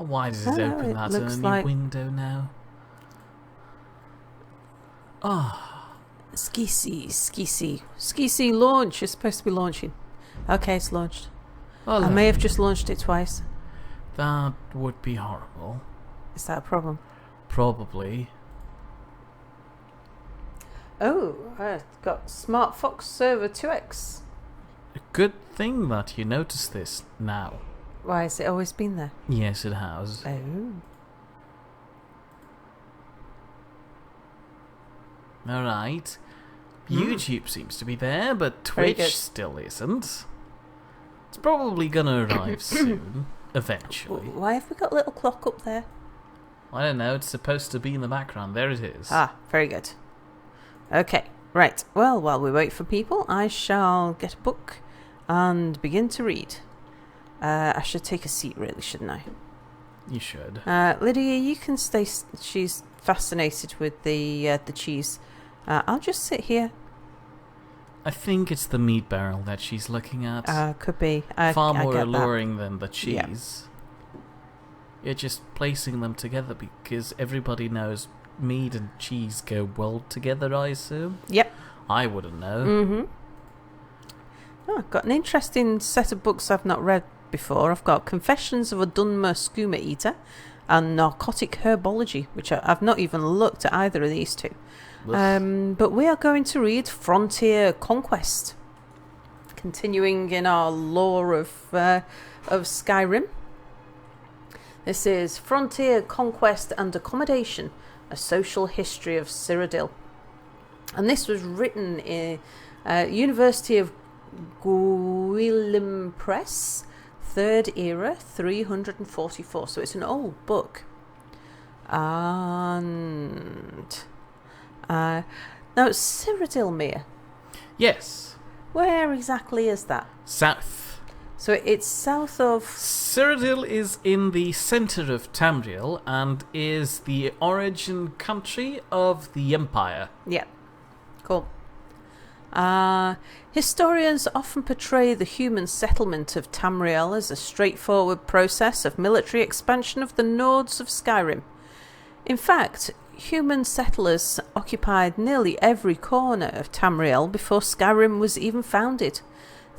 Why does it open that in a new window now? Skisi launch. It's supposed to be launching. Okay, it's launched. Oh, I may have just launched it twice. That would be horrible. Is that a problem? Probably. Oh, I've got Smart Fox Server 2X. A good thing that you noticed this now. Why, has it always been there? Yes, it has. Oh. Alright. YouTube seems to be there, but Twitch still isn't. It's probably gonna arrive soon. Eventually. Why have we got a little clock up there? I don't know, it's supposed to be in the background. There it is. Ah, very good. Okay, right. Well, while we wait for people, I shall get a book and begin to read. I should take a seat, really, shouldn't I? You should. Lydia, you can stay. She's fascinated with the cheese. I'll just sit here. I think it's the meat barrel that she's looking at. Could be. Far more get alluring than the cheese. Yeah. You're just placing them together because everybody knows meat and cheese go well together, I assume. Yep. I wouldn't know. Mm-hmm. Oh, I've got an interesting set of books I've not read before. I've got Confessions of a Dwemer Skooma Eater and Narcotic Herbology, which I've not even looked at either of these two. But we are going to read Frontier Conquest, continuing in our lore of Skyrim. This is Frontier Conquest and Accommodation, a Social History of Cyrodiil. And this was written in University of Gwilym Press, 3rd era, 344. So it's an old book. And now it's Cyrodiil Mere. Yes. Where exactly is that? South. So it's south of... Cyrodiil is in the centre of Tamriel and is the origin country of the Empire. Yeah. Cool. Historians often portray the human settlement of Tamriel as a straightforward process of military expansion of the Nords of Skyrim. In fact, human settlers occupied nearly every corner of Tamriel before Skyrim was even founded.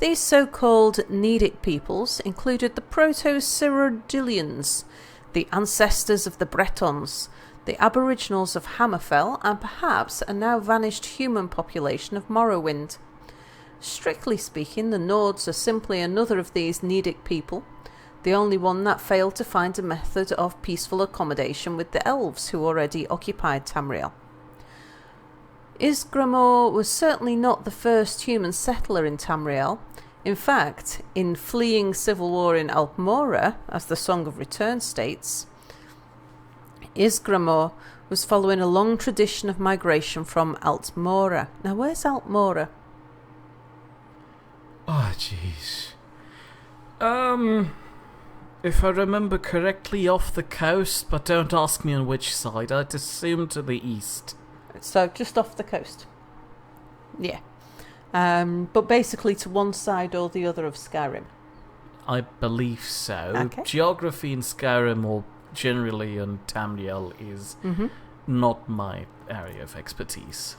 These so-called Niddic peoples included the Proto-Cyrodiilians, the ancestors of the Bretons, the Aboriginals of Hammerfell, and perhaps a now vanished human population of Morrowind. Strictly speaking, the Nords are simply another of these Niddic people, the only one that failed to find a method of peaceful accommodation with the elves who already occupied Tamriel. Ysgramor was certainly not the first human settler in Tamriel. In fact, in fleeing civil war in Altmora, as the Song of Return states, Ysgramor was following a long tradition of migration from Altmora. Now, where's Altmora? Oh, jeez. If I remember correctly, off the coast, but don't ask me on which side. I'd assume to the east. So, just off the coast. Yeah. But basically to one side or the other of Skyrim. I believe so. Okay. Geography in Skyrim, or generally in Tamriel, is not my area of expertise.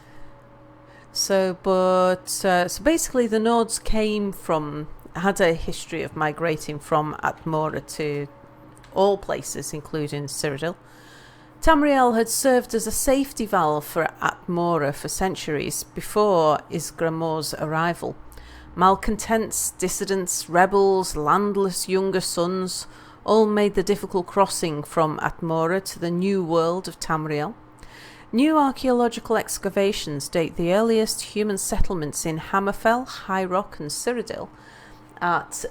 So basically the Nords had a history of migrating from Atmora to all places, including Cyrodiil. Tamriel had served as a safety valve for Atmora for centuries before Ysgramor's arrival. Malcontents, dissidents, rebels, landless younger sons all made the difficult crossing from Atmora to the new world of Tamriel. New archaeological excavations date the earliest human settlements in Hammerfell, High Rock and Cyrodiil at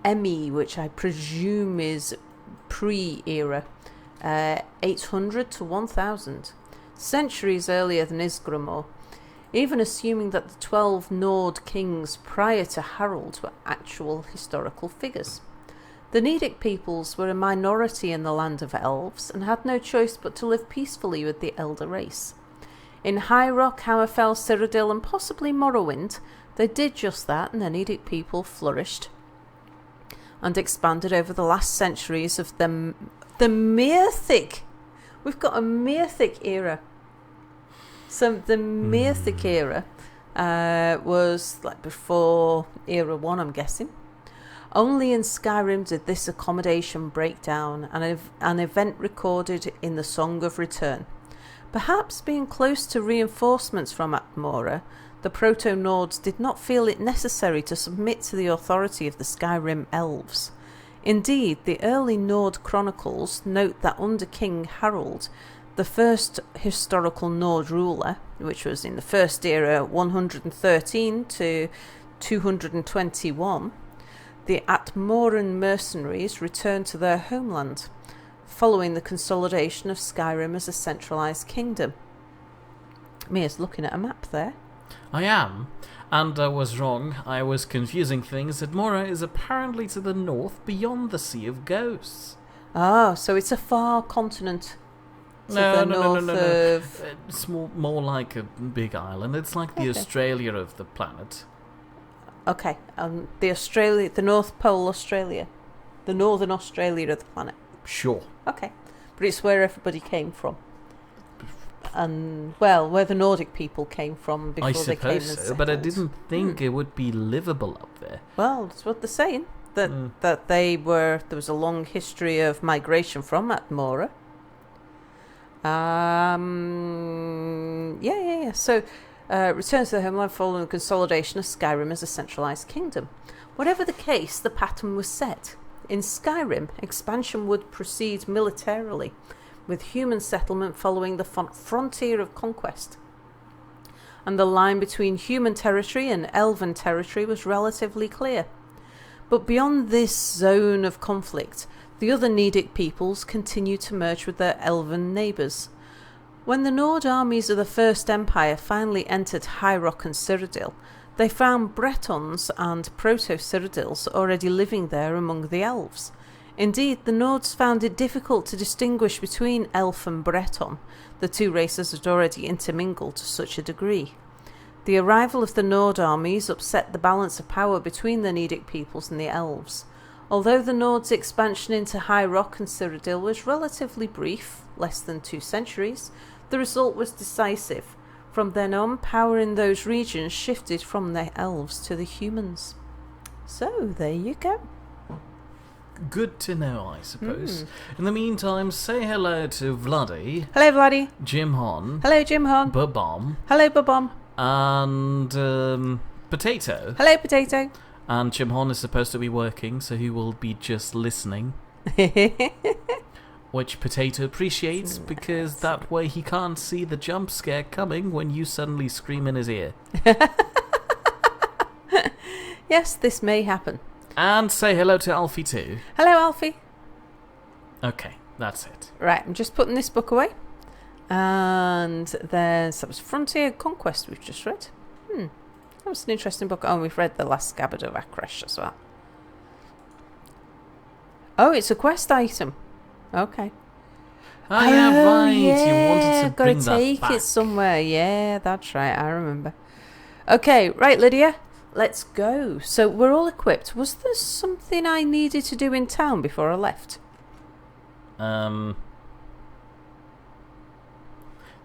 Emi, which I presume is pre-era, 800 to 1000, centuries earlier than Ysgramor, even assuming that the 12 Nord kings prior to Harold were actual historical figures. The Niddic peoples were a minority in the land of elves and had no choice but to live peacefully with the elder race. In High Rock, Hammerfell, Cyrodiil and possibly Morrowind, they did just that and the Niddic people flourished. and expanded over the last centuries of the Mythic. We've got a Mythic era. So the Mythic era was like before Era 1, I'm guessing. Only in Skyrim did this accommodation break down, and an event recorded in the Song of Return. Perhaps being close to reinforcements from Atmora, the Proto-Nords did not feel it necessary to submit to the authority of the Skyrim elves. Indeed, the early Nord chronicles note that under King Harald, the first historical Nord ruler, which was in the First Era 113 to 221, the Atmoran mercenaries returned to their homeland, following the consolidation of Skyrim as a centralised kingdom. Mia's looking at a map there. I am, and I was wrong. I was confusing things. Atmora is apparently to the north, beyond the Sea of Ghosts. Oh, so it's a far continent. No. It's more like a big island. It's like the Australia of the planet. Okay, the North Pole Australia. The Northern Australia of the planet. Sure. Okay, but it's where everybody came from. And, well, where the Nordic people came from before they came and settled. I suppose so, but I didn't think it would be livable up there. Well, that's what they're saying. That there was a long history of migration from Atmora. So, returns to the homeland following the consolidation of Skyrim as a centralised kingdom. Whatever the case, the pattern was set. In Skyrim, expansion would proceed militarily, with human settlement following the frontier of conquest. And the line between human territory and elven territory was relatively clear. But beyond this zone of conflict, the other Nedic peoples continued to merge with their elven neighbours. When the Nord armies of the First Empire finally entered High Rock and Cyrodiil, they found Bretons and Proto-Cyrodiils already living there among the elves. Indeed, the Nords found it difficult to distinguish between elf and Breton. The two races had already intermingled to such a degree. The arrival of the Nord armies upset the balance of power between the Nedic peoples and the elves. Although the Nords' expansion into High Rock and Cyrodiil was relatively brief, less than 2 centuries, the result was decisive. From then on, power in those regions shifted from the elves to the humans. So, there you go. Good to know, I suppose. In the meantime, say hello to Vladdy. Hello, Vladdy. Jim Hon. Hello, Jim Hon. Babom. Hello, Babom. And Potato. Hello, Potato. And Jim Hon is supposed to be working, so he will be just listening. Which Potato appreciates, because that way he can't see the jump scare coming when you suddenly scream in his ear. Yes, this may happen. And say hello to Alfie too. Hello, Alfie. Okay, that's it. Right, I'm just putting this book away. And that was Frontier Conquest we've just read. That was an interesting book. Oh, we've read The Last Scabbard of Akrash as well. Oh, it's a quest item. Okay. Oh, yeah, right. Yeah, you wanted to bring that take back. it somewhere. Yeah, that's right. I remember. Okay, right, Lydia. Let's go. So we're all equipped. Was there something I needed to do in town before I left?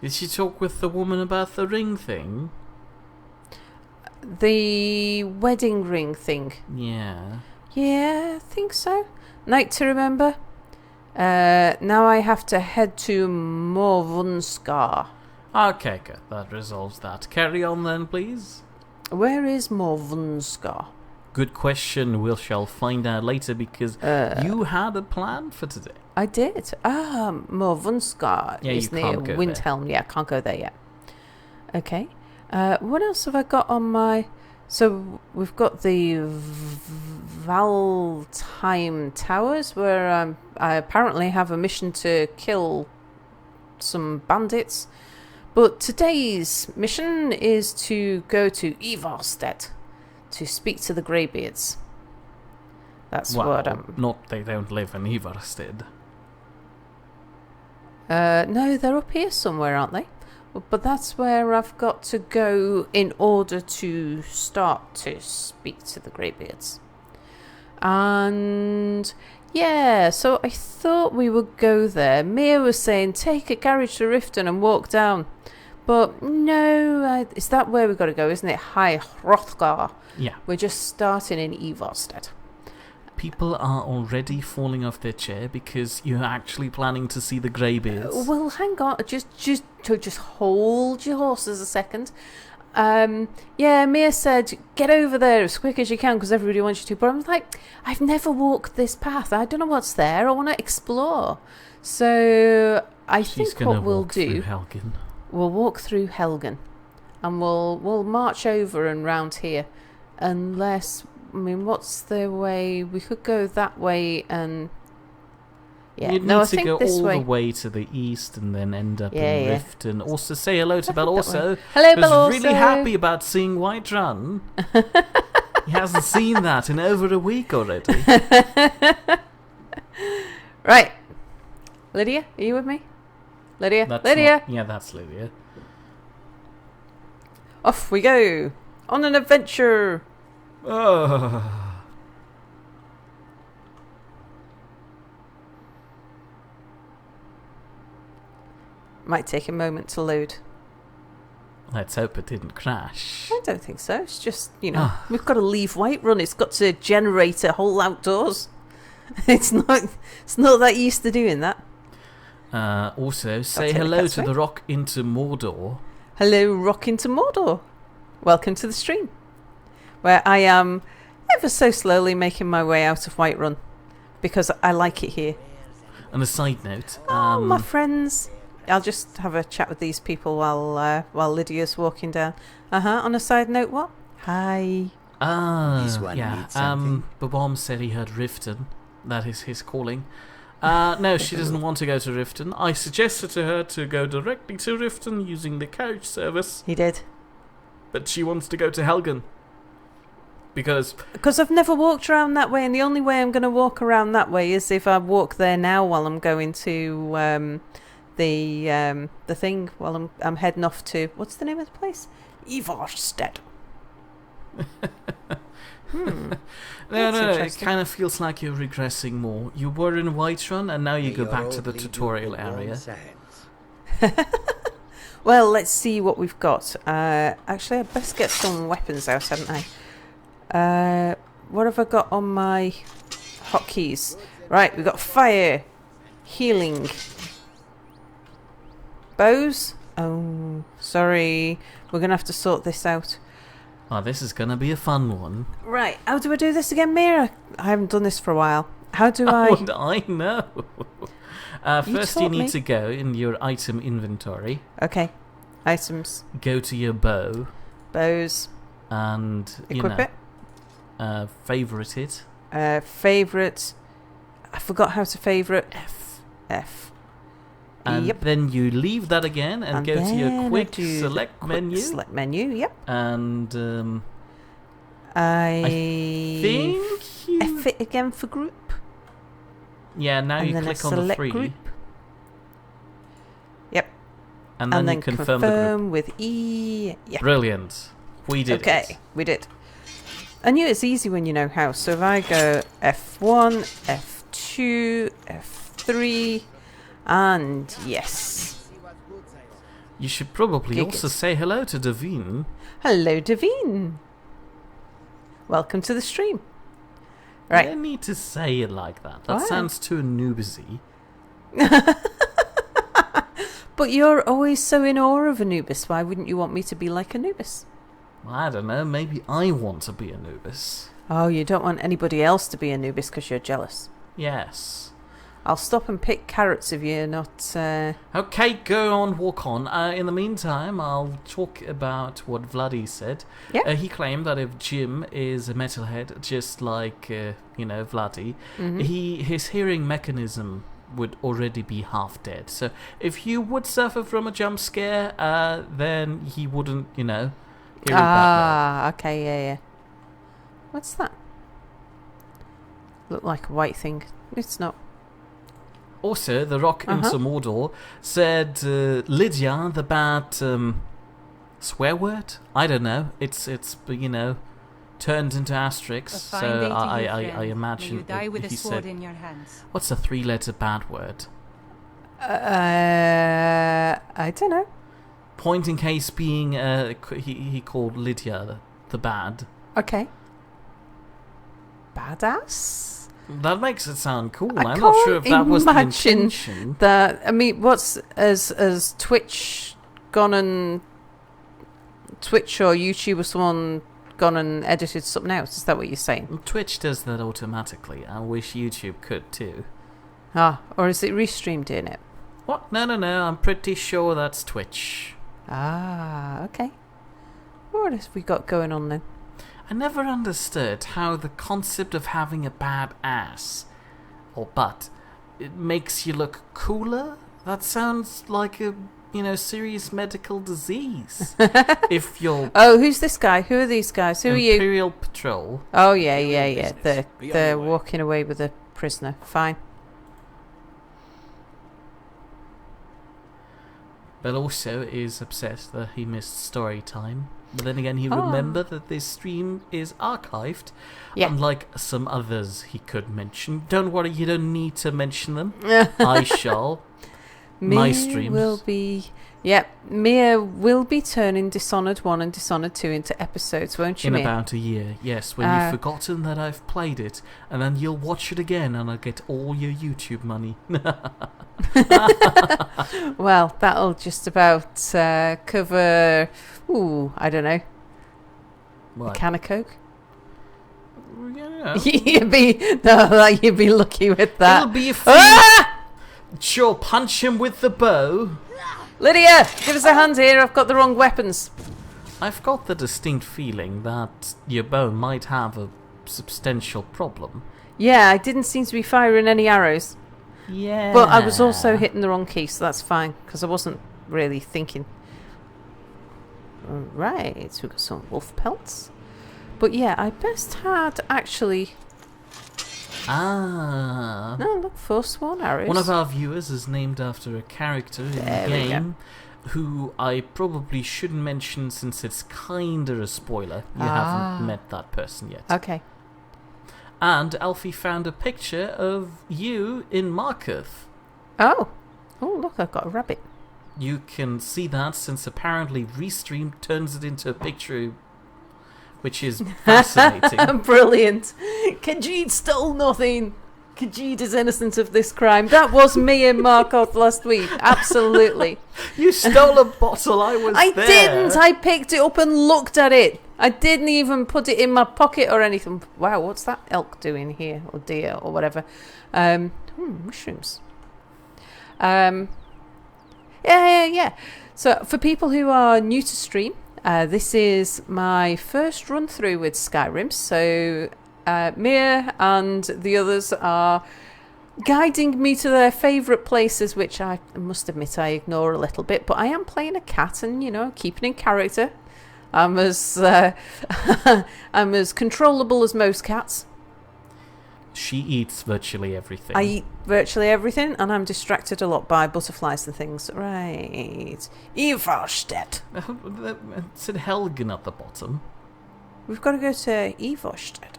Did she talk with the woman about the ring thing? The wedding ring thing. Yeah. Yeah, I think so. Night to remember. Now I have to head to Morvunskar. Okay, good. That resolves that. Carry on then, please. Where is Morvunskar? Good question. We shall find out later, because you had a plan for today. I did. Morvunskar is near Windhelm. Yeah, I can't go there yet. Okay. What else have I got on my... So we've got the Valtheim Towers, where I apparently have a mission to kill some bandits. But today's mission is to go to Ivarstead to speak to the Greybeards. That's what I'm... Not they don't live in Ivarstead. No, they're up here somewhere, aren't they? But that's where I've got to go in order to start to speak to the Greybeards. And yeah, so I thought we would go there. Mia was saying, take a carriage to Riften and walk down. But no, is that where we've got to go, isn't it? High Hrothgar. Yeah. We're just starting in Ivarstead. People are already falling off their chair because you're actually planning to see the greybeards. Well, hang on. Just hold your horses a second. Yeah, Mia said, get over there as quick as you can because everybody wants you to. But I'm like, I've never walked this path. I don't know what's there. I want to explore. So I think what we'll do, we'll walk through Helgen. And we'll march over and round here. Unless, I mean, what's the way? We could go that way and... Yeah, You'd need to go all the way to the east and then end up in Rift. And also say hello to Belorso. Hello, Belorso. Belorso. Who's really happy about seeing Whiterun. He hasn't seen that in over a week already. Right. Lydia, are you with me? Lydia? That's Lydia? Yeah, that's Lydia. Off we go. On an adventure. Oh. Might take a moment to load. Let's hope it didn't crash. I don't think so. It's just, we've got to leave Whiterun. It's got to generate a whole outdoors. It's not that used to doing that. Also, say hello to the Rock into Mordor. Hello, Rock into Mordor. Welcome to the stream, where I am ever so slowly making my way out of Whiterun because I like it here. On a side note, my friends. I'll just have a chat with these people while Lydia's walking down. On a side note, what? Hi. Babom said he heard Riften. That is his calling. No, she doesn't want to go to Riften. I suggested to her to go directly to Riften using the carriage service. He did. But she wants to go to Helgen. Because I've never walked around that way, and the only way I'm going to walk around that way is if I walk there now while I'm going to... the thing while I'm heading off to, what's the name of the place? Ivarstead. No, it kind of feels like you're regressing more. You were in Whiterun and now you go back to the tutorial area. Well, let's see what we've got. Actually, I'd best get some weapons out, hadn't I? What have I got on my hotkeys? Right, we've got fire, healing, bows. Oh, sorry. We're going to have to sort this out. Oh, this is going to be a fun one. Right. How do I do this again, Mira? I haven't done this for a while. How do I... Would I know? First, you need to go in your item inventory. Okay. Items. Go to your bow. Bows. And, equip it. Favorite it. Favorite. I forgot how to favorite. F. And then you leave that again and go to your quick select menu. Select menu, yep. And I think F it again for group. Yeah, now you click on the 3. Group. Yep. And then you confirm the group. With E. Yep. Brilliant. We did it. Okay, we did. I knew it's easy when you know how. So if I go F1, F2, F3... And yes. You should probably also say hello to Davine. Hello, Davine. Welcome to the stream. Right. You don't need to say it like that. That sounds too Anubis-y. But you're always so in awe of Anubis. Why wouldn't you want me to be like Anubis? Well, I don't know. Maybe I want to be Anubis. Oh, you don't want anybody else to be Anubis because you're jealous. Yes. I'll stop and pick carrots if you're not... Okay, go on, walk on. In the meantime, I'll talk about what Vladdy said. Yeah. He claimed that if Jim is a metalhead, just like, Vladdy, his hearing mechanism would already be half dead. So if you would suffer from a jump scare, then he wouldn't, hear it that well. Okay, yeah. What's that? Look like a white thing. It's not. Also, the Rock into Mordor said Lydia, the bad swear word? I don't know. It's turned into asterisks. A So fine day to you, I friend. imagine May you die with he a sword said, in your hands. what's a 3-letter bad word? I don't know. Point in case being, he called Lydia the bad. Okay. Badass? That makes it sound cool. I I'm not sure if that can't was the imagine intention. that. I mean, what's as Twitch gone and Twitch or YouTube or someone gone and edited something else? Is that what you're saying? Twitch does that automatically. I wish YouTube could too. Ah, or is it Restream doing it? What? No. I'm pretty sure that's Twitch. Ah, okay. What have we got going on then? I never understood how the concept of having a bad ass or butt it makes you look cooler. That sounds like a serious medical disease. If you're who's this guy? Who are these guys? Who are you? Imperial Patrol. Oh yeah. They're walking away with a prisoner. Fine. But also is upset that he missed story time. But then again, he remembered that this stream is archived, unlike some others he could mention. Don't worry, you don't need to mention them. I shall. My streams. Mia will be turning Dishonored 1 and Dishonored 2 into episodes, won't you, In Mia? about a year, yes, when you've forgotten that I've played it, and then you'll watch it again and I'll get all your YouTube money. Well, that'll just about cover, I don't know, What? a can of Coke? Yeah. You'd be lucky with that. It'll be a free... Sure, punch him with the bow. Lydia, give us a hand here. I've got the wrong weapons. I've got the distinct feeling that your bow might have a substantial problem. Yeah, I didn't seem to be firing any arrows. Yeah. But I was also hitting the wrong key, so that's fine, because I wasn't really thinking. Right, so we've got some wolf pelts. But yeah, I best had actually... No, look, Forsworn arrows. One of our viewers is named after a character in the game who I probably shouldn't mention since it's kinda a spoiler. You haven't met that person yet. Okay. And Alfie found a picture of you in Markov. Oh, look, I've got a rabbit. You can see that since apparently Restream turns it into a picture, which is fascinating. Brilliant. Khajiit stole nothing. Khajiit is innocent of this crime. That was me in Markov last week. Absolutely. You stole a bottle. I there. Didn't. I picked it up and looked at it. I didn't even put it in my pocket or anything. Wow, what's that elk doing here? Or deer or whatever. Mushrooms. Yeah. So for people who are new to stream, this is my first run through with Skyrim. So Mia and the others are guiding me to their favourite places, which I must admit I ignore a little bit. But I am playing a cat and, keeping in character. I'm as I'm as controllable as most cats. She eats virtually everything. I eat virtually everything, and I'm distracted a lot by butterflies and things. Right. Ivarstedt. It said Helgen at the bottom. We've got to go to Ivarstedt.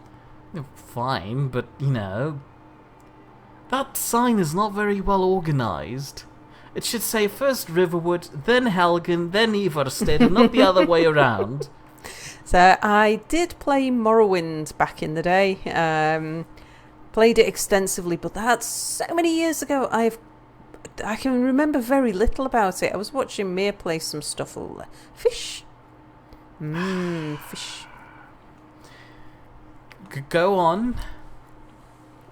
Fine, but, that sign is not very well organised. It should say first Riverwood, then Helgen, then Ivarstedt, and not the other way around. So I did play Morrowind back in the day. Played it extensively, but that's so many years ago. I can remember very little about it. I was watching Mia play some stuff. Fish. Fish. Go on.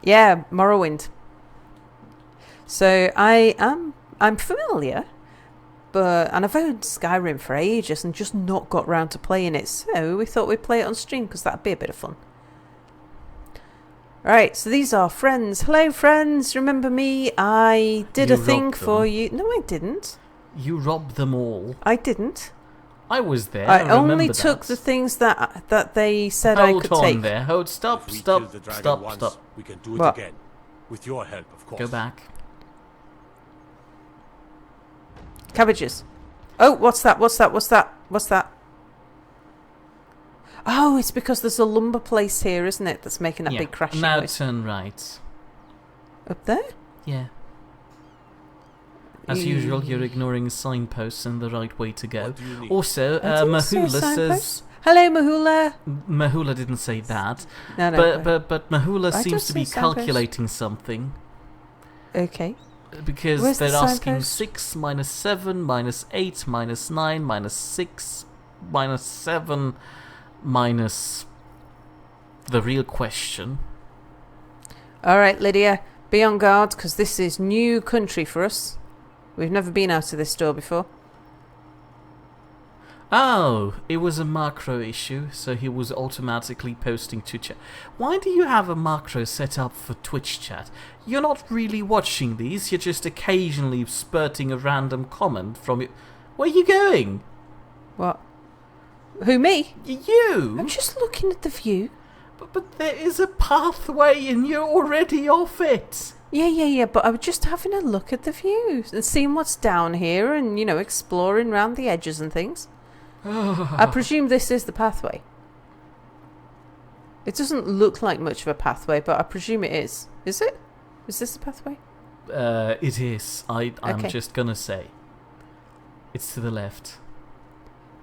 Yeah, Morrowind. So I'm familiar, and I've owned Skyrim for ages and just not got round to playing it. So we thought we'd play it on stream because that'd be a bit of fun. Right, so these are friends. Hello, friends. Remember me? I did a thing for you. No, I didn't. You robbed them all. I didn't. I was there. I only took the things that they said I could take. Hold on there. Stop. We can do it What? again. With your help, of course. Go back. Cabbages. Oh, what's that? Oh, it's because there's a lumber place here, isn't it? That's making that big crashing now noise. turn right. Up there? Yeah. As usual, you're ignoring signposts and the right way to go. Also, Mahula says... Hello, Mahula. Mahula didn't say that. No. But Mahula seems to be calculating something. Okay. Because Where's they're the asking signpost? 6 minus 7 minus 8 minus 9 minus 6 minus 7 minus the real question. All right, Lydia, be on guard, because this is new country for us. We've never been out of this door before. Oh, it was a macro issue, so he was automatically posting to chat. Why do you have a macro set up for Twitch chat? You're not really watching these, you're just occasionally spurting a random comment from it. Where are you going? What? Who, me? You? I'm just looking at the view. But there is a pathway and you're already off it. Yeah, but I was just having a look at the view and seeing what's down here and, exploring around the edges and things. I presume this is the pathway. It doesn't look like much of a pathway, but I presume it is. Is it? Is this the pathway? It is. I'm Okay. just gonna say. It's to the left.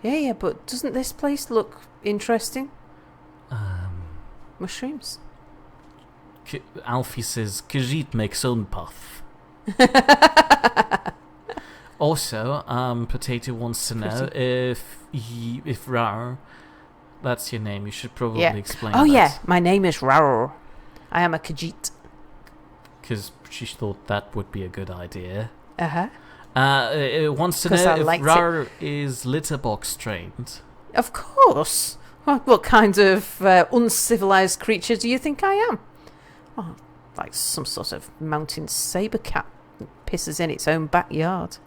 Yeah, but doesn't this place look interesting? Mushrooms. Alfie says, Khajiit makes own path. Also, Potato wants to know if Rar, that's your name, you should probably explain that. Oh yeah, my name is Rar. I am a Khajiit. Because she thought that would be a good idea. Uh-huh. Wants to know if Rar is litterbox trained. Of course. What kind of uncivilized creature do you think I am? Oh, like some sort of mountain saber cat that pisses in its own backyard.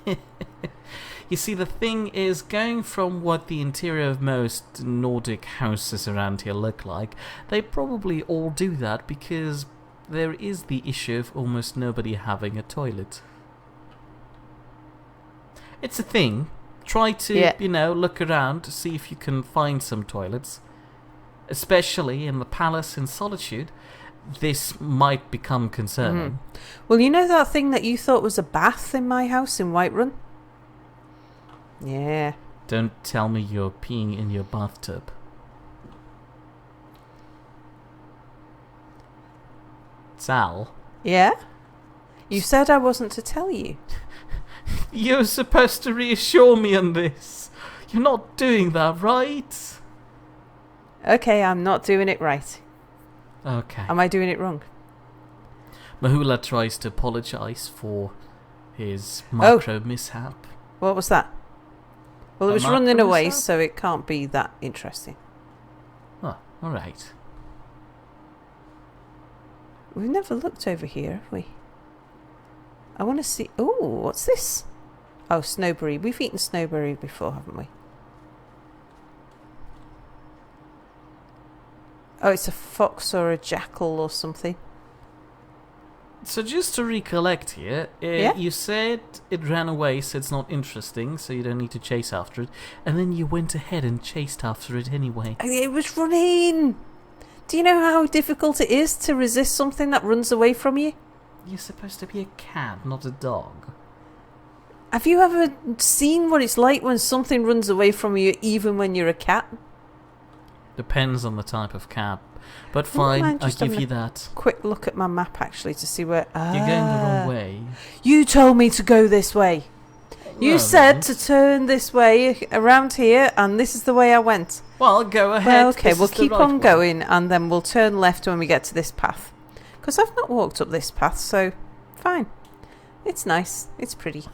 You see, the thing is, going from what the interior of most Nordic houses around here look like, they probably all do that because there is the issue of almost nobody having a toilet. It's a thing. Try to, look around to see if you can find some toilets. Especially in the palace in Solitude, this might become concerning. Well, you know that thing that you thought was a bath in my house in Whiterun? Yeah. Don't tell me you're peeing in your bathtub. Sal? Yeah? You said I wasn't to tell you. You're supposed to reassure me on this. You're not doing that, right? Okay, I'm not doing it right. Okay. Am I doing it wrong? Mahula tries to apologise for his macro mishap. What was that? Well, it was running away, so it can't be that interesting. Oh, alright. We've never looked over here, have we? I want to see... Oh, what's this? Oh, snowberry. We've eaten snowberry before, haven't we? Oh, it's a fox or a jackal or something. So just to recollect here, you said it ran away, so it's not interesting, so you don't need to chase after it. And then you went ahead and chased after it anyway. It was running! Do you know how difficult it is to resist something that runs away from you? You're supposed to be a cat, not a dog. Have you ever seen what it's like when something runs away from you, even when you're a cat? Depends on the type of cat. But fine, I'll give you that. Quick look at my map, actually, to see where... You're going the wrong way. You told me to go this way. You said to turn this way, around here, and this is the way I went. Well, go ahead. Well, okay, we'll keep on going, and then we'll turn left when we get to this path. Because I've not walked up this path, so fine. It's nice. It's pretty.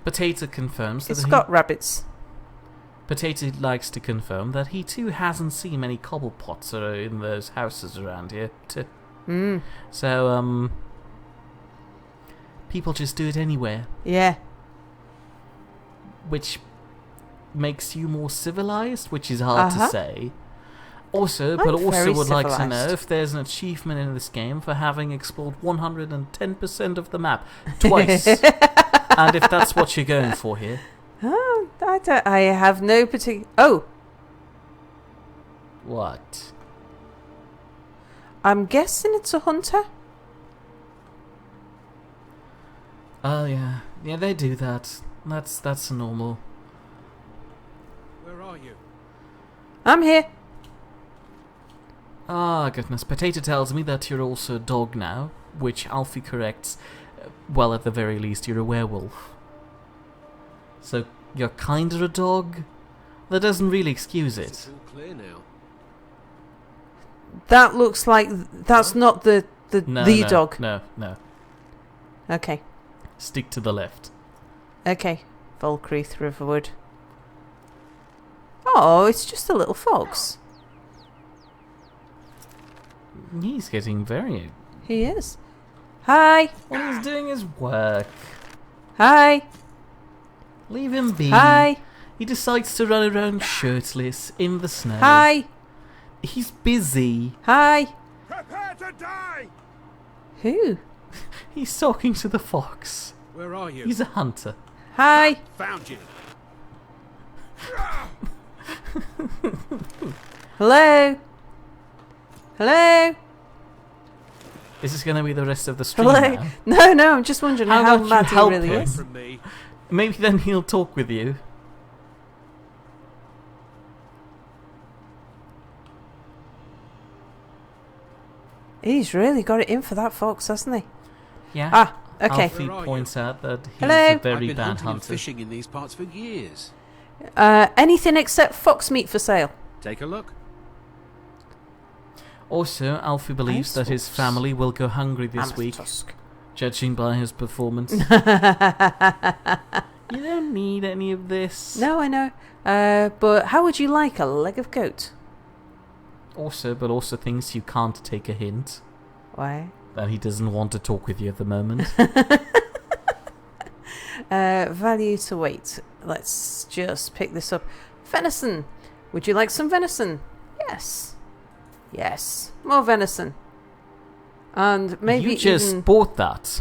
Potato confirms that it's got rabbits. Potato likes to confirm that he too hasn't seen many cobblepots in those houses around here. So, people just do it anywhere. Yeah. Which makes you more civilized, which is hard to say. Also, but also would like to know if there's an achievement in this game for having explored 110% of the map twice. And if that's what you're going for here. Oh, I have no particular... Oh! What? I'm guessing it's a hunter? Oh, yeah. Yeah, they do that. That's normal. Where are you? I'm here. Ah, goodness. Potato tells me that you're also a dog now, which Alfie corrects. Well, at the very least, you're a werewolf. So, you're kinda a dog? That doesn't really excuse it. It's all clear now. That looks like... That's not the dog. No. Okay. Stick to the left. Okay. Volcreath Riverwood. Oh, it's just a little fox. He's getting very... He is. Hi. Well, he's doing his work. Hi. Leave him be. Hi. He decides to run around shirtless in the snow. Hi. He's busy. Hi. Prepare to die! Who? He's talking to the fox. Where are you? He's a hunter. Hi. Found you. Hello. Hello. Is this going to be the rest of the stream Hello. now? No, I'm just wondering How how about you mad he help really him? is. From me. Maybe then he'll talk with you. He's really got it in for that fox, hasn't he? Yeah. Ah, okay. Alfie Where are points out that he's Hello? a I've very been bad hunting and hunter. fishing in these parts for years. Anything except fox meat for sale. Take a look. Also, Alfie believes that his Fox. family will go hungry this Mammoth week, tusk. judging by his performance. You don't need any of this. No, I know. But how would you like a leg of goat? Also thinks you can't take a hint Why? that he doesn't want to talk with you at the moment. Value to weight. Let's just pick this up. Venison. Would you like some venison? Yes. Yes. More venison. And maybe you just even... bought that.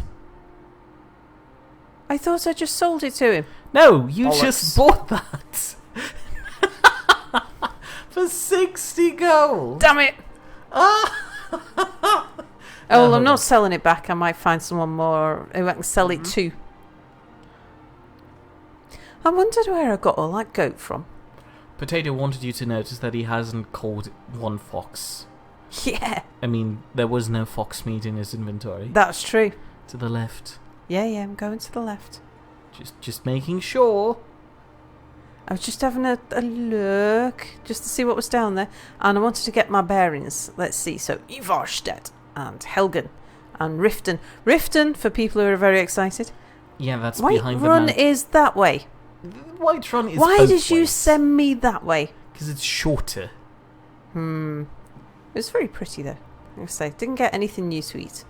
I thought I just sold it to him. No, you Bollocks. just bought that. For 60 gold. Damn it! Ah! Oh, well, I'm No. not selling it back. I might find someone more who I can sell it to. I wondered where I got all that goat from. Potato wanted you to notice that he hasn't caught one fox. Yeah, I mean, there was no fox meat in his inventory. that's true. To the left. Yeah, I'm going to the left. Just making sure. I was just having a look, just to see what was down there. And I wanted to get my bearings. Let's see. So, Ivarstedt and Helgen and Riften. Riften, for people who are very excited. Yeah, that's White behind the Run mountain. is that way. White Run is Why both did you ways. send me that way? Because it's shorter. It was very pretty, though. I must say, didn't get anything new to eat.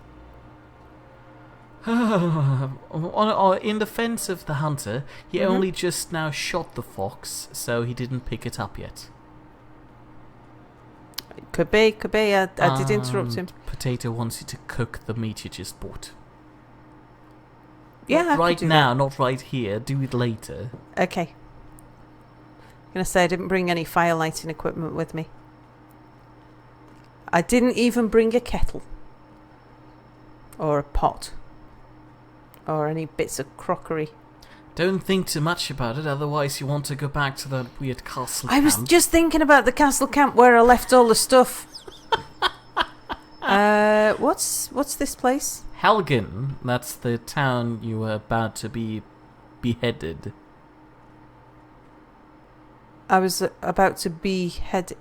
In defense of the hunter, he Mhm. only just now shot the fox, so he didn't pick it up yet. Could be. I did interrupt him. Potato wants you to cook the meat you just bought. Yeah, Not I could right do now, not right here. Do it later. that. Okay. I'm gonna say I didn't bring any fire lighting equipment with me. I didn't even bring a kettle. Or a pot. Or any bits of crockery. Don't think too much about it, otherwise you want to go back to that weird castle I was camp. just thinking about the castle camp where I left all the stuff. What's this place? Helgen, that's the town you were about to be beheaded. I was about to behead.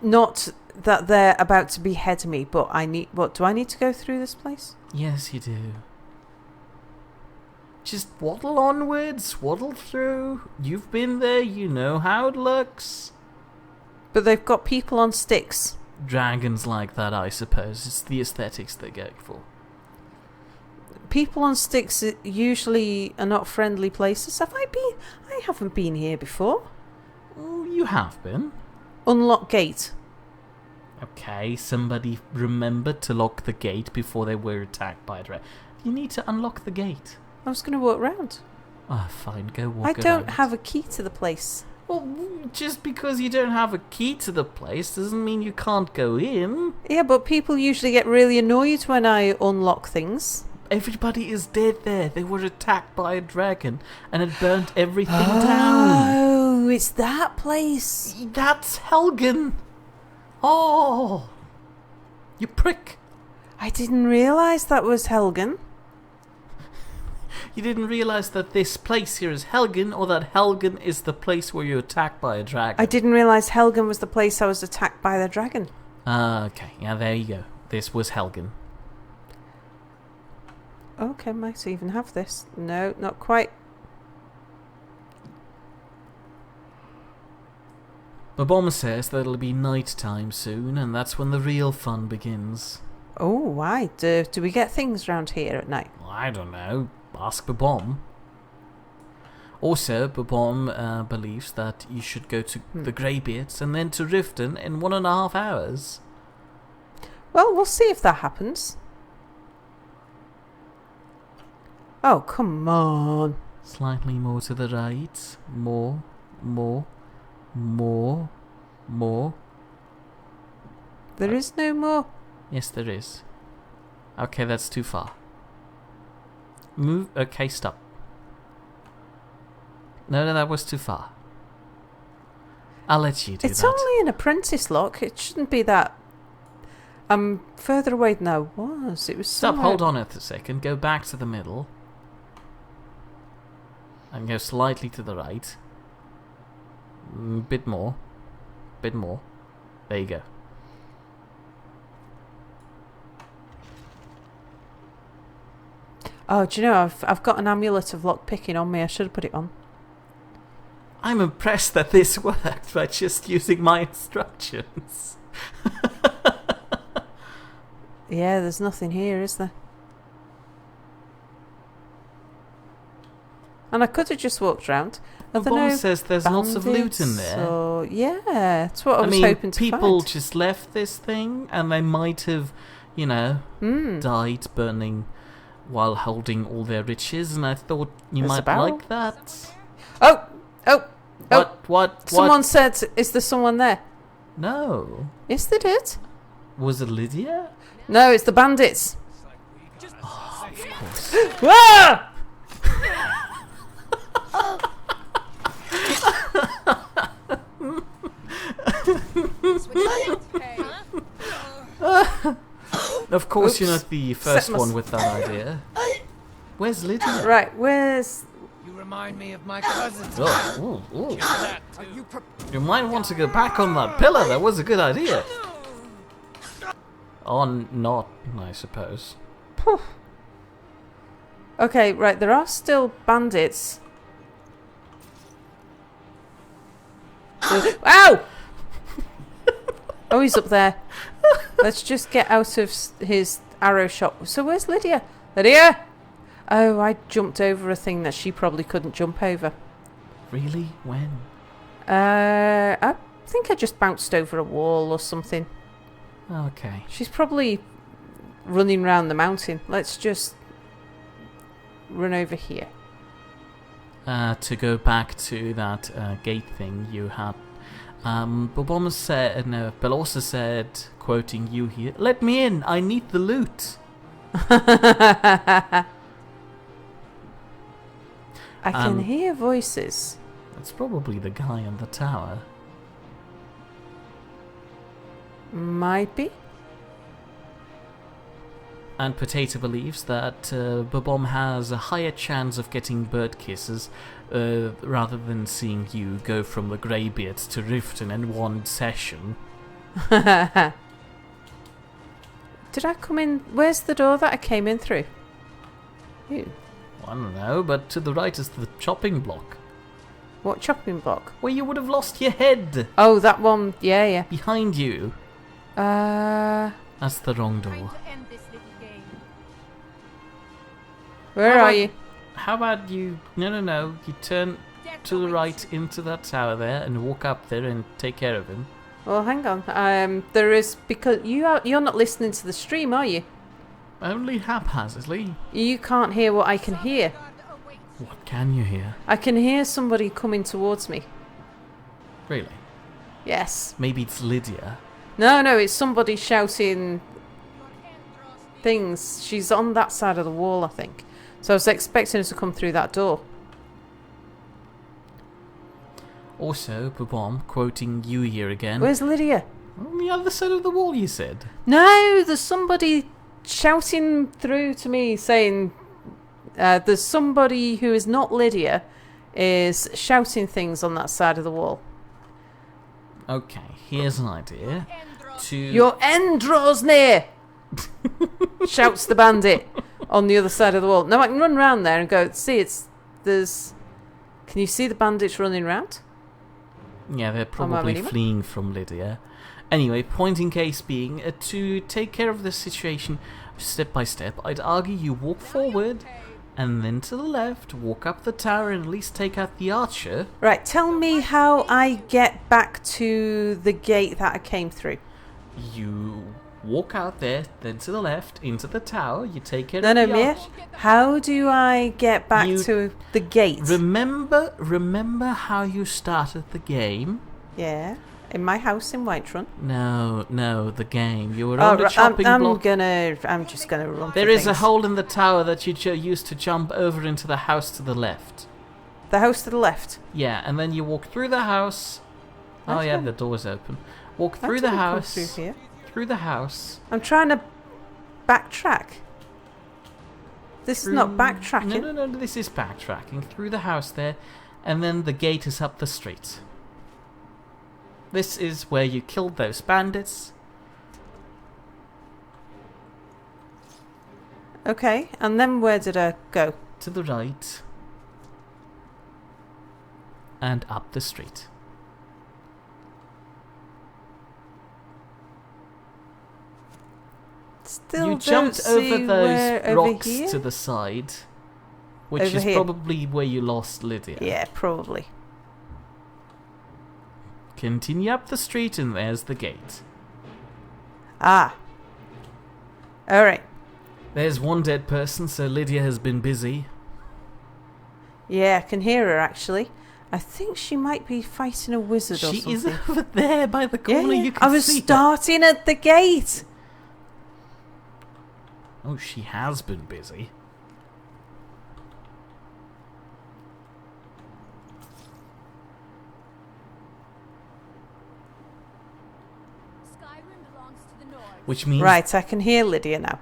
Not that they're about to behead me, but I need. What do I need to go through this place? Yes, you do. Just waddle onwards, waddle through. You've been there, you know how it looks. But they've got people on sticks. Dragons like that, I suppose. It's the aesthetics they're going for. People on sticks usually are not friendly places. Have I been? I haven't been here before. Oh, you have been. Unlock gate. Okay, somebody remembered to lock the gate before they were attacked by a dragon. You need to unlock the gate. I was going to walk round. Ah, fine, go walk I don't around. have a key to the place. Well, just because you don't have a key to the place doesn't mean you can't go in. Yeah, but people usually get really annoyed when I unlock things. Everybody is dead there. They were attacked by a dragon and it burnt everything down. Oh, it's that place. That's Helgen. Oh, you prick. I didn't realise that was Helgen. You didn't realise that this place here is Helgen, or that Helgen is the place where you're attacked by a dragon? I didn't realise Helgen was the place I was attacked by the dragon. Okay, yeah, there you go. This was Helgen. Okay, might even have this. No, not quite. The bomber says that it'll be night time soon, and that's when the real fun begins. Oh, why? Do we get things around here at night? I don't know. Ask the bomb. Also, Babom believes that you should go to the Greybeards and then to Riften in 1.5 hours. Well, we'll see if that happens. Oh, come on. Slightly more to the right. More. There is no more. Yes, there is. Okay, that's too far. Move. Okay, stop. No, that was too far. I'll let you do that. It's only an apprentice lock. It shouldn't be that. I'm further away than I was. It was Stop, somewhere... hold on a second. Go back to the middle. And go slightly to the right. Bit more. There you go. Oh, do you know, I've got an amulet of lock picking on me. I should have put it on. I'm impressed that this worked by just using my instructions. Yeah, there's nothing here, is there? And I could have just walked round. The bomb says there's lots of loot in there. So, yeah, that's what I was mean, hoping to people find. just left this thing and they might have, you know, died burning while holding all their riches, and I thought you There's might a barrel. like that. Oh! What? Someone said, is there someone there? No. Yes, they did. Was it Lydia? No, it's the bandits. Oh, of course. Ah! Of course, Oops. you're not the first Set my one with that idea. Where's Lydia? Right, where's... You remind me of my cousins. Oh, ooh. That You might want to go back on that pillar. That was a good idea. Or not, I suppose. Okay, right, there are still bandits. Ow! Oh, he's up there. Let's just get out of his arrow shot. So where's Lydia? Lydia! Oh, I jumped over a thing that she probably couldn't jump over. Really? When? I think I just bounced over a wall or something. Okay. She's probably running round the mountain. Let's just run over here. To go back to that gate thing you had. Boboma said, no, Belosa said, quoting you here, "Let me in, I need the loot." I can hear voices. That's probably the guy in the tower. Might be. And Potato believes that Bobom has a higher chance of getting bird kisses rather than seeing you go from the Greybeards to Riften in one session. Did I come in? Where's the door that I came in through? Ew. I don't know, but to the right is the chopping block. What chopping block? Where you would have lost your head. Oh, that one. Yeah, yeah. Behind you. That's the wrong door. Where are you? How about you... No. You turn to the right into that tower there and walk up there and take care of him. Well, hang on. There is... Because you're not listening to the stream, are you? Only haphazardly. You can't hear what I can hear. What can you hear? I can hear somebody coming towards me. Really? Yes. Maybe it's Lydia. No, it's somebody shouting things. She's on that side of the wall, I think. So I was expecting her to come through that door. Also, Babom, quoting you here again. Where's Lydia? On the other side of the wall, you said. No, there's somebody shouting through to me saying... there's somebody who is not Lydia is shouting things on that side of the wall. Okay, here's an idea. Your end draws near! Shouts the bandit on the other side of the wall. Now I can run round there and go, see, there's... Can you see the bandits running round? Yeah, they're probably fleeing from Lydia. Anyway, point in case being, to take care of this situation step by step, I'd argue you walk forward, and then to the left, walk up the tower and at least take out the archer. Right, tell me how I get back to the gate that I came through. You walk out there, then to the left, into the tower, you take care of No, the Mia. archer. How do I get back to the gate? Remember how you started the game? Yeah, in my house in Whiterun. No, the game. You were on the chopping block. I'm just gonna run. There is a hole in the tower that you used to jump over into the house to the left. The house to the left. Yeah, and then you walk through the house. Oh yeah, the door's open. Walk through the house. Through here. Through the house. I'm trying to backtrack. This is not backtracking. No, this is backtracking. Through the house there, and then the gate is up the street. This is where you killed those bandits. Okay, and then where did I go? To the right. And up the street. Still you jumped over those rocks over to the side, which over is here. probably where you lost Lydia. Yeah, probably. Continue up the street and there's the gate. Ah. Alright. There's one dead person, so Lydia has been busy. Yeah, I can hear her actually. I think she might be fighting a wizard or something. She is over there by the corner. Yeah, You can I was see starting at the gate. Oh, she has been busy. Skyrim belongs to the North. Which means... Right, I can hear Lydia now.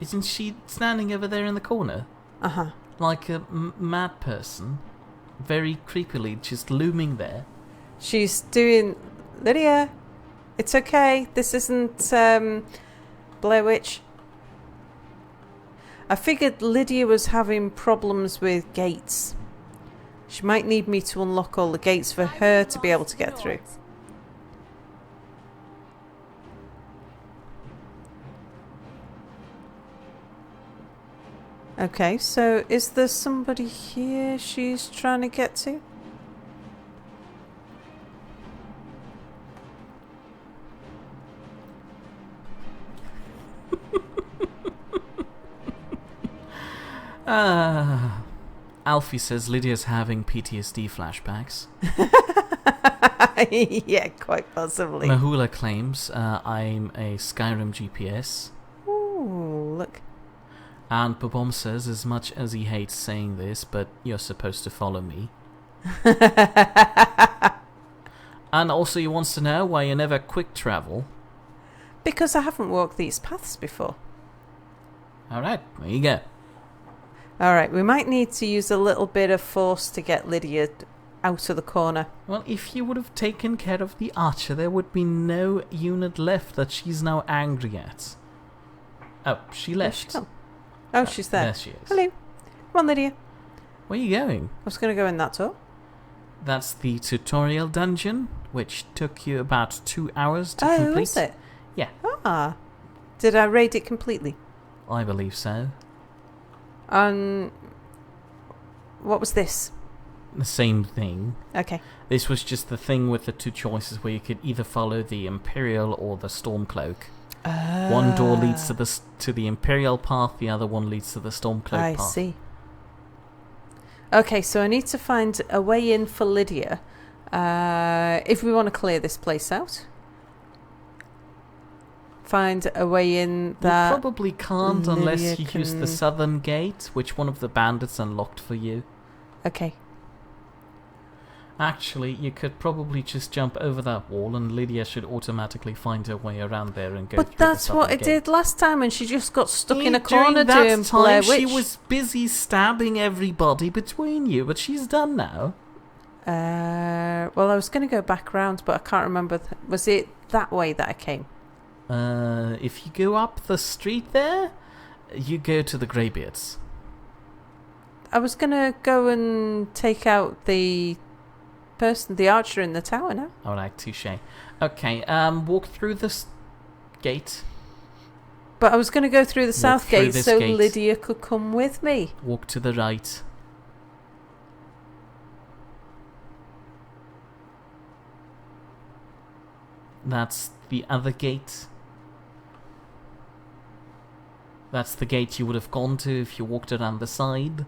Isn't she standing over there in the corner? Uh-huh. Like a mad person. Very creepily, just looming there. She's doing... Lydia, it's okay. This isn't Blair Witch. I figured Lydia was having problems with gates. She might need me to unlock all the gates for her to be able to get through. Okay, so is there somebody here she's trying to get to? Alfie says Lydia's having PTSD flashbacks. Yeah, quite possibly. Mahula claims I'm a Skyrim GPS. Ooh, look. And Babom says, as much as he hates saying this, but you're supposed to follow me. And also he wants to know why you never quick travel. Because I haven't walked these paths before. Alright, there you go. Alright, we might need to use a little bit of force to get Lydia out of the corner. Well, if you would have taken care of the archer, there would be no unit left that she's now angry at. Oh, she left. Oh, she's there. There she is. Hello. Come on, Lydia. Where are you going? I was going to go in that door. That's the tutorial dungeon, which took you about 2 hours to complete. Oh, was it? Yeah. Ah. Did I raid it completely? I believe so. What was this? The same thing. Okay. This was just the thing with the two choices where you could either follow the Imperial or the Stormcloak. One door leads to the Imperial path, the other one leads to the Stormcloak path. I see. Okay, so I need to find a way in for Lydia. If we want to clear this place out. Find a way in that... You probably can't Lydia unless you use the southern gate, which one of the bandits unlocked for you. Okay. Actually, you could probably just jump over that wall and Lydia should automatically find her way around there and go through the But that's what southern it gate. did last time and she just got stuck in a During corner that doing time, Blair Witch. she was busy stabbing everybody between you, but she's done now. Well, I was going to go back round, but I can't remember. Was it that way that I came? If you go up the street there, you go to the Greybeards. I was going to go and take out the archer in the tower now. Alright, touche. Okay, walk through this gate. But I was going to go through the south through gate this so gate. Lydia could come with me. Walk to the right. That's the other gate. That's the gate you would have gone to if you walked around the side.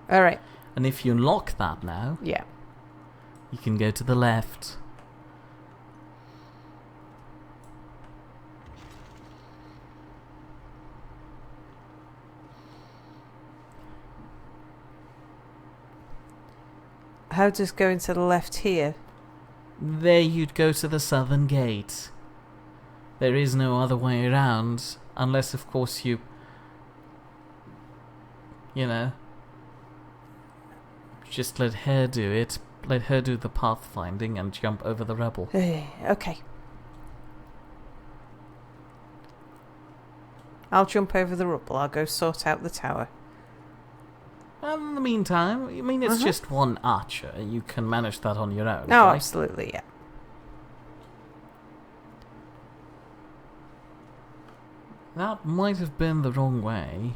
All right. And if you unlock that now, Yeah. you can go to the left. How does going to the left here? There you'd go to the southern gate. There is no other way around, unless of course you know, just let her do it. Let her do the pathfinding and jump over the rubble. Okay. I'll jump over the rubble. I'll go sort out the tower. In the meantime, I mean, it's just one archer. You can manage that on your own. Oh, right? absolutely, yeah. That might have been the wrong way.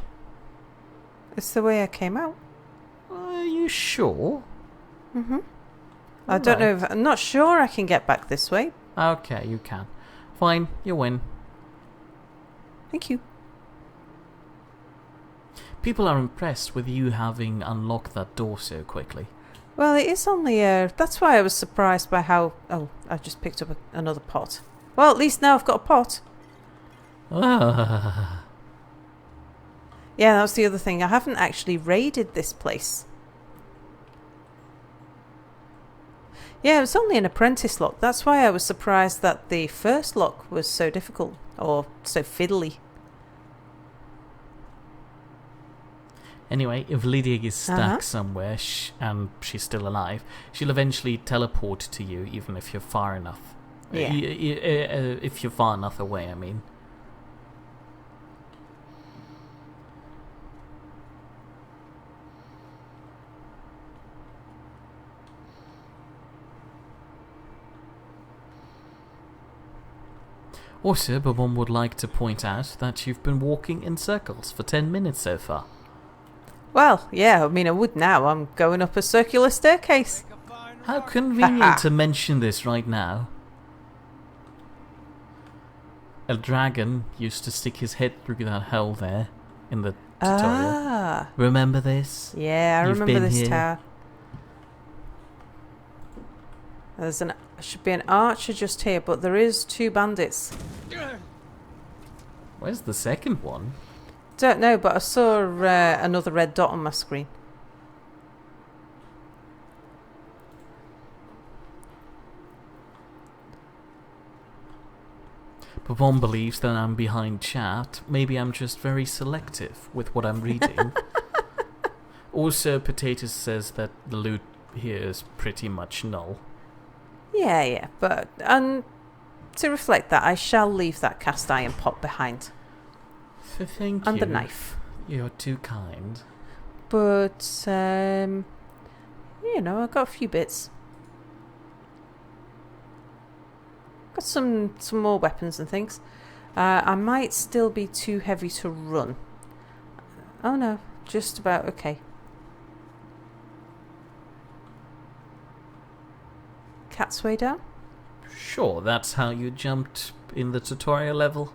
It's the way I came out. Are you sure? Mm-hmm. I don't know if... I'm not sure I can get back this way. Okay, you can. Fine, you win. Thank you. People are impressed with you having unlocked that door so quickly. Well, it is only that's why I was surprised by how... Oh, I just picked up another pot. Well, at least now I've got a pot. Ah. Yeah, that was the other thing. I haven't actually raided this place. Yeah, it was only an apprentice lock. That's why I was surprised that the first lock was so difficult. Or so fiddly. Anyway, if Lydia is stuck somewhere and she's still alive, she'll eventually teleport to you, even if you're far enough. Yeah. If you're far enough away, I mean. Also, but one would like to point out that you've been walking in circles for 10 minutes so far. Well, yeah, I mean, I would now. I'm going up a circular staircase. How convenient to mention this right now. A dragon used to stick his head through that hole there in the tutorial. Ah. Remember this? Yeah, I You've remember been this here. tower. Should be an archer just here, but there is 2 bandits. Where's the second one? Don't know, but I saw another red dot on my screen. But one believes that I'm behind chat. Maybe I'm just very selective with what I'm reading. Also, Potatoes says that the loot here is pretty much null. Yeah, but to reflect that, I shall leave that cast iron pot behind. Thank And you. the knife. You're too kind. But, I got a few bits. Got some more weapons and things. I might still be too heavy to run. Oh no, just about okay. Cat's way down? Sure, that's how you jumped in the tutorial level.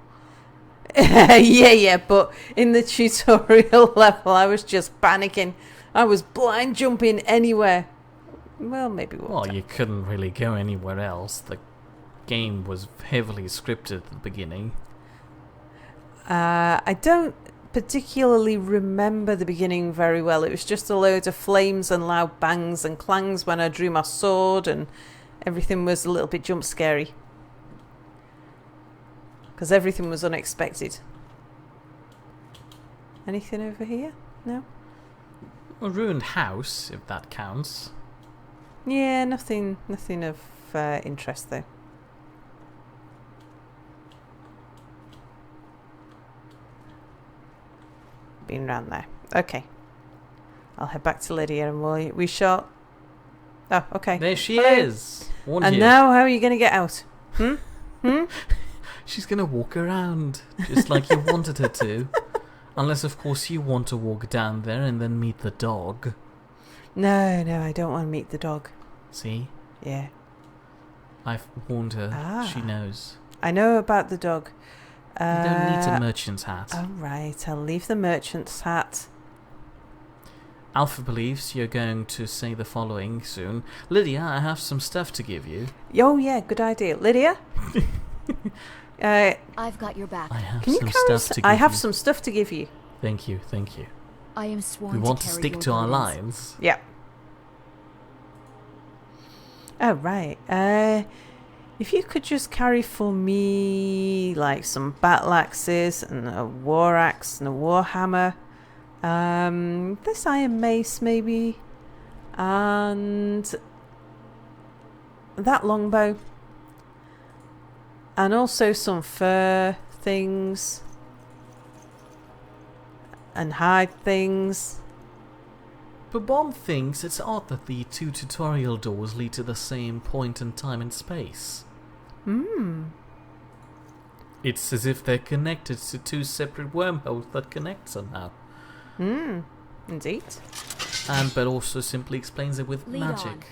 Yeah, but in the tutorial level, I was just panicking. I was blind jumping anywhere. Well, maybe we'll. Well, you couldn't really go anywhere else. The game was heavily scripted at the beginning. I don't particularly remember the beginning very well. It was just a load of flames and loud bangs and clangs when I drew my sword, and everything was a little bit jump scary. Because everything was unexpected. Anything over here? No? A ruined house, if that counts. Yeah, nothing of interest though. Been round there. Okay. I'll head back to Lydia and we shall... Oh, okay. There she Hello. is. Warned And you. now how are you going to get out? She's going to walk around, just like you wanted her to. Unless, of course, you want to walk down there and then meet the dog. No, I don't want to meet the dog. See? Yeah. I've warned her. Ah. She knows. I know about the dog. You don't need a merchant's hat. All right, I'll leave the merchant's hat. Alpha believes you're going to say the following soon. Lydia, I have some stuff to give you. Oh, yeah, good idea. Lydia? I've got your back. I have Can you some carry stuff to give I have you. some stuff to give you. Thank you. I am sworn We want to carry stick your to our burdens. lines. Yeah. Oh, right. If you could just carry for me, like, some battle axes and a war axe and a war hammer. This iron mace, maybe. And that longbow. And also some fur things. And hide things. But Bomb thinks it's odd that the two tutorial doors lead to the same point in time and space. It's as if they're connected to two separate wormholes that connect somehow. Indeed. But also simply explains it with Lead magic.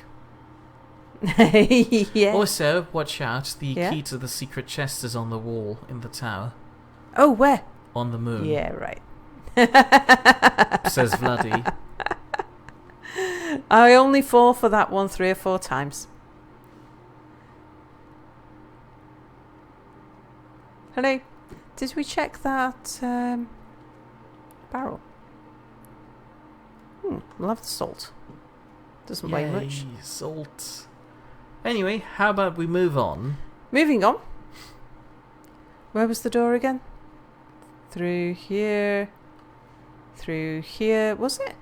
Yeah. Also, watch out, the Yeah? key to the secret chest is on the wall in the tower. Oh, where? On the moon. Yeah, right. Says Vladdy. I only fall for that one 3 or 4 times. Hello. Did we check that barrel? We'll have the salt. Doesn't weigh much. Yay, salt. Anyway, how about we move on? Moving on. Where was the door again? Through here. Through here. Was it?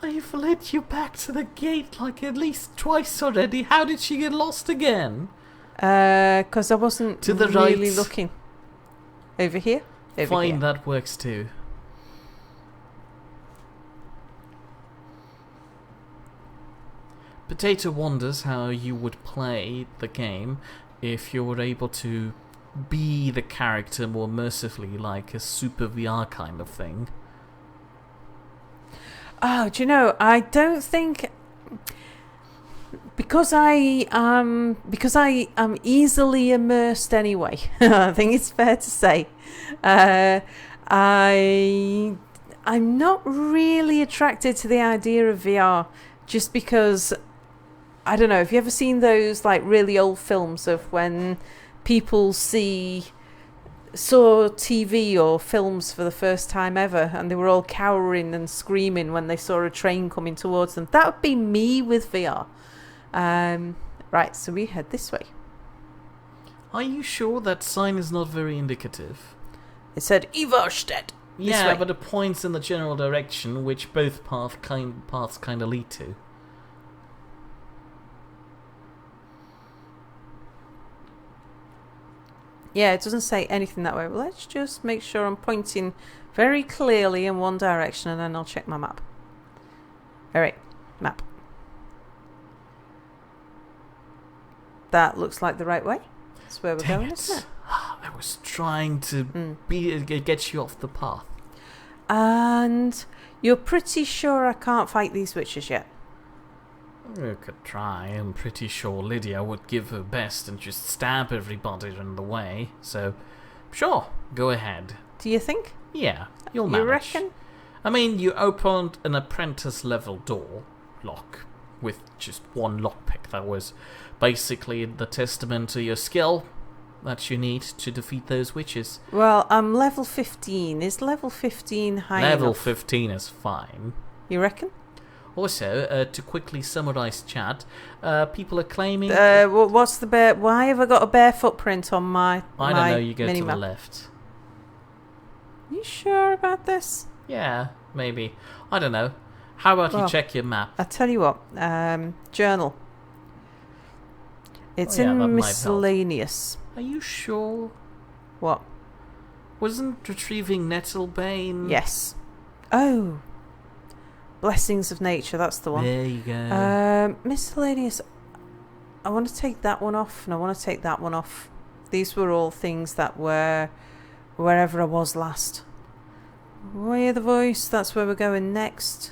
I've led you back to the gate like at least twice already. How did she get lost again? Because I wasn't To the really right. looking. Over here? Over Fine, here. that works too. Potato wonders how you would play the game if you were able to be the character more mercifully, like a Super VR kind of thing. Oh, do you know, I don't think... Because I am easily immersed anyway, I think it's fair to say. I'm not really attracted to the idea of VR, just because, I don't know, have you ever seen those like really old films of when people saw TV or films for the first time ever and they were all cowering and screaming when they saw a train coming towards them? That would be me with VR. Right, so we head this way. Are you sure that sign is not very indicative? It said Ivarstedt. Yeah, way. but it points in the general direction which both paths kind of lead to. Yeah, it doesn't say anything that way. Well, let's just make sure I'm pointing very clearly in one direction and then I'll check my map. Alright, map. That looks like the right way. That's where we're Dang going, it. isn't it? I was trying to get you off the path. And you're pretty sure I can't fight these witches yet? You could try. I'm pretty sure Lydia would give her best and just stab everybody in the way. So, sure, Go ahead. Do you think? Yeah, you'll manage. You reckon? I mean, you opened an apprentice-level door lock with just one lockpick. That was basically the testament to your skill that you need to defeat those witches. Well, I'm level 15. Is level 15 high enough? Level 15 is fine. You reckon? Also, to quickly summarize chat, people are claiming... what's the bear... Why have I got a bear footprint on my I don't know, you go to the minimap? left. You sure about this? Yeah, maybe. I don't know. How about you check your map? I tell you what, journal. It's Oh, yeah, that in might help. miscellaneous. Are you sure? What? Wasn't retrieving Nettlebane? Yes. Oh. Blessings of Nature, that's the one. There you go. Miscellaneous. I want to take that one off, and I want to take that one off. These were all things that were wherever I was last. Hear the voice, that's where we're going next.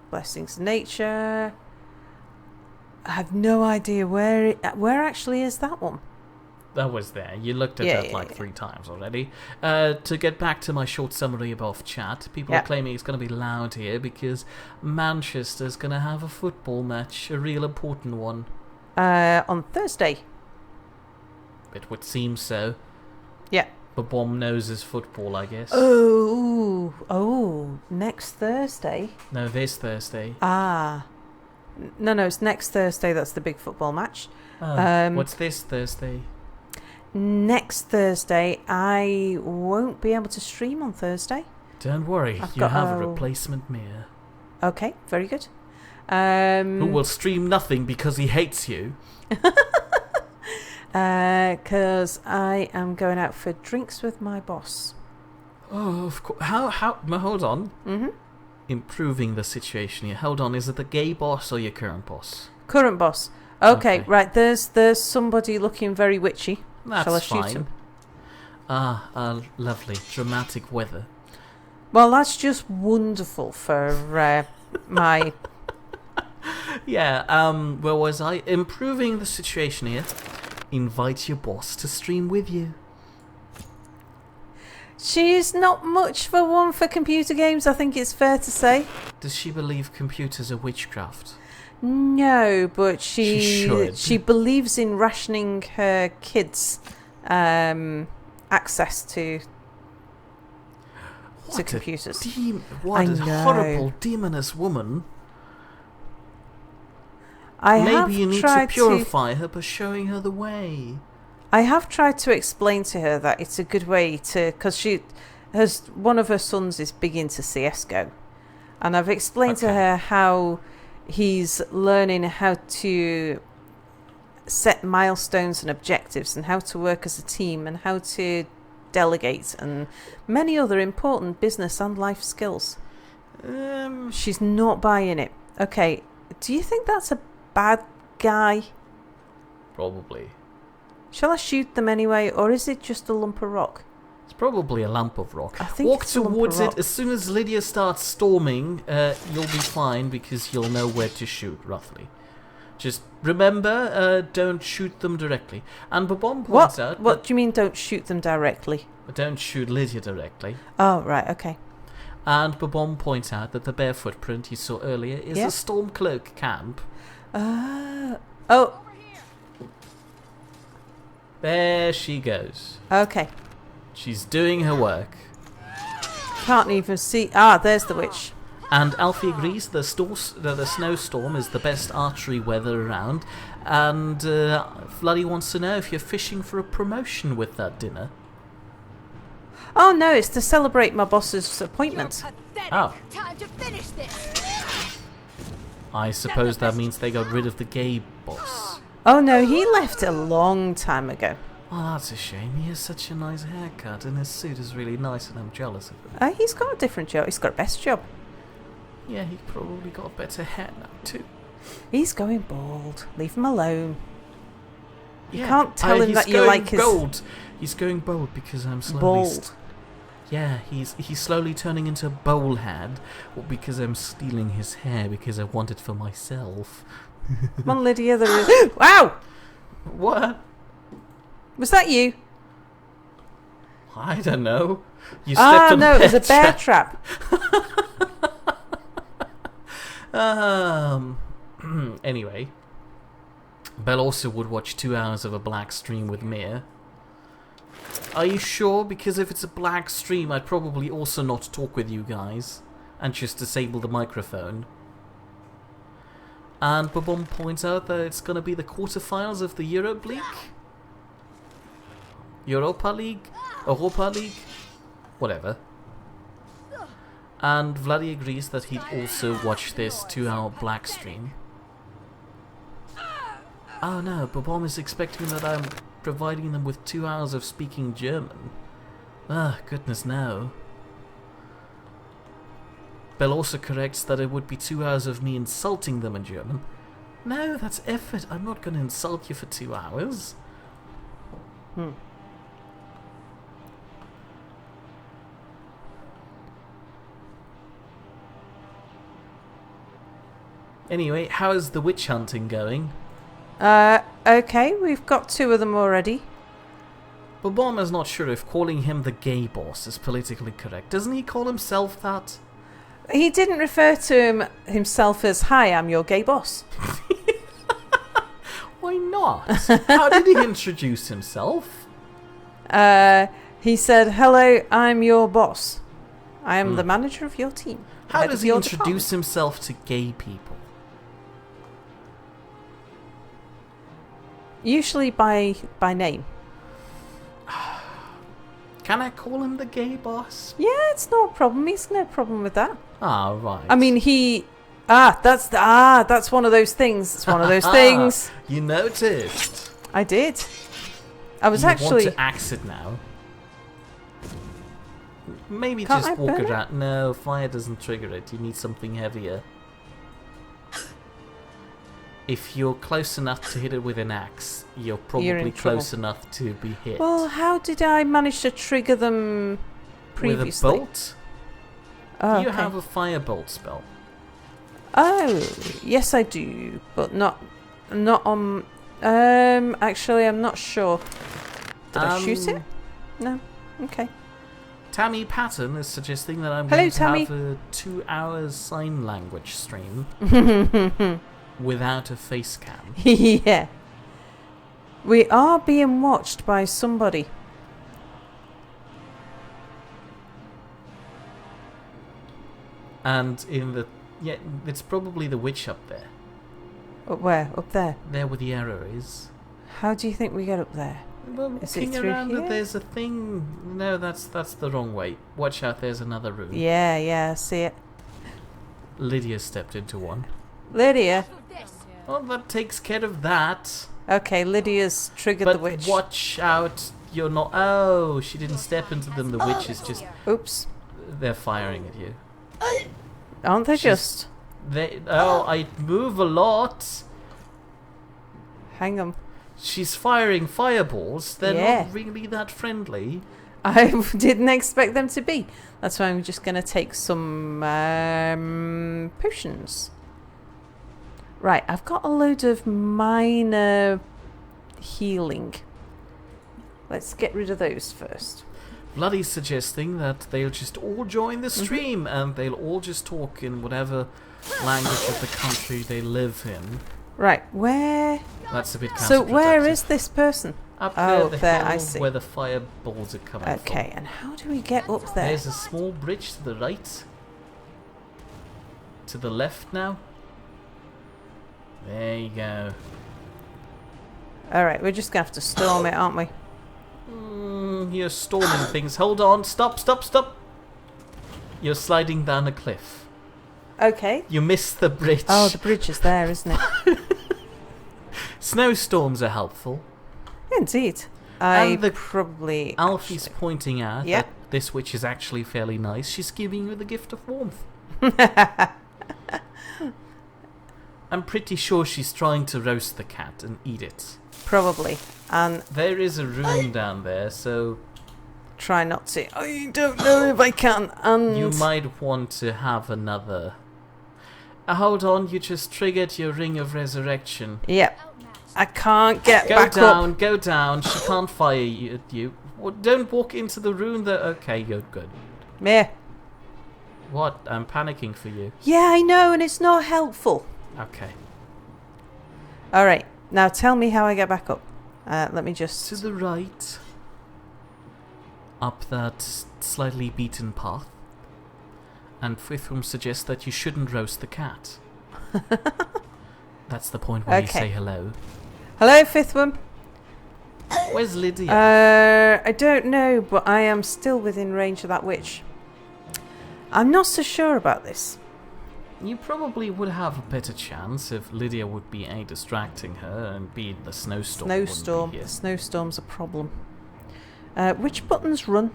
Blessings of Nature. I have no idea where actually is that one. That was there. You looked at that like 3 times already. To get back to my short summary above chat, people are claiming it's going to be loud here because Manchester's going to have a football match, a real important one. On Thursday. It would seem so. Yeah. But Bomb knows his football, I guess. Oh, next Thursday? No, this Thursday. Ah. No, it's next Thursday that's the big football match. What's this Thursday? Next Thursday, I won't be able to stream on Thursday. Don't worry, you have a replacement mirror. Okay, very good. Who will stream nothing because he hates you. Because I am going out for drinks with my boss. Oh, of course. How? Hold on. Mm-hmm. Improving the situation here. Hold on, is it the gay boss or your current boss? Current boss. Okay. Right, there's somebody looking very witchy. That's Shall I fine. shoot him? Lovely. Dramatic weather. Well, that's just wonderful for my... Yeah, where was I? Improving the situation here. Invite your boss to stream with you. She's not much for one for computer games, I think it's fair to say. Does she believe computers are witchcraft? No, but She should. she believes in rationing her kids access to computers. What a horrible demoness woman. Maybe you need to purify her by showing her the way. I have tried to explain to her that it's a good way to... Because one of her sons is big into CSGO. And I've explained to her how he's learning how to set milestones and objectives and how to work as a team and how to delegate and many other important business and life skills. She's not buying it. Okay, do you think that's a bad guy? Probably. Shall I shoot them anyway, or is it just a lump of rock? It's probably a lump of rock. I think Walk it's a lump towards of it. rock. As soon as Lydia starts storming, you'll be fine because you'll know where to shoot, roughly. Just remember, don't shoot them directly. And Babon points out... What do you mean don't shoot them directly? Don't shoot Lydia directly. Oh, right, okay. And Babon points out that the bare footprint you saw earlier is a Stormcloak camp. Oh. There she goes. Okay. She's doing her work. Can't even see... Ah, there's the witch. And Alfie agrees the snowstorm is the best archery weather around. And Floody wants to know if you're fishing for a promotion with that dinner. Oh, no, it's to celebrate my boss's appointment. Oh. Time to finish this. I suppose that means they got rid of the gay boss. Oh, no, he left a long time ago. Oh, that's a shame. He has such a nice haircut and his suit is really nice and I'm jealous of him. He's got a different job. He's got a best job. Yeah, he probably got better hair now too. He's going bald. Leave him alone. You Yeah, can't tell him that you like his... Gold. He's going bald because I'm slowly... Bald. Yeah, he's slowly turning into a bowl head because I'm stealing his hair because I want it for myself. Come on, Lydia. Wow! What? Was that you? I don't know. You stepped on no, it was a bear trap. trap. Anyway, Belle also would watch 2 hours of a black stream with Mia. Are you sure? Because if it's a black stream, I'd probably also not talk with you guys and just disable the microphone. And Babom points out that it's going to be the quarterfinals of the Europa League. Europa League? Whatever. And Vladdy agrees that he'd also watch this 2-hour black stream. Oh no, Babom is expecting that I'm providing them with 2 hours of speaking German. Ah, goodness no. Bell also corrects that it would be 2 hours of me insulting them in German. No, that's effort. I'm not going to insult you for 2 hours. Anyway, how's the witch hunting going? Okay, we've got 2 of them already. Babom is not sure if calling him the gay boss is politically correct. Doesn't he call himself that? He didn't refer to himself as, "Hi, I'm your gay boss." Why not? How did he introduce himself? He said, "Hello, I'm your boss. I am the manager of your team." How does he introduce himself to gay people? Usually by name. Can I call him the gay boss? Yeah, it's no problem. He's no problem with that. Ah, right. I mean, that's one of those things. It's one of those things. You noticed. I did. I was you actually. Want to axe it now? Maybe Can't just I walk burn it? around. No, fire doesn't trigger it. You need something heavier. If you're close enough to hit it with an axe, you're probably close enough to be hit. Well, how did I manage to trigger them previously? With a bolt? Oh, You okay. have a firebolt spell. Oh, yes, I do, but not on. Actually, I'm not sure. Did I shoot it? No. Okay. Tammy Patton is suggesting that I'm Hello, going to Tammy. have a 2 hours sign language stream without a face cam. Yeah. We are being watched by somebody. And it's probably the witch up there. Up where? Up there. There where the arrow is. How do you think we get up there? Well, Is it looking through around, here? there's a thing. No, that's the wrong way. Watch out, there's another room. Yeah, I see it. Lydia stepped into one. Lydia. Well, that takes care of that. Okay, Lydia's triggered But the witch. watch out, you're not. Oh, she didn't step into them. The witch is just. Oops. They're firing at you. Aren't they She's- just? I move a lot. Hang on. She's firing fireballs. They're Yeah. not really that friendly. I didn't expect them to be. That's why I'm just going to take some potions. Right, I've got a load of minor healing. Let's get rid of those first. Vladdy's suggesting that they'll just all join the stream and they'll all just talk in whatever language of the country they live in. Right, where? That's a bit counterproductive. So where is this person? Up there, Oh, the there, hill I see. where the fireballs are coming from. Okay, and how do we get up there? There's a small bridge to the right. To the left now. There you go. Alright, we're just going to have to storm it, aren't we? You're storming things. Hold on. Stop. You're sliding down a cliff. Okay. You missed the bridge. Oh, the bridge is there, isn't it? Snowstorms are helpful. Indeed. And the probably... Alfie's pointing out Yep. that this witch is actually fairly nice. She's giving you the gift of warmth. I'm pretty sure she's trying to roast the cat and eat it. Probably. And There is a room down there, so try not to. I don't know if I can. And you might want to have another. Hold on, you just triggered your ring of resurrection. Yep. I can't get Go back down, up. go down. She can't fire you at you. Well, don't walk into the room that... Okay, you're good. Meh. What? I'm panicking for you. Yeah, I know, and it's not helpful. Okay. Alright, now tell me how I get back up. Let me just... To the right. Up that slightly beaten path. And Frithrum suggests that you shouldn't roast the cat. That's the point where you say hello. Hello, fifth one. Where's Lydia? I don't know, but I am still within range of that witch. I'm not so sure about this. You probably would have a better chance if Lydia would be A, distracting her, and B, the snowstorm wouldn't be here. The snowstorm's a problem. Which buttons run?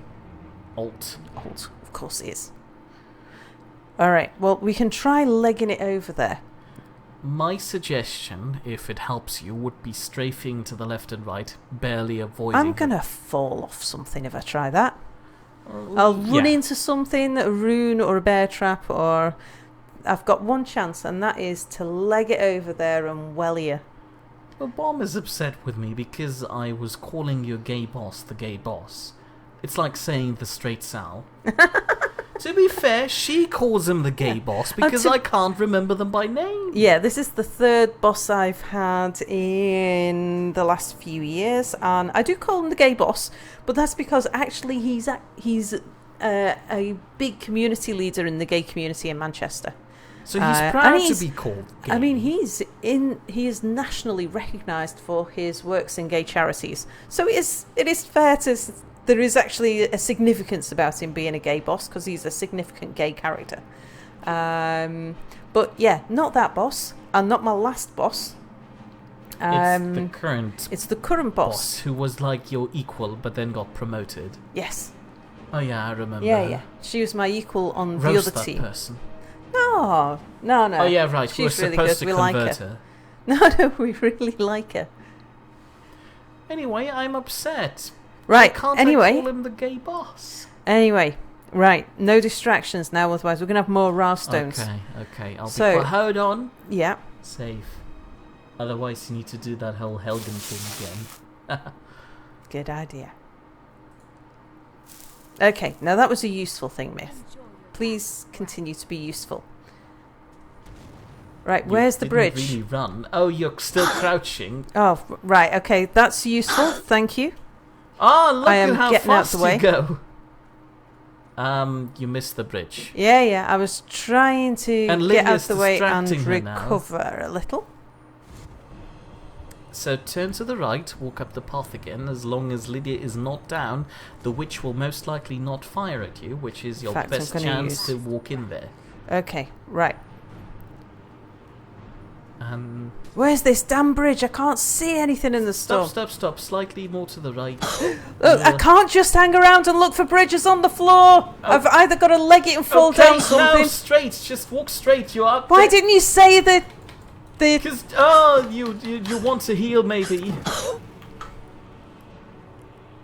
Alt. Alt, of course it is. Alright, well, we can try legging it over there. My suggestion, if it helps you, would be strafing to the left and right, barely avoiding... I'm gonna fall off something if I try that. I'll run into something, a rune or a bear trap, or... I've got one chance, and that is to leg it over there and well you. Well, Bomb is upset with me because I was calling your gay boss the gay boss. It's like saying the straight Sal. To be fair, she calls him the gay boss because I can't remember them by name. Yeah, this is the third boss I've had in the last few years, and I do call him the gay boss, but that's because actually he's a big community leader in the gay community in Manchester. So he's proud to be called gay. I mean, he is nationally recognised for his works in gay charities. So it is fair to... There is actually a significance about him being a gay boss, because he's a significant gay character. But yeah, not that boss, and not my last boss. It's the current boss. Who was like your equal, but then got promoted. Yes. Oh yeah, I remember. Yeah. She was my equal on Roast the other that team. Person. No. Oh yeah, right. She's We're really supposed good. to We like convert her. her. No, we really like her. Anyway, I'm upset. Right, Why can't anyway. I call him the gay boss? Anyway, right. No distractions now, otherwise we're going to have more Ra stones. Okay. Hold on. Yeah. Save. Otherwise, you need to do that whole Helgen thing again. Good idea. Okay, now that was a useful thing, Myth. Please continue to be useful. Right, where's the bridge? Really run. Oh, you're still crouching. Oh, right. Okay, that's useful. Thank you. Oh, look I am at how getting out fast the way. you go. You missed the bridge. Yeah. I was trying to And get out Lydia's the way and distracting her now. recover a little. So turn to the right, walk up the path again. As long as Lydia is not down, the witch will most likely not fire at you, which is your best chance to walk in there. Okay, right. Where's this damn bridge? I can't see anything in the storm. Stop. Slightly more to the right. I can't just hang around and look for bridges on the floor. I've either got to leg it and fall down something. No, straight. Just walk straight. You are. Why didn't you say the? Because you want to heal maybe.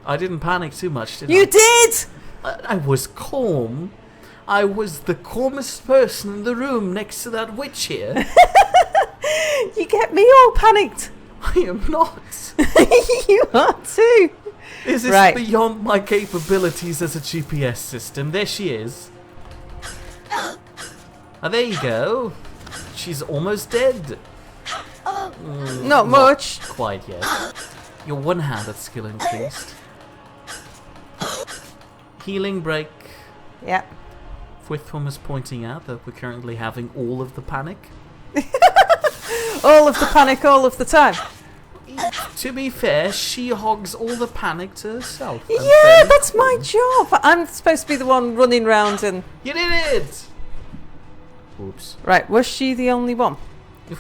I didn't panic too much, did I? You did. I was calm. I was the calmest person in the room next to that witch here. You get me all panicked. I am not. You are too. This is beyond my capabilities as a GPS system. There she is. Oh, there you go. She's almost dead. Not much. Quite yet. Your one-handed skill increased. Healing break. Yeah. Frithrum is pointing out that we're currently having all of the panic. All of the panic, all of the time. To be fair, she hogs all the panic to herself. Yeah, that's my job. I'm supposed to be the one running round and... You did it! Oops. Right, was she the only one?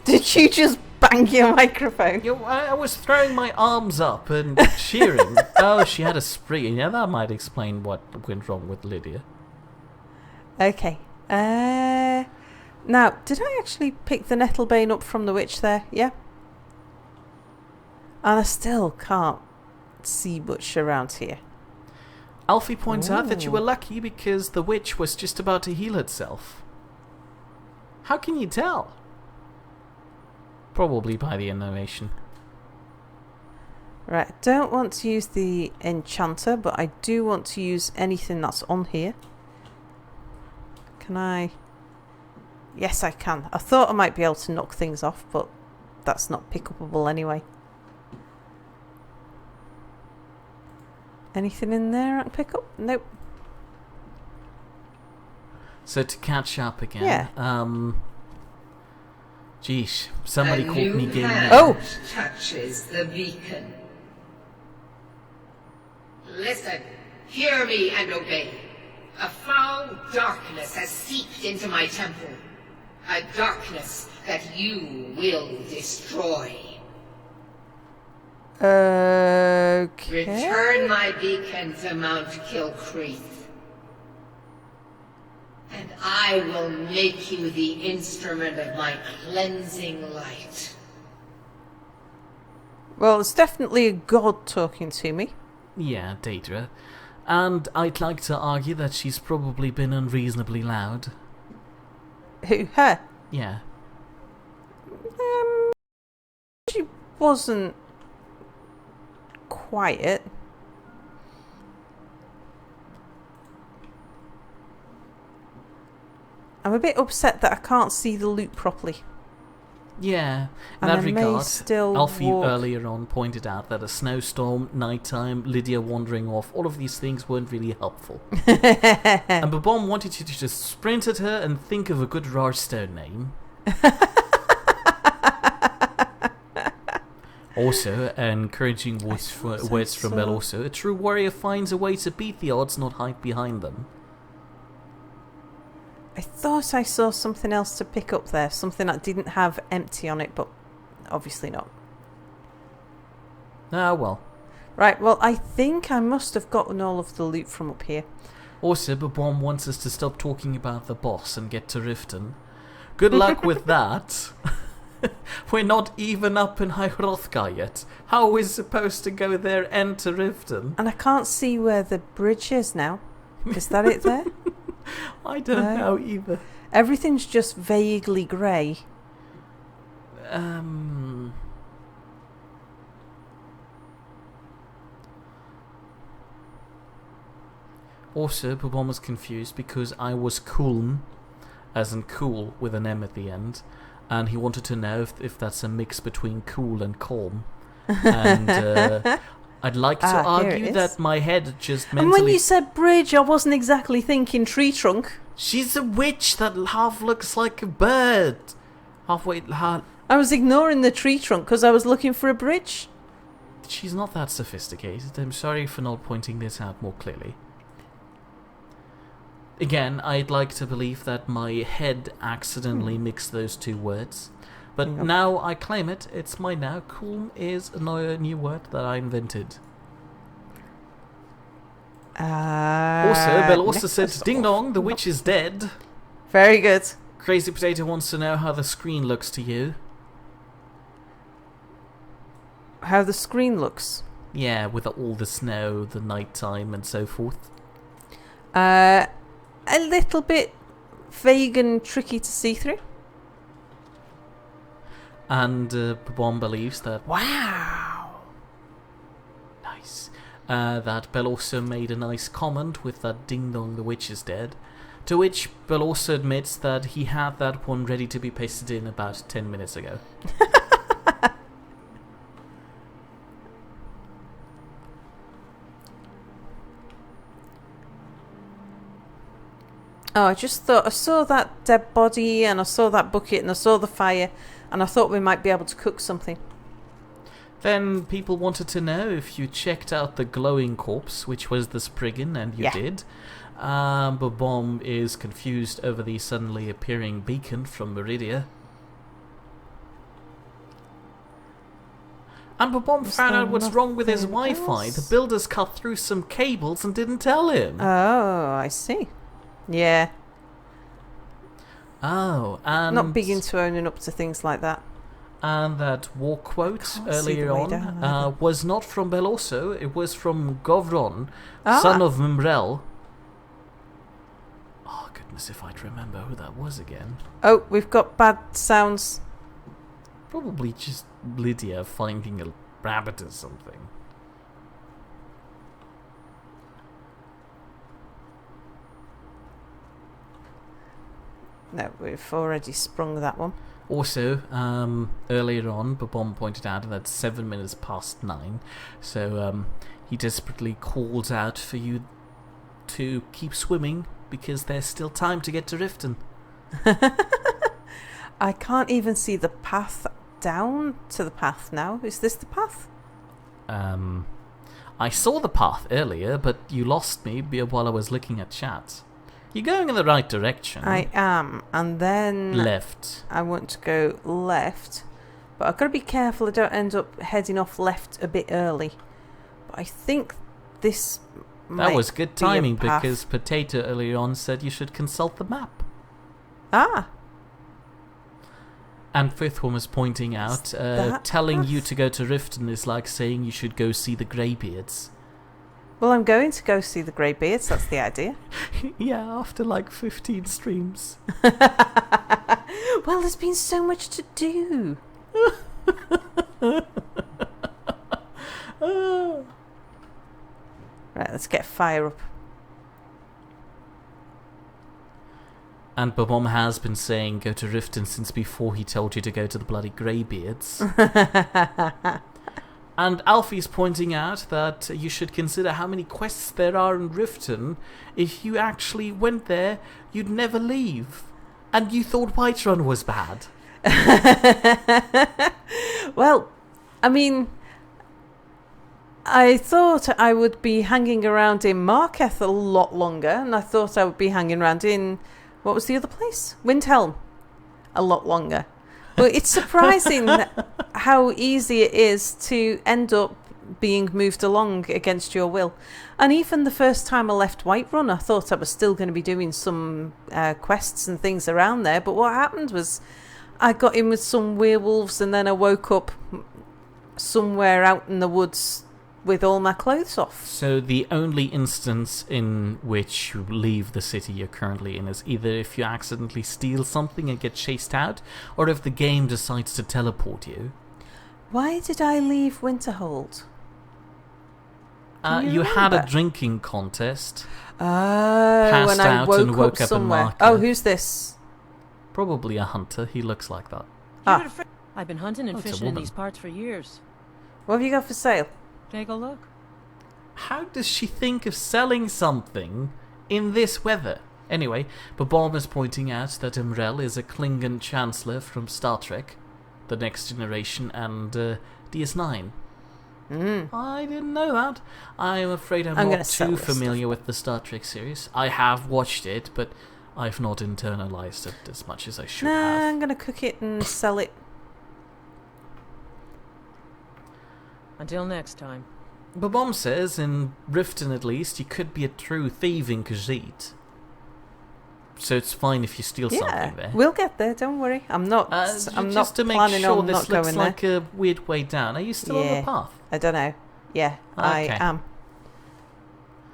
Did you just bang your microphone? I was throwing my arms up and cheering. Oh, she had a spree. Yeah, that might explain what went wrong with Lydia. Okay. Now, did I actually pick the Nettlebane up from the witch there? Yeah? And I still can't see much around here. Alfie points out that you were lucky because the witch was just about to heal herself. How can you tell? Probably by the animation. Right, I don't want to use the enchanter, but I do want to use anything that's on here. Can I? Yes, I can. I thought I might be able to knock things off, but that's not pick-upable anyway. Anything in there I can pick up? Nope. So to catch up again, Yeah. Geesh, somebody caught me getting Oh! Touches the beacon. Listen, hear me and obey. A foul darkness has seeped into my temple. A darkness that you will destroy. Okay. Return my beacon to Mount Kilcreath, and I will make you the instrument of my cleansing light. Well, it's definitely a god talking to me. Yeah, Daedra. And I'd like to argue that she's probably been unreasonably loud. Who? Her? Yeah. She wasn't quiet. I'm a bit upset that I can't see the loot properly. Yeah, in And that I may regard, still Alfie walk. earlier on pointed out that a snowstorm, nighttime, Lydia wandering off, all of these things weren't really helpful. And Babom wanted you to just sprint at her and think of a good Rarstone name. Also, encouraging words from Bell also, a true warrior finds a way to beat the odds, not hide behind them. I thought I saw something else to pick up there, something that didn't have empty on it, but obviously not. Ah, well. Right, well, I think I must have gotten all of the loot from up here. Also, Babom wants us to stop talking about the boss and get to Riften. Good luck with that. We're not even up in High Hrothgar yet. How are we supposed to go there and to Riften? And I can't see where the bridge is now. Is that it there? I don't know either. Everything's just vaguely grey. Also, Babom was confused because I was Kulm, as in cool with an M at the end, and he wanted to know if that's a mix between cool and calm. And I'd like to argue that my head just mentally... And when you said bridge, I wasn't exactly thinking tree trunk. She's a witch that half looks like a bird. I was ignoring the tree trunk because I was looking for a bridge. She's not that sophisticated. I'm sorry for not pointing this out more clearly. Again, I'd like to believe that my head accidentally mixed those two words. But now I claim it. It's mine now. Cool is a new word that I invented. Also, Bell also said, "Ding dong, the witch is dead." Very good. Crazy Potato wants to know how the screen looks to you. How the screen looks? Yeah, with all the snow, the nighttime, and so forth. A little bit vague and tricky to see through. And Babom believes that... Wow! Nice. That Bell also made a nice comment with that ding dong, the witch is dead. To which Bell also admits that he had that one ready to be pasted in about 10 minutes ago. Oh, I just thought I saw that dead body and I saw that bucket and I saw the fire and I thought we might be able to cook something. Then people wanted to know if you checked out the glowing corpse, which was the Spriggan, and you did. Babom is confused over the suddenly appearing beacon from Meridia. And Babom found out what's wrong with his Wi-Fi. The builders cut through some cables and didn't tell him. Oh, I see. Yeah. Oh, and... Not big into owning up to things like that. And that war quote earlier on was not from Bell also. It was from Govron, son of Mimrel. Oh, goodness, if I'd remember who that was again. Oh, we've got bad sounds. Probably just Lydia finding a rabbit or something. No, we've already sprung that one. Also, earlier on, Babom pointed out that it's 7 minutes past 9, so he desperately calls out for you to keep swimming because there's still time to get to Riften. I can't even see the path down to the path now. Is this the path? I saw the path earlier, but you lost me while I was looking at chat. You're going in the right direction. I am, and then left. I want to go left, but I've got to be careful I don't end up heading off left a bit early. But I think this That was good timing be a path. because Potato earlier on said you should consult the map. Ah, And Fifth One was pointing out, that telling path? you to go to Riften is like saying you should go see the Greybeards. well, I'm going to go see the Greybeards. That's the idea. Yeah, after like 15 streams. Well, there's been so much to do. Right, let's get fire up. And Babom has been saying go to Riften since before he told you to go to the bloody Greybeards. And Alfie's pointing out that you should consider how many quests there are in Riften. If you actually went there, you'd never leave. And you thought Whiterun was bad. Well, I mean, I thought I would be hanging around in Marketh a lot longer, and I thought I would be hanging around in, what was the other place? Windhelm, a lot longer. But it's surprising how easy it is to end up being moved along against your will. And even the first time I left Whiterun, I thought I was still going to be doing some quests and things around there. But what happened was I got in with some werewolves, and then I woke up somewhere out in the woods with all my clothes off. So the only instance in which you leave the city you're currently in is either if you accidentally steal something and get chased out, or if the game decides to teleport you. Why did I leave Winterhold? You had a drinking contest. Oh, Passed when I out woke and woke up up in somewhere. Marketh. Oh, who's this? Probably a hunter. He looks like that. Ah, I've been hunting and Oh, it's a fishing in woman. these parts for years. what have you got for sale? Take a look. How does she think of selling something in this weather? Anyway, Babom is pointing out that Imrel is a Klingon Chancellor from Star Trek, The Next Generation, and DS9. I didn't know that. I'm afraid I'm gonna not sell too this familiar with the Star Trek series. I have watched it, but I've not internalized it as much as I should Nah, have. I'm going to cook it and sell it. Until next time. Babom says, in Riften at least, you could be a true thieving Khajiit. So it's fine if you steal something there. We'll get there. Don't worry. I'm not. I'm just not to make planning sure on this not looks going like there. a weird way down. Are you still on the Yeah. path? I don't know. Yeah, I Okay. am.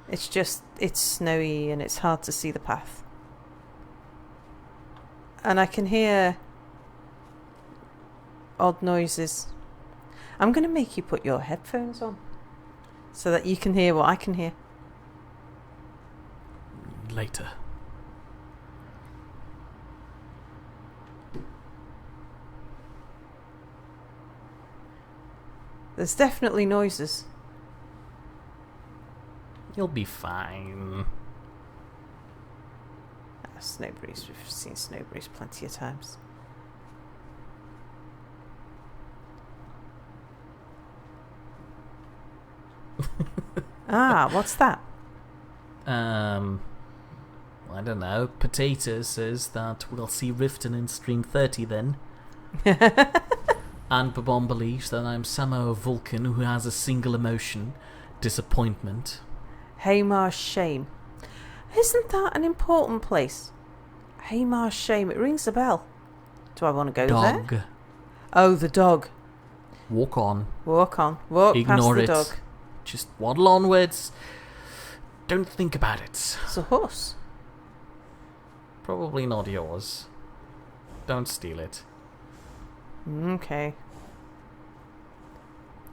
It's just it's snowy and it's hard to see the path. And I can hear odd noises. I'm going to make you put your headphones on so that you can hear what I can hear. Later. There's definitely noises. You'll be fine. Snowberries. We've seen snowberries plenty of times. What's that? I don't know. Potato says that we'll see Riften in stream 30 then. And Babom believes that I'm somehow a Vulcan who has a single emotion, disappointment. Haymar's Shame. Isn't that an important place? Haymar's Shame. It rings a bell. Do I want to go Dog. there? Oh, the dog. Walk on. Walk on. Walk Ignore past it. the dog. Just waddle onwards. Don't think about it. It's a horse. Probably not yours. Don't steal it. Okay.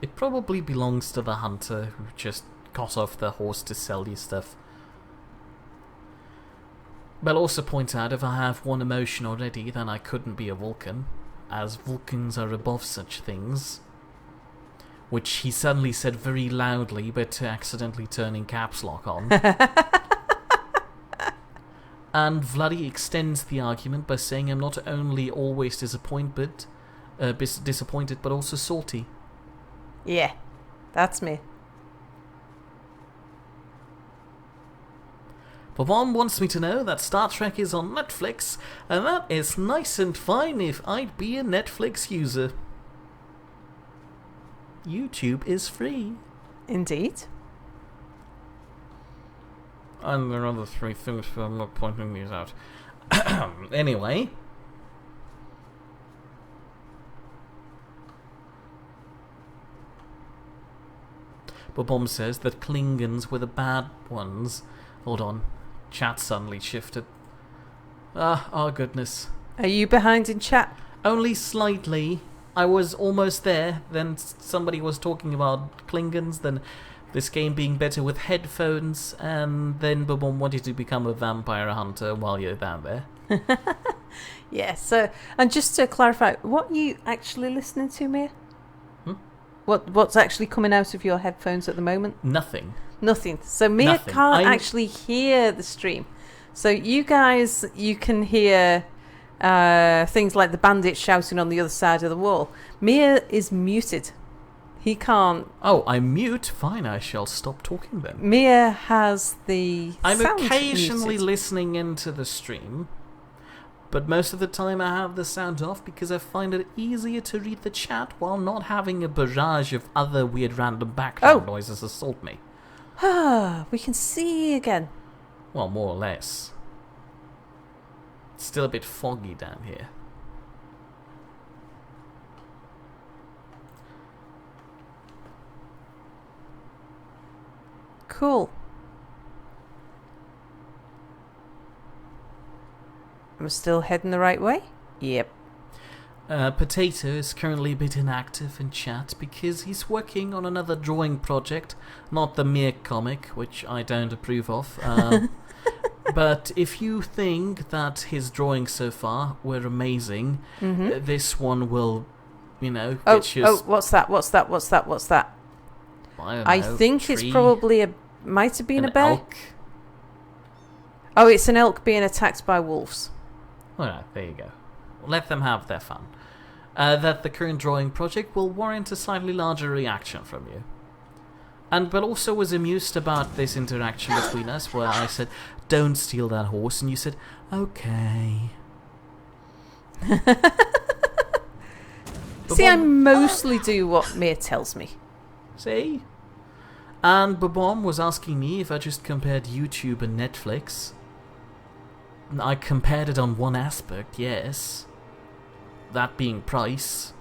It probably belongs to the hunter who just got off the horse to sell you stuff. But also point out, if I have one emotion already, then I couldn't be a Vulcan, as Vulcans are above such things. Which he suddenly said very loudly, but accidentally turning caps lock on. And Vladdy extends the argument by saying I'm not only always disappointed, but also salty. Yeah, that's me. Babam wants me to know that Star Trek is on Netflix, and that is nice and fine if I'd be a Netflix user. YouTube is free. Indeed. And there are other 3 things, but I'm not pointing these out. Anyway. Babam says that Klingons were the bad ones. Hold on. Chat suddenly shifted. Oh goodness. Are you behind in chat? Only slightly. I was almost there, then somebody was talking about Klingons, then this game being better with headphones, and then Babam wanted to become a vampire hunter while you're down there. Yeah, so, and just to clarify, what are you actually listening to, Mia? What's actually coming out of your headphones at the moment? Nothing. Nothing. So Mia Nothing. can't actually hear the stream. So you guys, you can hear things like the bandit shouting on the other side of the wall. Mia is muted. He can't. Oh, I'm mute? Fine, I shall stop talking then. Mia has the I'm sound occasionally muted. listening into the stream, but most of the time I have the sound off because I find it easier to read the chat while not having a barrage of other weird random background noises assault me. We can see again. Well, more or less. It's still a bit foggy down here. Cool. I'm still heading the right way? Yep. Potato is currently a bit inactive in chat because he's working on another drawing project, not the mere comic, which I don't approve of. But if you think that his drawings so far were amazing, this one will, get you... Oh, what's that? I don't know, I think it's tree, probably might have been a an bear. elk. Oh, it's an elk being attacked by wolves. Well, there you go. Let them have their fun. That the current drawing project will warrant a slightly larger reaction from you. But also was amused about this interaction between us where I said, don't steal that horse, and you said, okay. See, I mostly do what Mia tells me. See? And Babam was asking me if I just compared YouTube and Netflix. I compared it on one aspect, yes. That being price.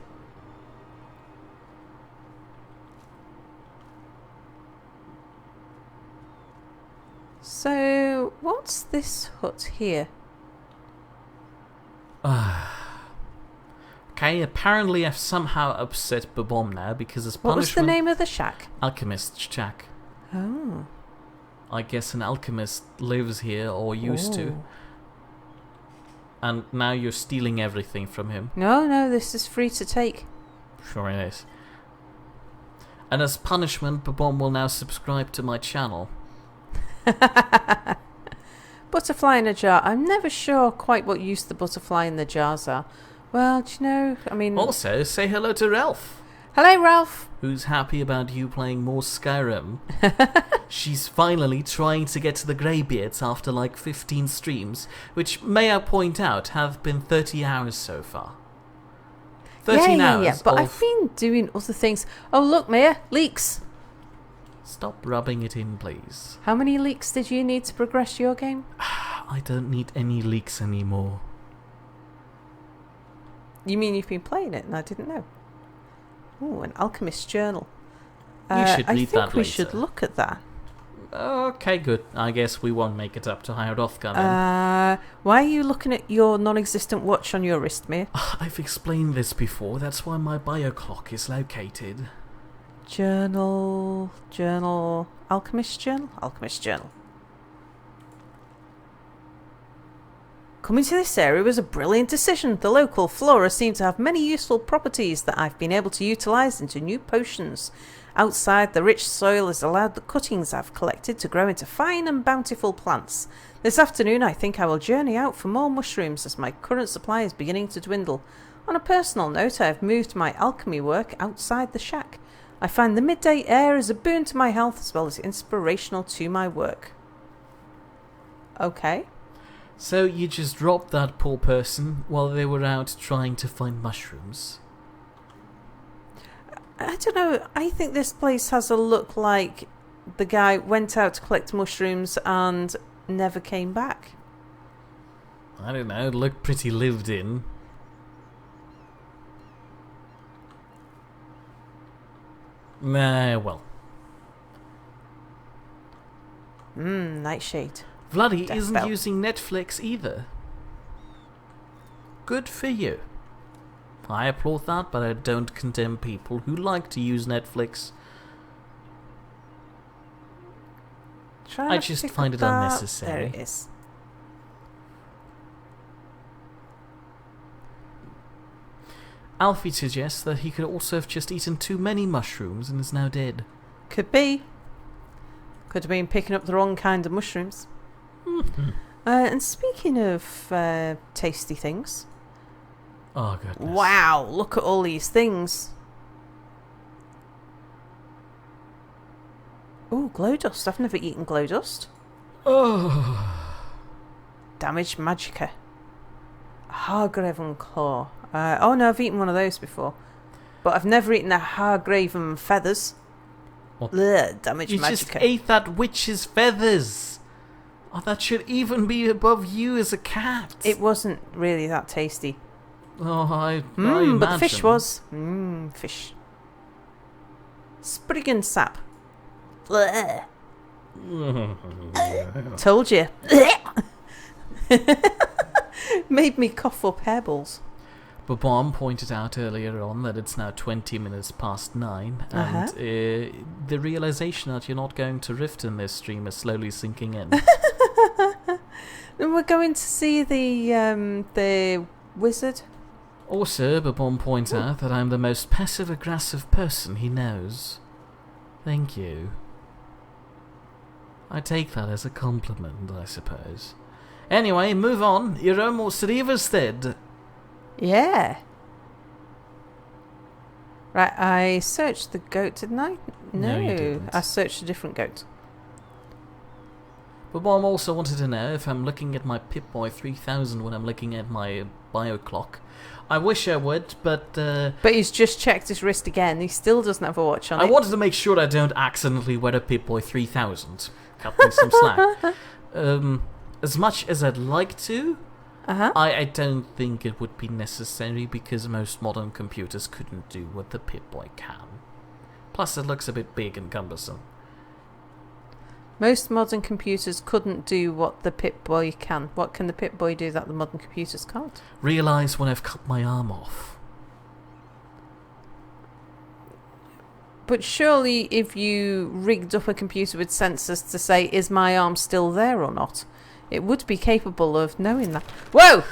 So, what's this hut here? Okay, apparently I've somehow upset Babam now because as What punishment... was the name of the shack? Alchemist Shack. Oh. I guess an alchemist lives here, or used to. And now you're stealing everything from him. No, this is free to take. Sure it is. And as punishment, Babam will now subscribe to my channel. Butterfly in a jar. I'm never sure quite what use the butterfly in the jars are. Well, do you know, I mean... Also, say hello to Ralph, Hello, Ralph. who's happy about you playing more Skyrim. She's finally trying to get to the Greybeards after like 15 streams, which, may I point out, have been 30 hours so far. 13 hours Yeah, but of... I've been doing other things. Oh, look, Mia, leaks. Stop rubbing it in, please. How many leaks did you need to progress your game? I don't need any leaks anymore. You mean you've been playing it and I didn't know? Oh, an alchemist's journal. You should read I think that we later. should look at that. Okay, good. I guess we won't make it up to Hierothka then. Why are you looking at your non-existent watch on your wrist, Mia? I've explained this before. That's why my bio clock is located. Journal, alchemist journal. Coming to this area was a brilliant decision. The local flora seem to have many useful properties that I've been able to utilise into new potions. Outside, the rich soil has allowed the cuttings I've collected to grow into fine and bountiful plants. This afternoon I think I will journey out for more mushrooms as my current supply is beginning to dwindle. On a personal note, I have moved my alchemy work outside the shack. I find the midday air is a boon to my health as well as inspirational to my work. Okay. So you just dropped that poor person while they were out trying to find mushrooms? I don't know. I think this place has a look like the guy went out to collect mushrooms and never came back. I don't know, it looked pretty lived in. Nah, well. Nightshade. Vladdy Death isn't bell. using Netflix either. Good for you. I applaud that, but I don't condemn people who like to use Netflix. I just find it unnecessary. There it is. Alfie suggests that he could also have just eaten too many mushrooms and is now dead. Could be. Could have been picking up the wrong kind of mushrooms. And speaking of tasty things. Oh, goodness. Wow, look at all these things. Ooh, glow dust. I've never eaten glow dust. Oh. Damaged Magicka. Hargraven Claw. Oh no, I've eaten one of those before. But I've never eaten a Hargraven Feathers. What? Bleh, Damaged You Magicka. just ate that witch's feathers. Oh, that should even be above you as a cat. It wasn't really that tasty. Oh, I But the fish imagine. was. Fish. Spriggan sap. Bleh. Told you. Made me cough up hairballs. But Bomb pointed out earlier on that it's now 20 minutes past 9, and the realization that you're not going to Rift in this stream is slowly sinking in. And we're going to see the wizard. Also, Babon points out that I'm the most passive-aggressive person he knows. Thank you. I take that as a compliment, I suppose. Anyway, move on. You're almost at Everstead. Yeah. Right, I searched the goat, didn't I? No, you didn't. I searched a different goat. But Mom also wanted to know if I'm looking at my Pip-Boy 3000 when I'm looking at my bio clock. I wish I would, but... But he's just checked his wrist again. He still doesn't have a watch on I it. wanted to make sure I don't accidentally wear a Pip-Boy 3000. Cut me some slack. As much as I'd like to, I don't think it would be necessary because most modern computers couldn't do what the Pip-Boy can. Plus, it looks a bit big and cumbersome. Most modern computers couldn't do what the Pip-Boy can. What can the Pip-Boy do that the modern computers can't? Realise when I've cut my arm off. But surely if you rigged up a computer with sensors to say, is my arm still there or not, it would be capable of knowing that. Whoa!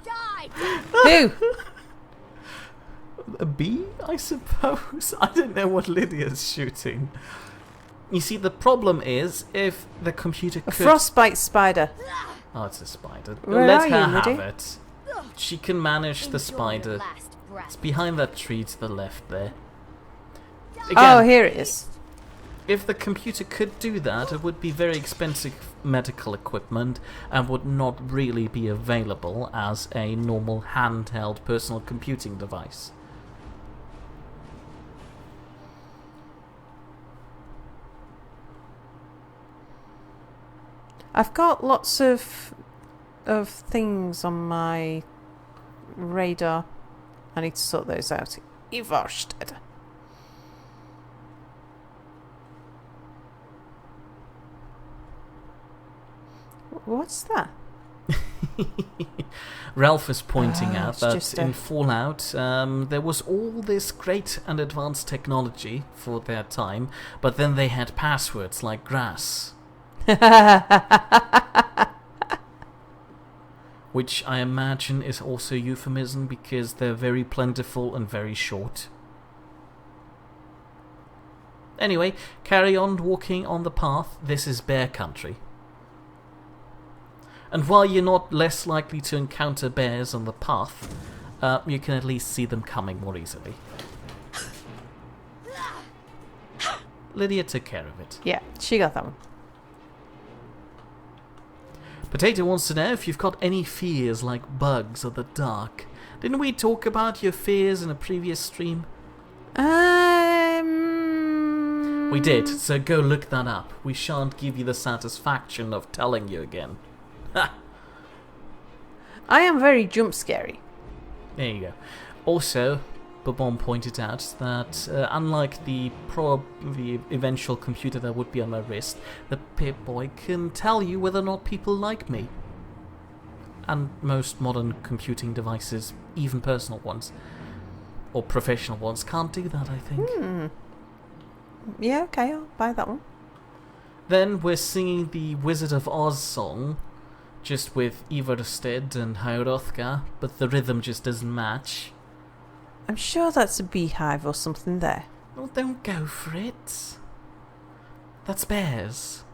Die! Who? A bee, I suppose? I don't know what Lydia's shooting. You see, the problem is, if the computer A could... frostbite spider. Oh, it's a spider. Where Let are her you, have Lydia? it. She can manage the Enjoy spider. your last breath. It's behind that tree to the left there. Again, Oh, here it is. if the computer could do that, it would be very expensive medical equipment and would not really be available as a normal handheld personal computing device. I've got lots of things on my radar. I need to sort those out. Ivarstead. What's that? Ralph is pointing out it's that just in a- Fallout there was all this great and advanced technology for their time, but then they had passwords like grass. which I imagine is also a euphemism because they're very plentiful and very short. Anyway, carry on walking on the path. This is bear country. And while you're not less likely to encounter bears on the path, you can at least see them coming more easily. Lydia took care of it. Yeah, she got that one. Potato wants to know if you've got any fears like bugs or the dark. Didn't we talk about your fears in a previous stream? We did, so go look that up. We shan't give you the satisfaction of telling you again. Ha! I am very jump scary. There you go. Also, Bobon pointed out that unlike the eventual computer that would be on my wrist, the Pip-Boy can tell you whether or not people like me. And most modern computing devices, even personal ones, or professional ones, can't do that, I think. Yeah, okay, I'll buy that one. Then we're singing the Wizard of Oz song, just with Ivarstead and Hrothgar, but the rhythm just doesn't match. I'm sure that's a beehive or something there. Well, don't go for it. That's bears.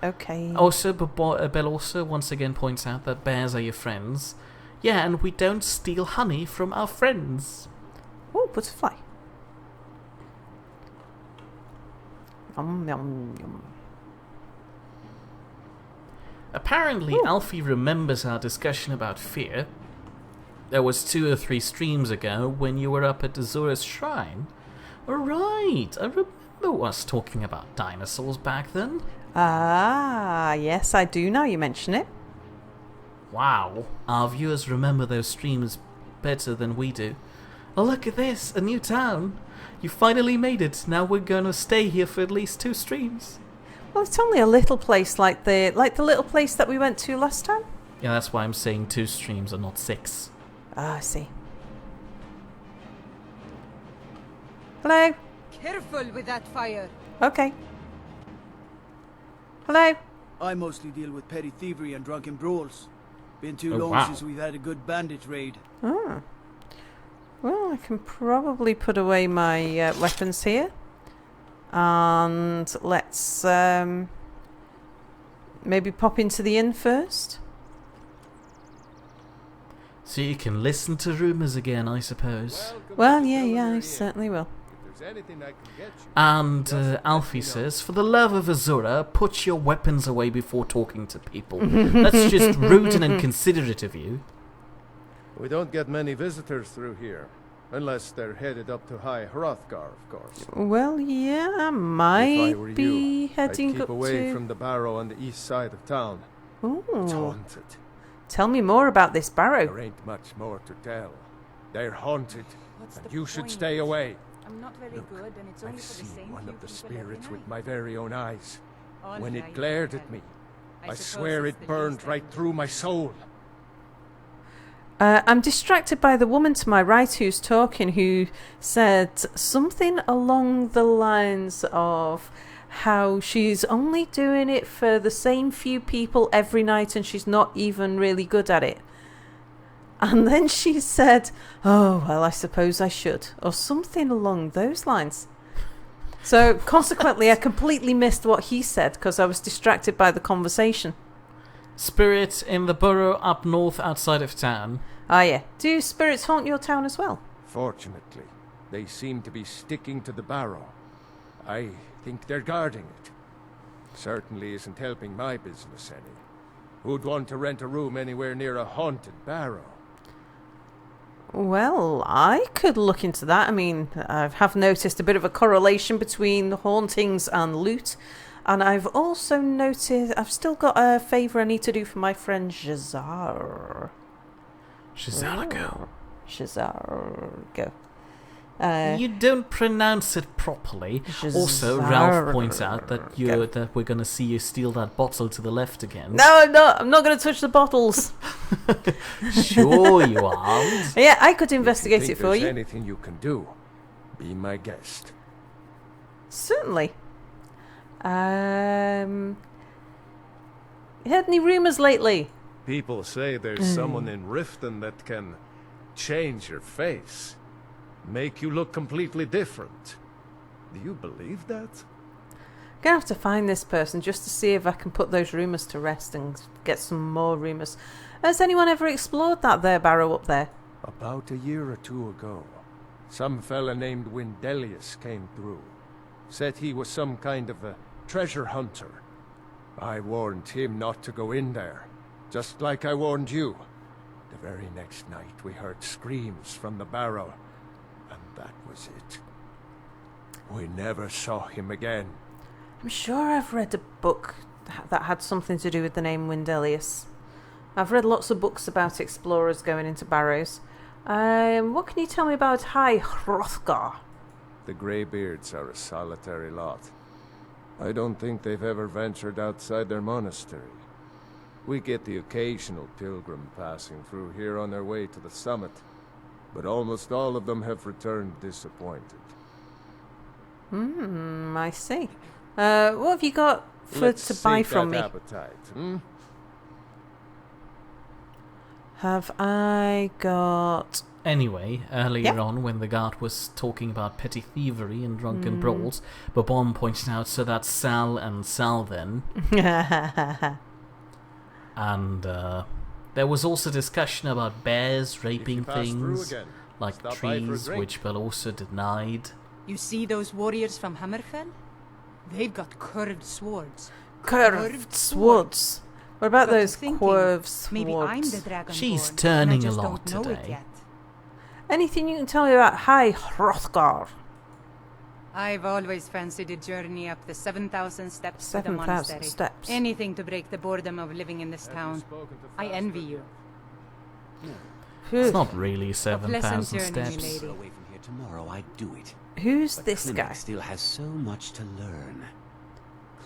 Okay. Also, Bell also once again points out that bears are your friends. Yeah, and we don't steal honey from our friends. Oh, butterfly. Yum, yum, yum. Apparently, Alfie remembers our discussion about fear. There was 2 or 3 streams ago when you were up at Azura's shrine. Right, I remember us talking about dinosaurs back then. Ah, yes, I do now you mention it. Wow, our viewers remember those streams better than we do. Oh, look at this, a new town. You finally made it. Now we're gonna stay here for at least 2 streams. Well, it's only a little place like the little place that we went to last time. Yeah, that's why I'm saying 2 streams and not 6. Ah, I see. Hello? Careful with that fire. Okay. Hello? I mostly deal with petty thievery and drunken brawls. Been too Oh, long wow. since we've had a good bandit raid. Ah. Well, I can probably put away my weapons here. And let's maybe pop into the inn first. So you can listen to rumours again, I suppose. Well, yeah, I certainly will. And Alfie says, for the love of Azura, put your weapons away before talking to people. That's just rude and inconsiderate of you. We don't get many visitors through here. Unless they're headed up to High Hrothgar, of course. Well, yeah, I If I might were be you, heading I'd keep up away to... from the barrow on the east side of town. It's Ooh. haunted. Tell me more about this barrow. There ain't much more to tell. They're haunted, and you should stay away. I'm not very Look, good, and it's I've only for the seen same one few of the people every spirits with night. my very own eyes. All When right, it glared okay. at me, I I suppose swear it's it the burned least I right can through do. my soul. I'm distracted by the woman to my right who's talking, who said something along the lines of how she's only doing it for the same few people every night and she's not even really good at it. And then she said, oh, well, I suppose I should, or something along those lines. So consequently, I completely missed what he said because I was distracted by the conversation. Spirit in the burrow up north outside of town. Ah, yeah. Do spirits haunt your town as well? Fortunately, they seem to be sticking to the barrow. I think they're guarding it. Certainly isn't helping my business any. Who'd want to rent a room anywhere near a haunted barrow? Well, I could look into that. I mean, I have noticed a bit of a correlation between hauntings and loot. And I've also noticed I've still got a favour I need to do for my friend Shazar. Shazarago. Shazargo. You don't pronounce it properly. Also, Shazar. Ralph points out that Go. that we're going to see you steal that bottle to the left again. No, I'm not. I'm not going to touch the bottles. Sure you aren't. Yeah, I could investigate If it you think for there's you. anything you can do, be my guest. Certainly. You heard any rumours lately? People say there's someone in Riften that can change your face, make you look completely different. Do you believe that? I'm gonna have to find this person just to see if I can put those rumours to rest and get some more rumours. Has anyone ever explored that there barrow up there? About a year or two ago, some fella named Windelius came through. Said he was some kind of a treasure hunter. I warned him not to go in there, just like I warned you. The very next night we heard screams from the barrow, and that was it. We never saw him again. I'm sure I've read a book that had something to do with the name Windelius. I've read lots of books about explorers going into barrows. What can you tell me about High Hrothgar? The Greybeards are a solitary lot. I don't think they've ever ventured outside their monastery. We get the occasional pilgrim passing through here on their way to the summit, but almost all of them have returned disappointed. I see. What have you got to buy from me? Appetite, Have I got... Anyway, earlier on, when the guard was talking about petty thievery and drunken brawls, Babom pointed out, so that's Sal and Sal then. And there was also discussion about bears raping things, like trees, which Bell also denied. You see those warriors from Hammerfell? They've got curved swords. Curved swords. What about Got to those thinking, curved swords? Maybe I'm the Dragonborn. She's and turning I just a lot don't know it today. yet. Anything you can tell me about High Hrothgar? I've always fancied a journey up the 7,000 steps to the 7,000 monastery. steps. Anything to break the boredom of living in this town. I envy you. It's not really A 7,000 pleasant journey, steps. milady. Away from here tomorrow, I'd do it. Who's But this Klimek guy? still has so much to learn.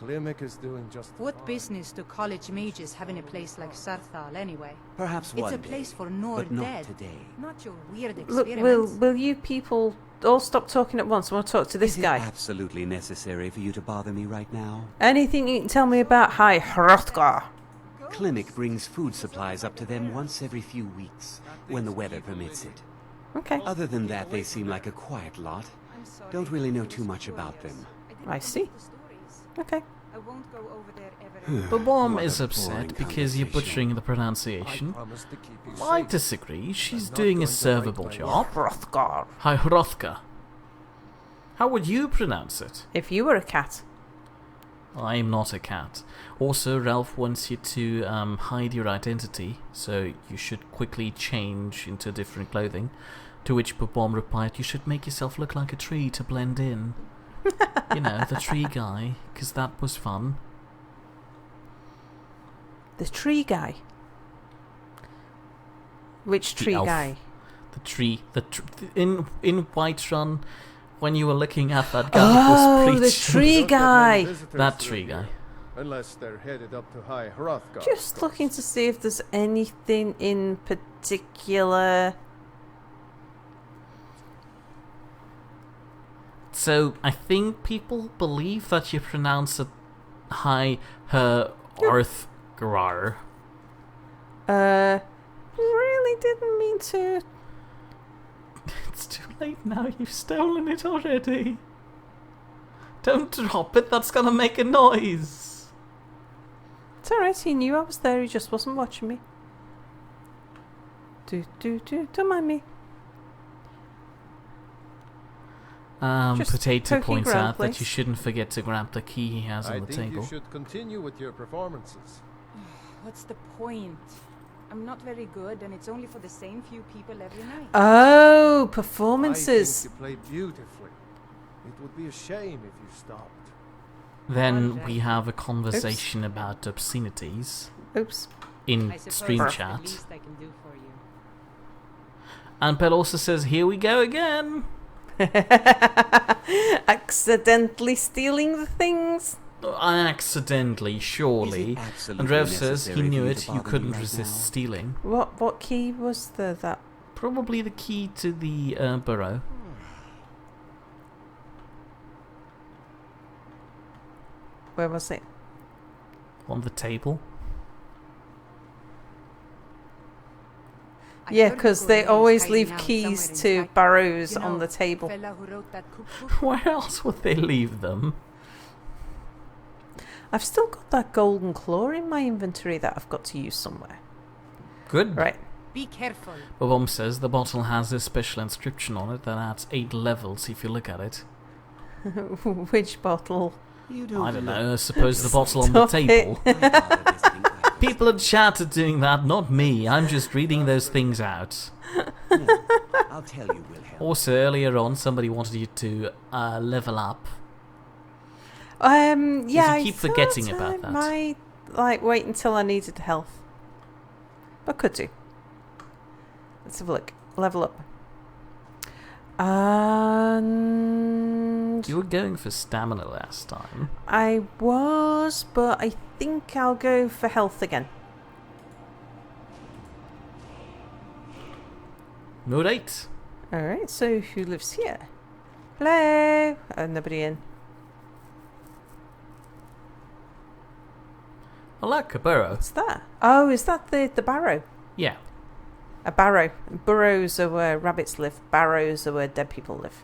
Klimek is doing just What fine. business do college mages have in a place like Sarthal anyway? Perhaps It's one a place day, for Nord but not dead. today. Not your weird Look, experiments. will you people all stop talking at once? I want to talk to this Is it guy. absolutely necessary for you to bother me right now? Anything you can tell me about High Hrothgar? Klimek brings food supplies up to them once every few weeks, when the weather permits it. Okay, Other than that, they seem like a quiet lot. Don't really know too much about them. I see. Okay. I won't go over there ever. Babom What is a upset boring because you're conversation. butchering the I pronunciation. promise to keep you I safe. disagree. She's not doing going a to servable break my job. Hrothgar. Hi, Hrothgar. How would you pronounce it? If you were a cat. I am not a cat. Also, Ralph wants you to hide your identity, so you should quickly change into different clothing. To which Babom replied, you should make yourself look like a tree to blend in. You know, the tree guy, because that was fun. The tree guy. Which The tree elf. guy? In Whiterun, when you were looking at that guy who was Oh, the preaching. tree Don't let many guy. visitors That through tree here, guy. Unless they're headed up to High Hrothgar. Just looking to see if there's anything in particular. So, I think people believe that you pronounce it High Hrothgar. Really didn't mean to. It's too late now, you've stolen it already. Don't drop it, that's gonna make a noise. It's alright, he knew I was there, he just wasn't watching me. Don't mind me. Just Potato poking points around, out that you please. shouldn't forget to grab the key he has I on the think table. you should continue with your performances. What's the point? I'm not very good, and it's only for the same few people every night. Oh, I performances. think you played beautifully. It would be a shame if you stopped. Then we have a conversation about obscenities Oops. in I suppose stream that's the chat. least I can do for you. And Bell also says, here we go again. Accidentally stealing the things. Accidentally, Is surely. it absolutely And Rev says he necessary knew for you it, to you bother me couldn't right resist now? stealing. What key was that? Probably the key to the burrow. Where was it? On the table. Yeah, because they always leave keys to barrows on the table. Where else would they leave them? I've still got that golden claw in my inventory that I've got to use somewhere. Good. Right. Be careful. Bob says the bottle has a special inscription on it that adds 8 levels if you look at it. Which bottle? You I don't know, I suppose the bottle on the Stop table. it. People in chat are doing that, not me. I'm just reading those things out. Yeah, I'll tell you, Wilhelm. Also, earlier on, somebody wanted you to level up. Yeah, You keep forgetting about that. I might wait until I needed health. I could do. Let's have a look. Level up. And You were going for stamina last time. I was, but I think I'll go for health again. Mode 8. Alright, so who lives here? Hello? Oh, nobody in. Alek, a burrow. What's that? Oh, is that the barrow? Yeah. A barrow. Burrows are where rabbits live. Barrows are where dead people live.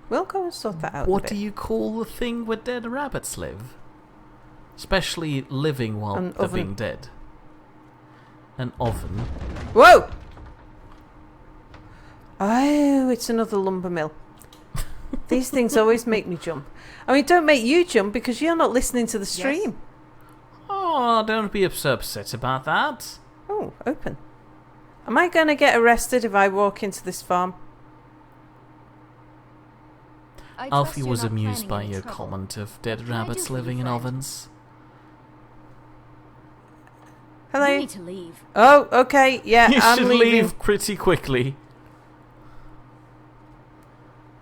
We'll go and sort that out. What do you call the thing where dead rabbits live? Especially living while An they're oven. being dead. An oven. Whoa! Oh, it's another lumber mill. These things always make me jump. I mean, don't make you jump because you're not listening to the stream. Oh, don't be so upset about that. Oh, open. Am I going to get arrested if I walk into this farm? Alfie was amused by your comment of dead rabbits living in ovens. Hello? You need to leave. Oh, okay. Yeah, You I'm should leaving. leave pretty quickly.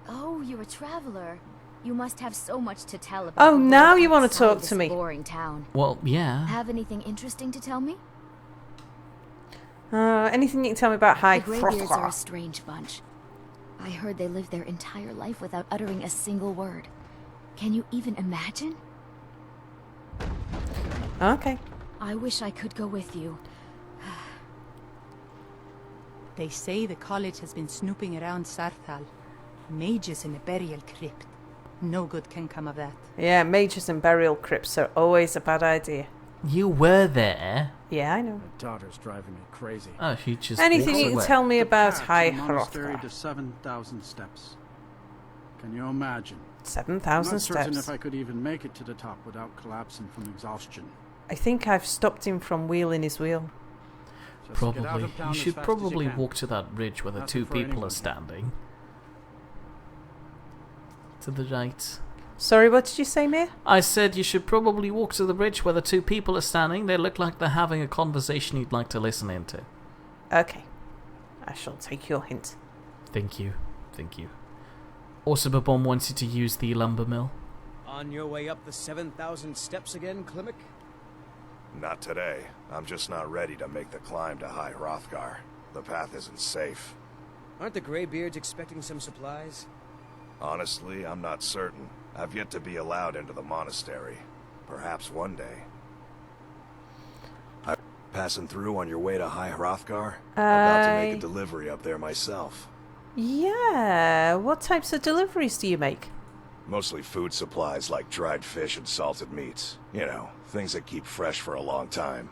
Oh, you're a traveler. You must have so much to tell about. Oh, the now world you want to outside talk this to me. Boring town. Well, yeah. Have anything interesting to tell me? Anything you can tell me about High The Greybeards are a strange bunch. I heard they live their entire life without uttering a single word. Can you even imagine? Okay. I wish I could go with you. They say the college has been snooping around Sarthal. Mages in a burial crypt. No good can come of that. Yeah, mages and burial crypts are always a bad idea. You were there. Yeah, I know. My daughter's driving me crazy. Oh, she just Anything walks you can away. tell me about Path to High the monastery Hrothgar? to 7,000 steps. Can you imagine? 7,000 I'm not certain steps. if I could even make it to the top without collapsing from exhaustion. I think I've stopped him from wheeling his wheel. Just get out Probably. of town You as should fast as probably can. walk to that bridge where the Nothing two for people anyone. are standing. To the right. Sorry, what did you say, Mia? I said you should probably walk to the bridge where the two people are standing. They look like they're having a conversation you'd like to listen into. Okay. I shall take your hint. Thank you. Thank you. Also, Babom wants you to use the lumber mill. On your way up the 7,000 steps again, Klimek? Not today. I'm just not ready to make the climb to High Hrothgar. The path isn't safe. Aren't the Greybeards expecting some supplies? Honestly, I'm not certain. I've yet to be allowed into the monastery. Perhaps one day. Passing through on your way to High Hrothgar? About to make a delivery up there myself. Yeah, what types of deliveries do you make? Mostly food supplies like dried fish and salted meats. You know, things that keep fresh for a long time.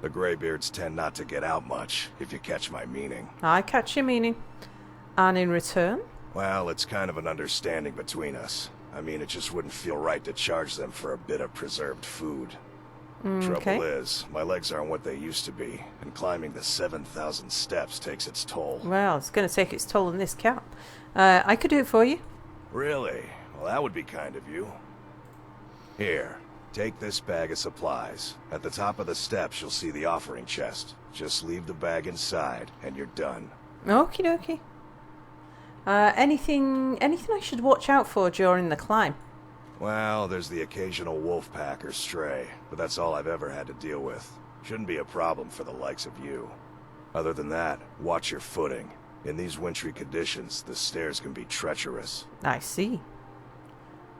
The Greybeards tend not to get out much, if you catch my meaning. I catch your meaning. And in return? Well, it's kind of an understanding between us. I mean, it just wouldn't feel right to charge them for a bit of preserved food. Trouble is, my legs aren't what they used to be, and climbing the 7,000 steps takes its toll. Well, it's going to take its toll in this camp. I could do it for you. Really? Well, that would be kind of you. Here, take this bag of supplies. At the top of the steps, you'll see the offering chest. Just leave the bag inside, and you're done. Okie dokie. Anything I should watch out for during the climb? Well, there's the occasional wolf pack or stray, but that's all I've ever had to deal with. Shouldn't be a problem for the likes of you. Other than that, watch your footing. In these wintry conditions, the stairs can be treacherous. I see.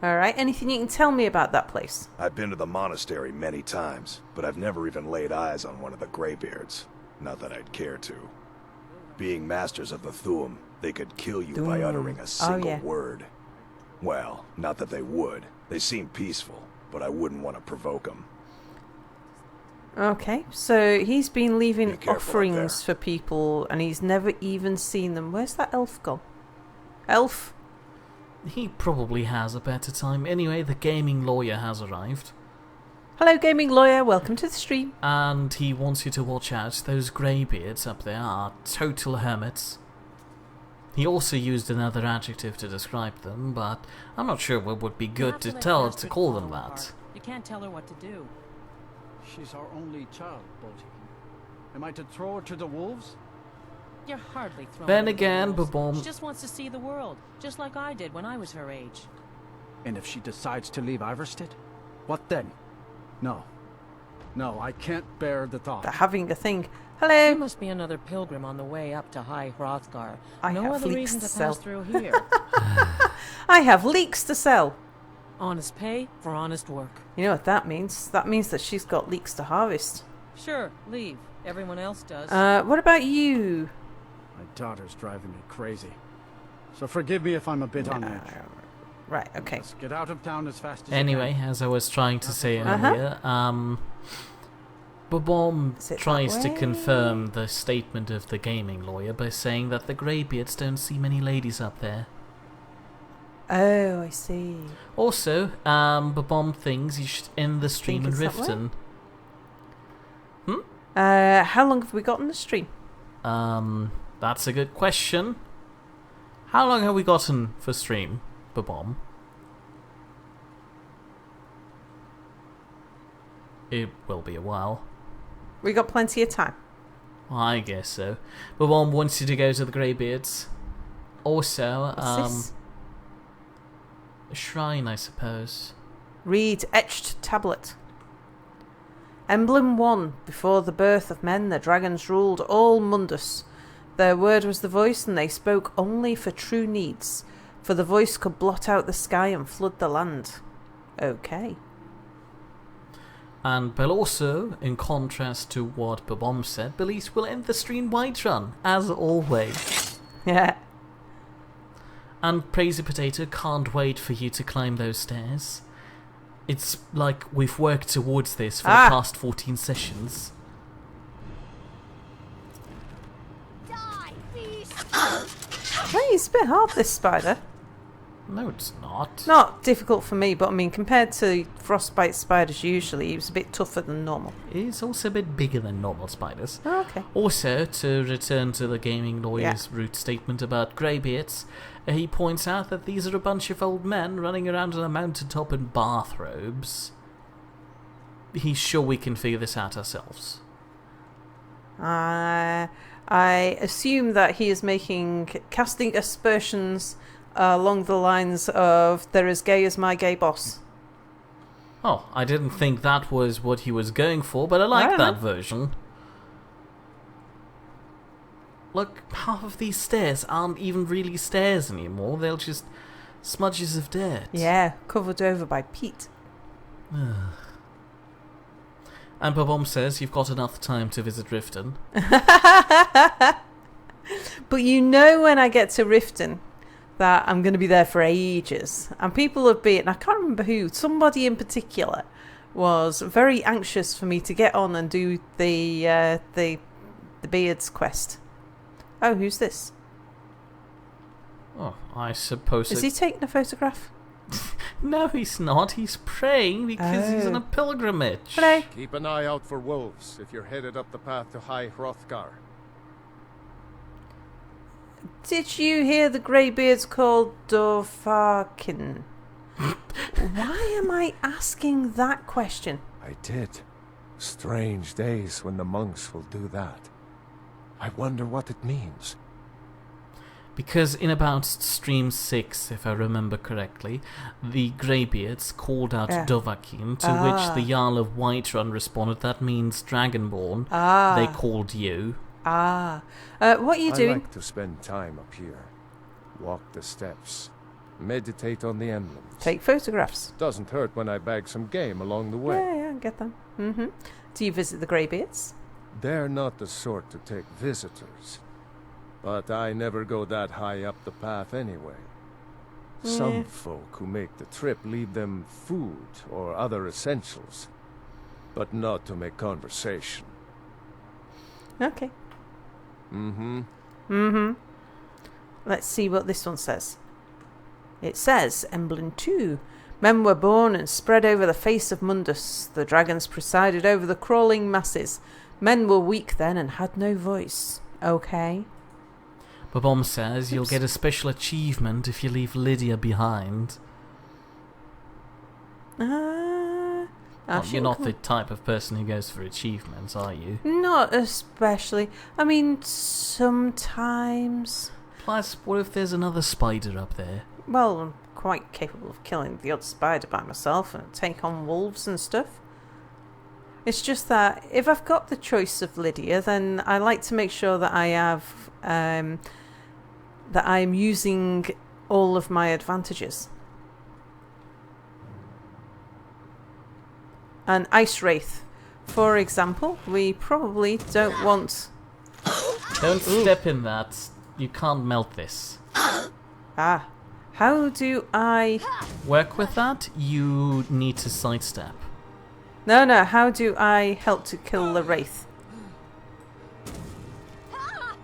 Alright, anything you can tell me about that place? I've been to the monastery many times, but I've never even laid eyes on one of the Greybeards. Not that I'd care to. Being masters of the Thuum, they could kill you by uttering a single word. Well, not that they would. They seem peaceful, but I wouldn't want to provoke them. Okay, so he's been leaving offerings for people, and he's never even seen them. Where's that elf gone? Elf? He probably has a better time. Anyway, the gaming lawyer has arrived. Hello, gaming lawyer. Welcome to the stream. And he wants you to watch out. Those greybeards up there are total hermits. He also used another adjective to describe them, but I'm not sure what would be good to call them that. You can't tell her what to do. She's our only child, Bodhi. Am I to throw her to the wolves? You're hardly throwing Then her again, to the wolves. Babom... She just wants to see the world, just like I did when I was her age. And if she decides to leave Iverstead? What then? No. No, I can't bear the thought. They're having a thing. Hello. There must be another pilgrim on the way up to High Hrothgar. No other reason to pass through here. I have leeks to sell. Honest pay for honest work. You know what that means? That means that she's got leeks to harvest. Sure, leave. Everyone else does. What about you? My daughter's driving me crazy. So forgive me if I'm a bit on edge. Right, okay. Let's get out of town as fast as Anyway, as I was trying to say earlier, Babom tries to confirm the statement of the gaming lawyer by saying that the greybeards don't see many ladies up there. Oh, I see. Also, Babom thinks you should end the stream in Riften. How long have we got in the stream? That's a good question. How long have we gotten for stream, Babom? It will be a while. We got plenty of time. I guess so. Babom wants you to go to the Greybeards. Also, What's this? A shrine, I suppose. Read etched tablet. Emblem 1. Before the birth of men, the dragons ruled all Mundus. Their word was the voice, and they spoke only for true needs. For the voice could blot out the sky and flood the land. Okay. And Bell also, in contrast to what Babom said, believes we'll end the stream Whiterun, as always. Yeah. And Crazy Potato can't wait for you to climb those stairs. It's like we've worked towards this for the past 14 sessions. Die, beast! Hey, it's a bit hard, this spider. No, it's not. Not difficult for me, but I mean, compared to frostbite spiders usually, it was a bit tougher than normal. It's also a bit bigger than normal spiders. Oh, okay. Also, to return to the gaming lawyer's root statement about greybeards, he points out that these are a bunch of old men running around on a mountaintop in bathrobes. He's sure we can figure this out ourselves. I assume that he is casting aspersions along the lines of "they're as gay as my gay boss." Oh, I didn't think that was what he was going for, but I like that version. Look, half of these stairs aren't even really stairs anymore. They're just smudges of dirt. Yeah, covered over by peat. And Babom says you've got enough time to visit Riften. But you know when I get to Riften that I'm going to be there for ages. And people have been, I can't remember who, somebody in particular was very anxious for me to get on and do the Beards quest. Oh, who's this? Oh, I suppose... Is he taking a photograph? No, he's not. He's praying because he's on a pilgrimage. Hello. Keep an eye out for wolves if you're headed up the path to High Hrothgar. Did you hear the greybeards called Dovahkiin? Why am I asking that question? I did. Strange days when the monks will do that. I wonder what it means. Because in about stream 6, if I remember correctly, the Greybeards called out Dovahkiin, to which the Jarl of Whiterun responded, that means Dragonborn. They called you. What are you doing? I like to spend time up here. Walk the steps. Meditate on the emblems. Take photographs. Doesn't hurt when I bag some game along the way. Yeah, I get that. Mm-hmm. Do you visit the Greybeards? They're not the sort to take visitors. But I never go that high up the path anyway. Some folk who make the trip leave them food or other essentials, but not to make conversation. Okay. Mm-hmm. Let's see what this one says. It says, Emblem 2. Men were born and spread over the face of Mundus. The dragons presided over the crawling masses. Men were weak then and had no voice. Okay. Babom says you'll get a special achievement if you leave Lydia behind. Well, you're not the type of person who goes for achievements, are you? Not especially. I mean, sometimes. Plus, what if there's another spider up there? Well, I'm quite capable of killing the odd spider by myself and take on wolves and stuff. It's just that if I've got the choice of Lydia, then I like to make sure that I have that I'm using all of my advantages. An ice wraith, for example, we probably don't want. Don't step in that. You can't melt this. Ah. How do I work with that? You need to sidestep. No, how do I help to kill the wraith?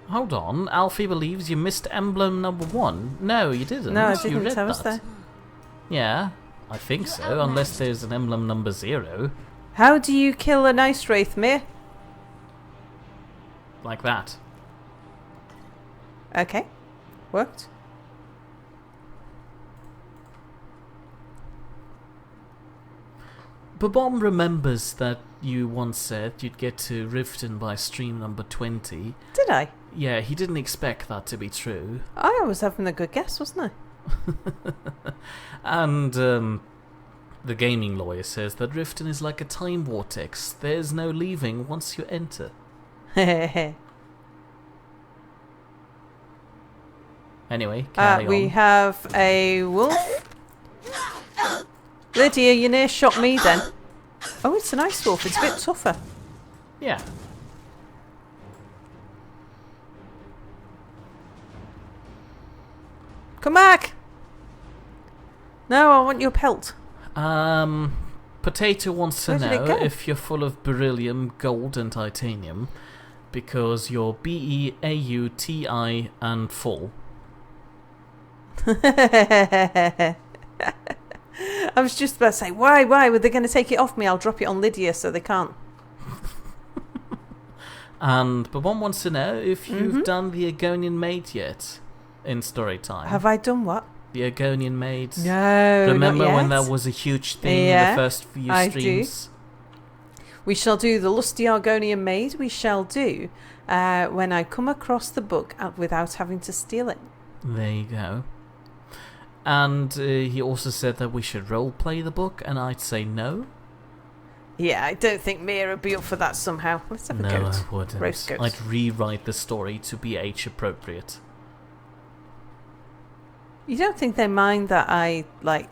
Hold on, Alfie believes you missed emblem number 1. No, you didn't. No, I You didn't. read I was that. there. Yeah, I think so, unless there's an emblem number 0. How do you kill an ice wraith, Mir? Like that. Okay. Worked. Babom remembers that you once said you'd get to Riften by stream number 20. Did I? Yeah, he didn't expect that to be true. I was having a good guess, wasn't I? And the gaming lawyer says that Riften is like a time vortex. There's no leaving once you enter. Anyway, carry on. We have a wolf. Lydia, you near shot me then. Oh, it's an ice wolf. It's a bit tougher. Yeah. Come back! No, I want your pelt. Potato wants to Where did it know go? if you're full of beryllium, gold and titanium, because you're BEAUTI and full. I was just about to say, why? Were they going to take it off me? I'll drop it on Lydia so they can't. And Babon wants to know if you've done the Agonian Maid yet in story time. Have I done what? The Agonian Maid. No, Remember not when yet. that was a huge thing in the first few streams? Do. We shall do the Lusty Argonian Maid. We shall do when I come across the book without having to steal it. There you go. And he also said that we should roleplay the book, and I'd say no. Yeah, I don't think Mia would be up for that somehow. Let's have a goat. No, I wouldn't. Roast goat. I'd rewrite the story to be age appropriate. You don't think they mind that I, like...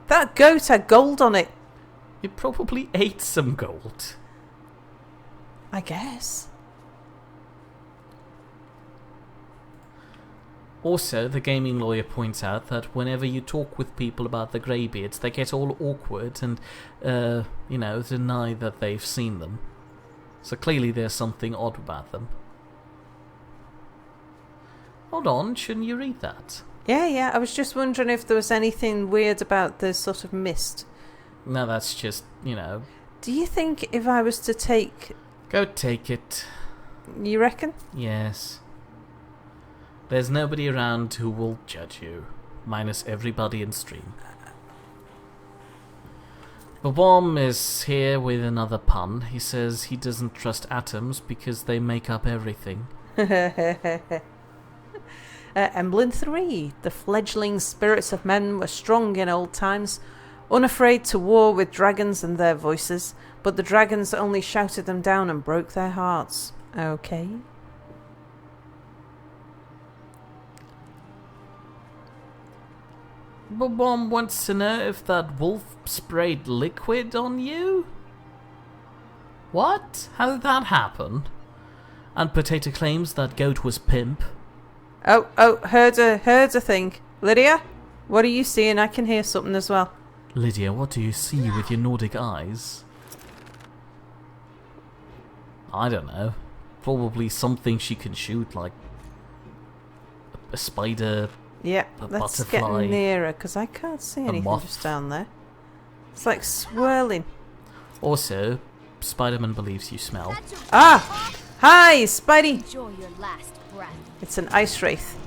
That goat had gold on it. It probably ate some gold. I guess. Also, the gaming lawyer points out that whenever you talk with people about the Greybeards, they get all awkward and, deny that they've seen them. So clearly there's something odd about them. Hold on, shouldn't you read that? Yeah, I was just wondering if there was anything weird about the sort of mist. No, that's just, Do you think if I was to take... Go take it. You reckon? Yes. There's nobody around who will judge you, minus everybody in stream. Babom is here with another pun. He says he doesn't trust atoms because they make up everything. Emblem 3. The fledgling spirits of men were strong in old times, unafraid to war with dragons and their voices, but the dragons only shouted them down and broke their hearts. Okay. Babom wants to know if that wolf sprayed liquid on you? What? How did that happen? And Potato claims that goat was pimp. Oh, heard a thing. Lydia, what are you seeing? I can hear something as well. Lydia, what do you see with your Nordic eyes? I don't know. Probably something she can shoot, like a spider. Yeah, a let's butterfly, get nearer because I can't see anything moth. just down there. It's like swirling. Also, Spider-Man believes you smell. Ah! Hi, Spidey! Enjoy your last breath. It's an ice wraith.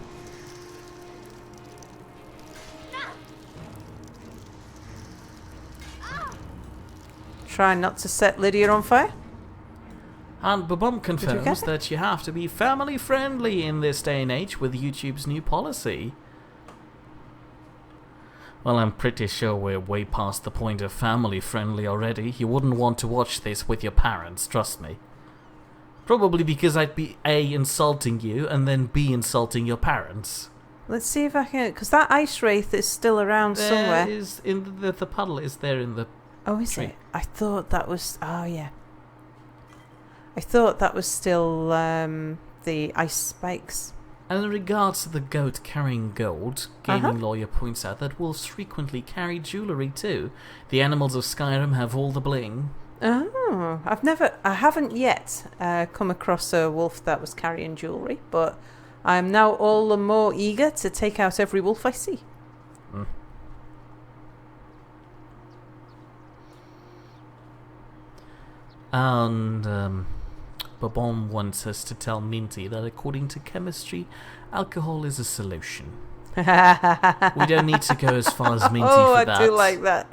Try not to set Lydia on fire. And Babum confirms that you have to be family friendly in this day and age with YouTube's new policy. Well, I'm pretty sure we're way past the point of family friendly already. You wouldn't want to watch this with your parents, trust me. Probably because I'd be A, insulting you, and then B, insulting your parents. Let's see if I can... Because that ice wraith is still around somewhere. There is in the puddle is there in the Oh, is tree. it? I thought that was... Oh, yeah. I thought that was still the ice spikes. And in regards to the goat carrying gold, Gaming Lawyer points out that wolves frequently carry jewellery too. The animals of Skyrim have all the bling. Oh, I haven't yet come across a wolf that was carrying jewellery, but I'm now all the more eager to take out every wolf I see. Mm. And Babon wants us to tell Minty that according to chemistry, alcohol is a solution. We don't need to go as far as Minty for that. I do like that.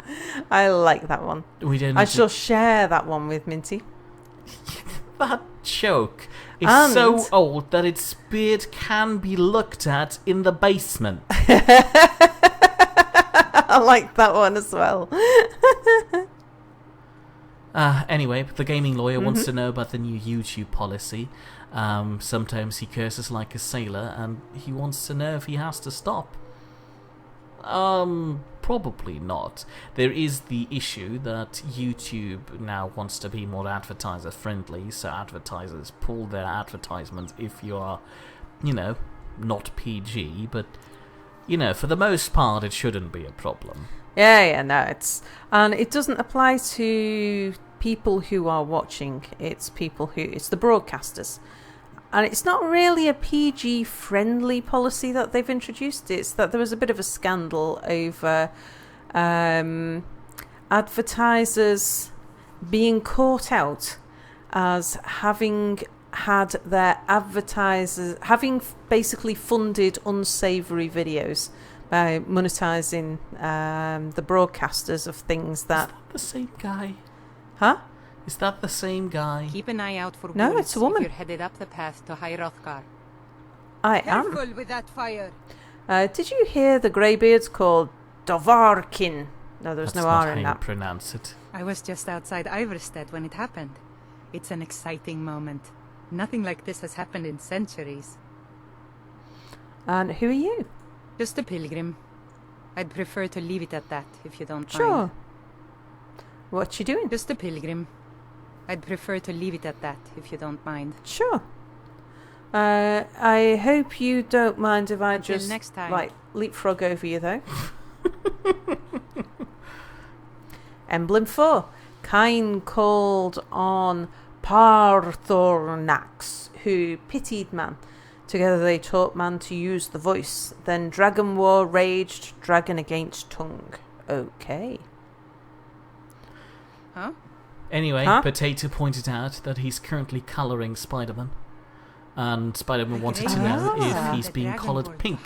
I like that one. We don't. I shall share that one with Minty. That joke is so old that its beard can be looked at in the basement. I like that one as well. Anyway, the Gaming Lawyer wants to know about the new YouTube policy. Sometimes he curses like a sailor, and he wants to know if he has to stop. Probably not. There is the issue that YouTube now wants to be more advertiser friendly, so advertisers pull their advertisements if you are, not PG, but, for the most part it shouldn't be a problem. Yeah, no, and it doesn't apply to people who are watching, it's the broadcasters. And it's not really a PG friendly policy that they've introduced. It's that there was a bit of a scandal over advertisers being caught out as having had their advertisers having basically funded unsavoury videos by monetizing the broadcasters of things that... Is that the same guy? Huh? Is that the same guy? Keep an eye out for No, it's a woman. if you're headed up the path to High Hrothgar. I Careful am. with that fire. Did you hear the Greybeards called Dovarkin? No, there was That's no not R in how that. you pronounce it. I was just outside Iverstead when it happened. It's an exciting moment. Nothing like this has happened in centuries. And who are you? Just a pilgrim. I'd prefer to leave it at that, if you don't Sure. mind. What you doing? Just a pilgrim. I'd prefer to leave it at that, if you don't mind. Sure. I hope you don't mind if I Until just next time. leapfrog over you though. Emblem 4. Kine called on Parthornax, who pitied man. Together they taught man to use the voice. Then dragon war raged, dragon against tongue. Okay. Huh? Anyway, Potato pointed out that he's currently colouring Spider-Man. And Spider-Man wanted to know if he's being coloured pink.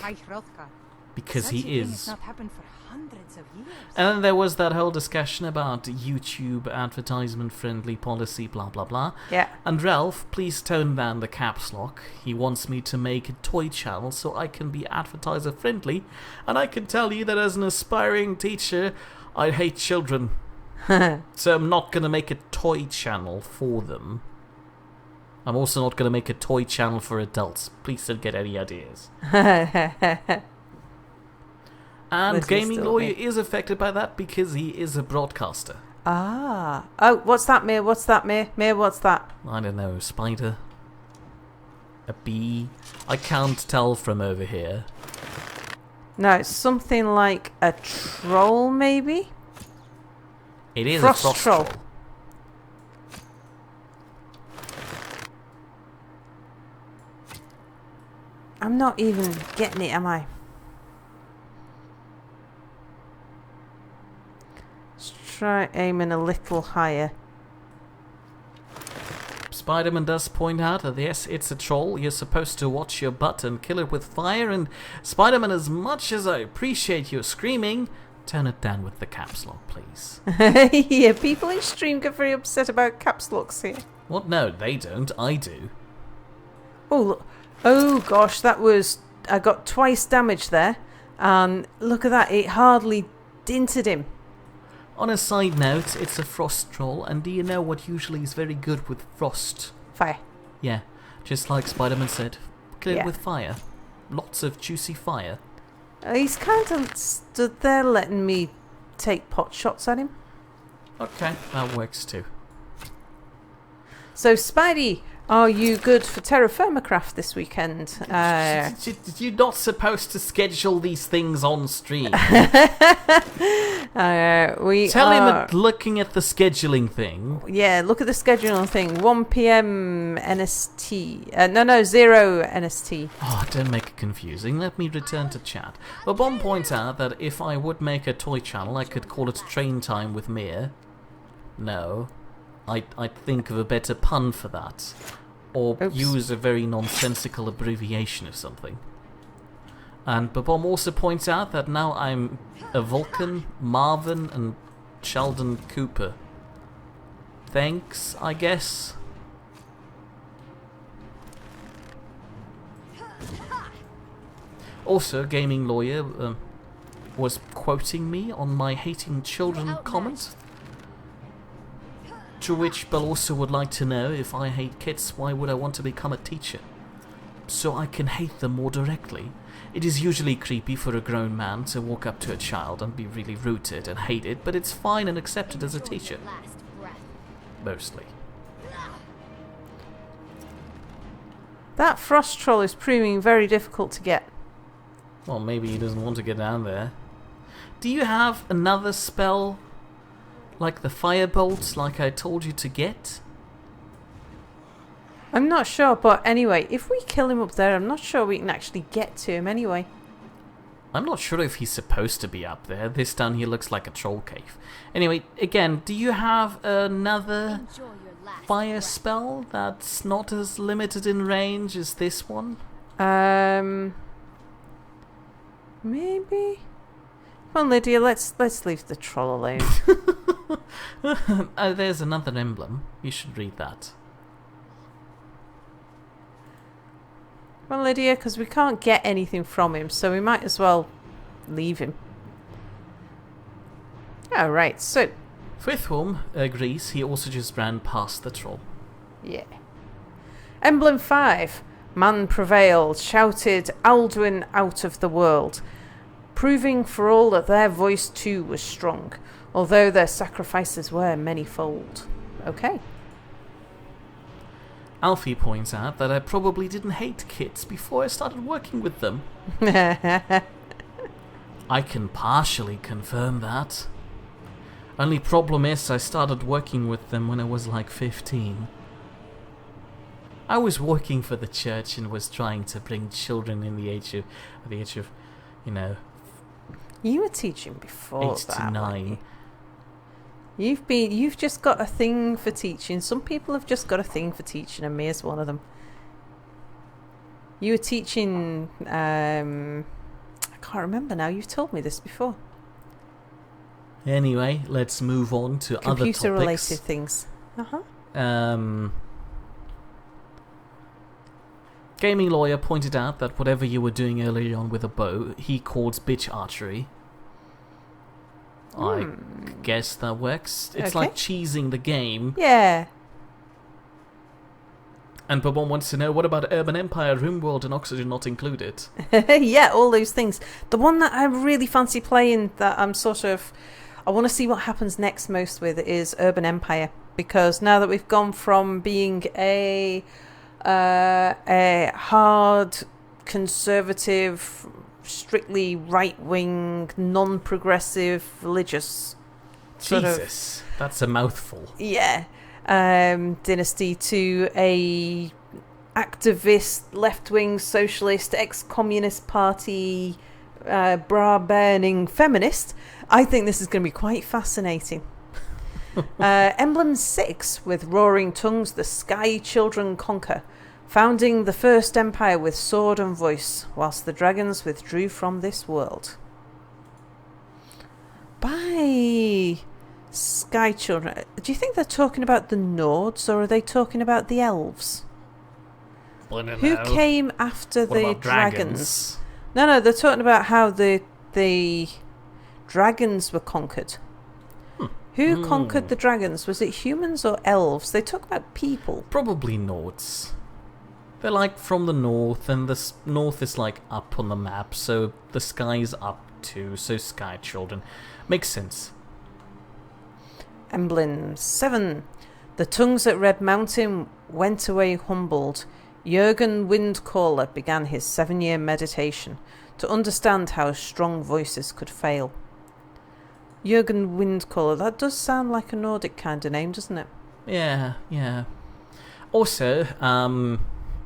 Because he is. Not happened for hundreds of years. And then there was that whole discussion about YouTube advertisement-friendly policy, blah, blah, blah. Yeah. And Ralph, please tone down the caps lock. He wants me to make a toy channel so I can be advertiser-friendly. And I can tell you that as an aspiring teacher, I hate children. So I'm not going to make a toy channel for them. I'm also not going to make a toy channel for adults. Please don't get any ideas. And Gaming Lawyer is affected by that because he is a broadcaster. Oh, what's that, Mir? What's that, Mir? Mir, what's that? I don't know, spider. A bee? I can't tell from over here. No, it's something like a troll, maybe? It is a frost troll. I'm not even getting it, am I? Let's try aiming a little higher. Spider-Man does point out that yes, it's a troll. You're supposed to watch your butt and kill it with fire. And Spider-Man, as much as I appreciate your screaming, turn it down with the caps lock, please. Yeah, people in stream get very upset about caps locks here. What? No, they don't. I do. Oh, look. Oh gosh, that was... I got twice damage there. And look at that, it hardly dented him. On a side note, it's a frost troll, and do you know what usually is very good with frost? Fire. Yeah, just like Spider-Man said, kill it with fire. Lots of juicy fire. He's kind of stood there letting me take pot shots at him. Okay, that works too. So, Spidey, are you good for Terra Firma Craft this weekend? You're not supposed to schedule these things on stream. Tell him looking at the scheduling thing. Yeah, look at the scheduling thing. 1 PM NST. 0 NST. Oh, don't make it confusing. Let me return to chat. But Bomb points out that if I would make a toy channel, I could call it Train Time with Mia. No. I'd think of a better pun for that. Or use a very nonsensical abbreviation or something. And Babom also points out that now I'm a Vulcan, Marvin, and Sheldon Cooper. Thanks, I guess. Also, Gaming Lawyer was quoting me on my hating children comment. To which Bell also would like to know, if I hate kids, why would I want to become a teacher? So I can hate them more directly. It is usually creepy for a grown man to walk up to a child and be really rooted and hate it, but it's fine and accepted as a teacher. Mostly. That frost troll is proving very difficult to get. Well, maybe he doesn't want to get down there. Do you have another spell? Like the firebolts, like I told you to get? I'm not sure, but anyway, if we kill him up there, I'm not sure we can actually get to him anyway. I'm not sure if he's supposed to be up there. This down here looks like a troll cave. Anyway, again, do you have another fire spell that's not as limited in range as this one? Maybe? Well, Lydia, let's leave the troll alone. There's another emblem. You should read that. Well, Lydia, because we can't get anything from him, so we might as well leave him. Alright, so... Frithworm agrees. He also just ran past the troll. Yeah. Emblem 5. Man prevailed, shouted Alduin out of the world, proving for all that their voice too was strong, although their sacrifices were manyfold. Okay. Alfie points out that I probably didn't hate kids before I started working with them. I can partially confirm that. Only problem is I started working with them when I was like 15. I was working for the church and was trying to bring children in the age of, you know... You were teaching before 8 to 9. You've just got a thing for teaching. Some people have just got a thing for teaching, and Mia's one of them. You were teaching, I can't remember now. You've told me this before. Anyway, let's move on to other topics. Computer-related things. Gaming Lawyer pointed out that whatever you were doing earlier on with a bow, he calls bitch archery. I guess that works. It's like cheesing the game. Yeah. And Bobon wants to know, what about Urban Empire, RimWorld, and Oxygen not included? Yeah, all those things. The one that I really fancy playing, that I'm sort of... I want to see what happens next most with, is Urban Empire. Because now that we've gone from being a a hard, conservative, strictly right-wing, non-progressive, religious Jesus, that's a mouthful. Yeah. Dynasty to a activist, left-wing, socialist, ex-communist party, bra-burning feminist. I think this is going to be quite fascinating. Emblem 6 with roaring tongues, the Sky Children conquer, founding the first empire with sword and voice, whilst the dragons withdrew from this world. By Sky Children, do you think they're talking about the Nords or are they talking about the elves? Who came after the dragons? No, they're talking about how the dragons were conquered. Who conquered the dragons? Was it humans or elves? They talk about people. Probably Nords. They're like from the north, and the north is like up on the map, so the sky's up too, so Sky Children. Makes sense. Emblem 7. The tongues at Red Mountain went away humbled. Jürgen Windcaller began his 7-year meditation to understand how strong voices could fail. Jürgen Windcaller, that does sound like a Nordic kind of name, doesn't it? Yeah. Also,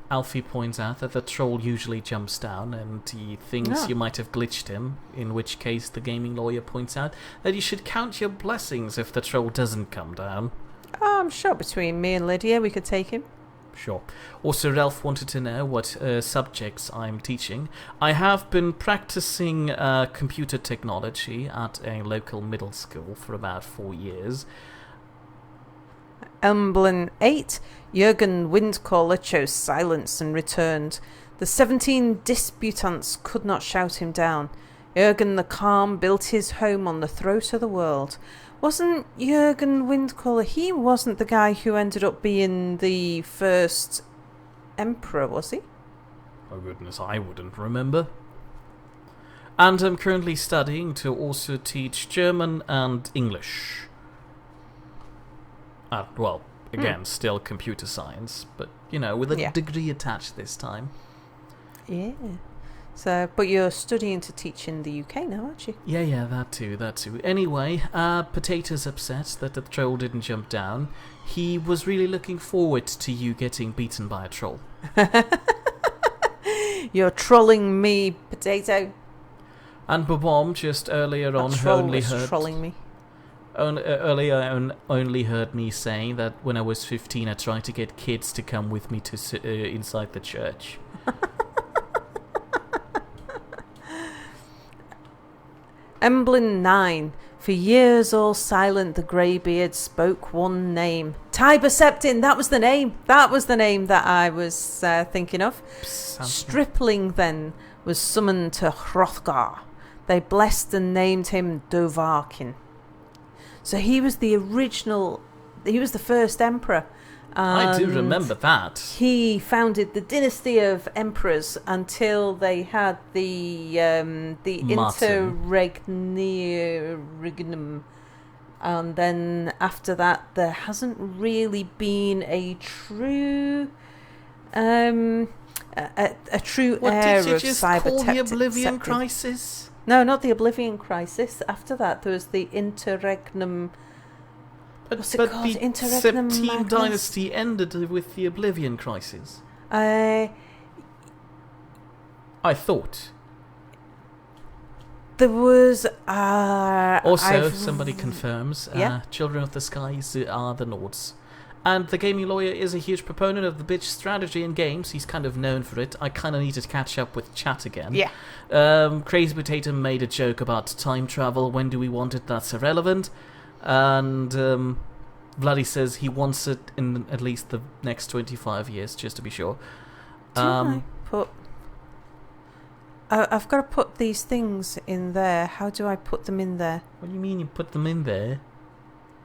Alfie points out that the troll usually jumps down and he thinks you might have glitched him, in which case the gaming lawyer points out that you should count your blessings if the troll doesn't come down. I'm sure between me and Lydia we could take him. Sure. Also, Ralph wanted to know what subjects I'm teaching. I have been practicing computer technology at a local middle school for about 4 years. Emblem 8. Jürgen Windcaller chose silence and returned. The 17 disputants could not shout him down. Jürgen the Calm built his home on the throat of the world. Wasn't Jürgen Windcaller, he wasn't the guy who ended up being the first emperor, was he? Oh goodness, I wouldn't remember. And I'm currently studying to also teach German and English. Again, still computer science, but, with a degree attached this time. Yeah. So, but you're studying to teach in the UK now, aren't you? Yeah, that too. Anyway, Potato's upset that the troll didn't jump down. He was really looking forward to you getting beaten by a troll. You're trolling me, Potato. And Babom just earlier on only heard... trolling me. Only heard me saying that when I was 15 I tried to get kids to come with me to inside the church. Emblem 9. For years all silent the greybeard spoke one name. Tiber Septim, that was the name. That was the name that I was thinking of. Stripling then was summoned to Hrothgar. They blessed and named him Dovahkiin. So he was the first emperor. I do remember that. He founded the dynasty of emperors until they had the interregnum, and then after that there hasn't really been a true a true heir of cyber. What did you just call the Oblivion Crisis? No, not the Oblivion Crisis. After that there was the interregnum. What's it called? The Septim Dynasty ended with the Oblivion Crisis. I thought. There was... somebody confirms, Children of the Skies are the Nords. And the gaming lawyer is a huge proponent of the bitch strategy in games. He's kind of known for it. I kind of need to catch up with chat again. Yeah. Crazy Potato made a joke about time travel. When do we want it? That's irrelevant. And Vladdy says he wants it in at least the next 25 years, just to be sure. I've got to put these things in there. How do I put them in there? What do you mean you put them in there?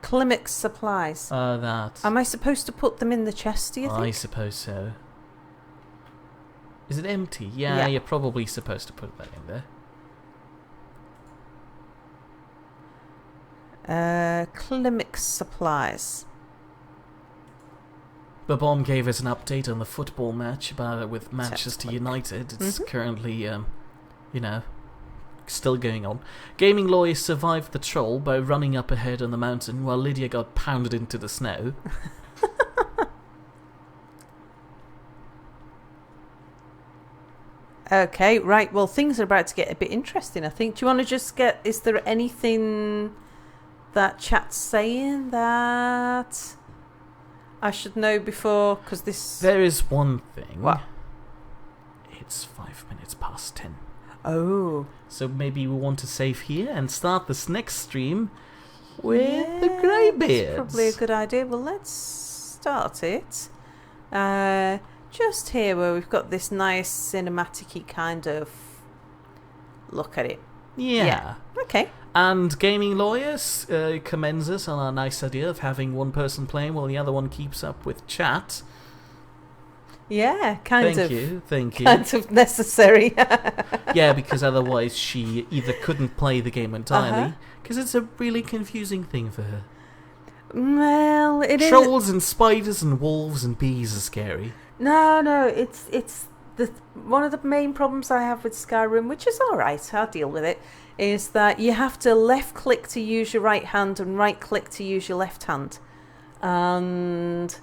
Climax supplies. That. Am I supposed to put them in the chest, do you think? I suppose so. Is it empty? Yeah, you're probably supposed to put that in there. Climax supplies. Babom gave us an update on the football match with Manchester United. It's currently, still going on. Gaming Lawyer survived the troll by running up ahead on the mountain while Lydia got pounded into the snow. Okay, right. Well, things are about to get a bit interesting, I think. Do you want to just get... Is there anything that chat's saying that I should know before? Because this... There is one thing. What? It's 5 minutes past 10. Oh. So maybe we want to save here and start this next stream with the Greybeards. That's probably a good idea. Well, let's start it. Just here where we've got this nice cinematic-y kind of look at it. Yeah. Okay. And Gaming Lawyers commends us on our nice idea of having one person playing while the other one keeps up with chat. Yeah, Thank you. Kind of necessary. Yeah, because otherwise she either couldn't play the game entirely, because it's a really confusing thing for her. Well, it is. Trolls and spiders and wolves and bees are scary. No, it's one of the main problems I have with Skyrim, which is alright, I'll deal with it, is that you have to left click to use your right hand and right click to use your left hand. And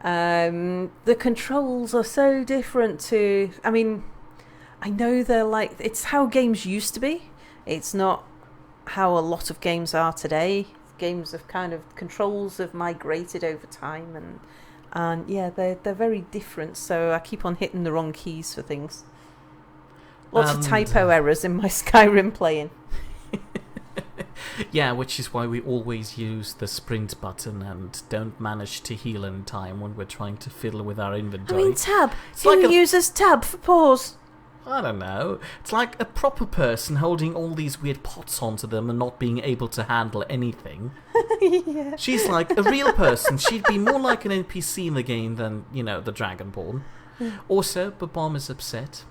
the controls are so different to... I mean, I know they're like... It's how games used to be. It's not how a lot of games are today. Games of kind of... Controls have migrated over time and yeah, they're very different, so I keep on hitting the wrong keys for things. Lots of typo errors in my Skyrim playing. Yeah, which is why we always use the sprint button and don't manage to heal in time when we're trying to fiddle with our inventory. I mean, tab. Who uses tab for pause? I don't know. It's like a proper person holding all these weird pots onto them and not being able to handle anything. Yeah. She's like a real person. She'd be more like an NPC in the game than, the Dragonborn. Also, Babom is upset.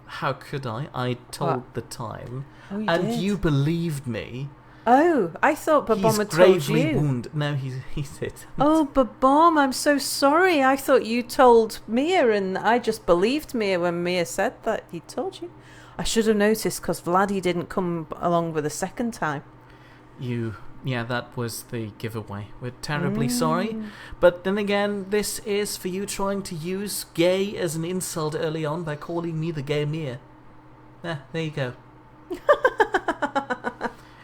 How could I? I told the time. Oh, you and did? You believed me. Oh, I thought Babom had told you. He's gravely wounded. No, he did. Oh, Babom, I'm so sorry. I thought you told Mia, and I just believed Mia when Mia said that he told you. I should have noticed because Vladdy didn't come along with the second time. Yeah, that was the giveaway. We're terribly sorry. But then again, this is for you trying to use gay as an insult early on by calling me the gay Mia. There you go.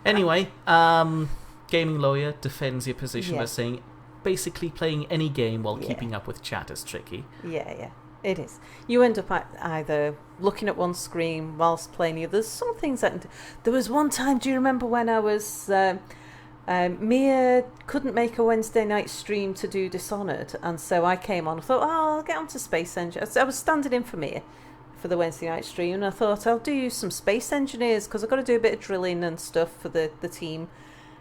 Anyway, Gaming Lawyer defends your position by saying basically playing any game while keeping up with chat is tricky. Yeah, it is. You end up either looking at one screen whilst playing the other. There's some things that... There was one time, do you remember when I was... Mia couldn't make a Wednesday night stream to do Dishonored, and so I came on. I thought, I'll get onto Space Engineers. I was standing in for Mia for the Wednesday night stream, and I thought I'll do some Space Engineers because I've got to do a bit of drilling and stuff for the team.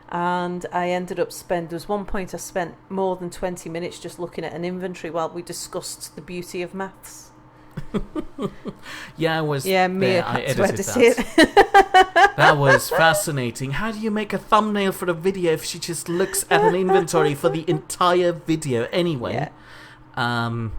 And I ended up there was one point I spent more than 20 minutes just looking at an inventory while we discussed the beauty of maths. Yeah, I was Mia there. I had to edited edit that. That was fascinating. How do you make a thumbnail for a video if she just looks at an inventory for the entire video anyway? That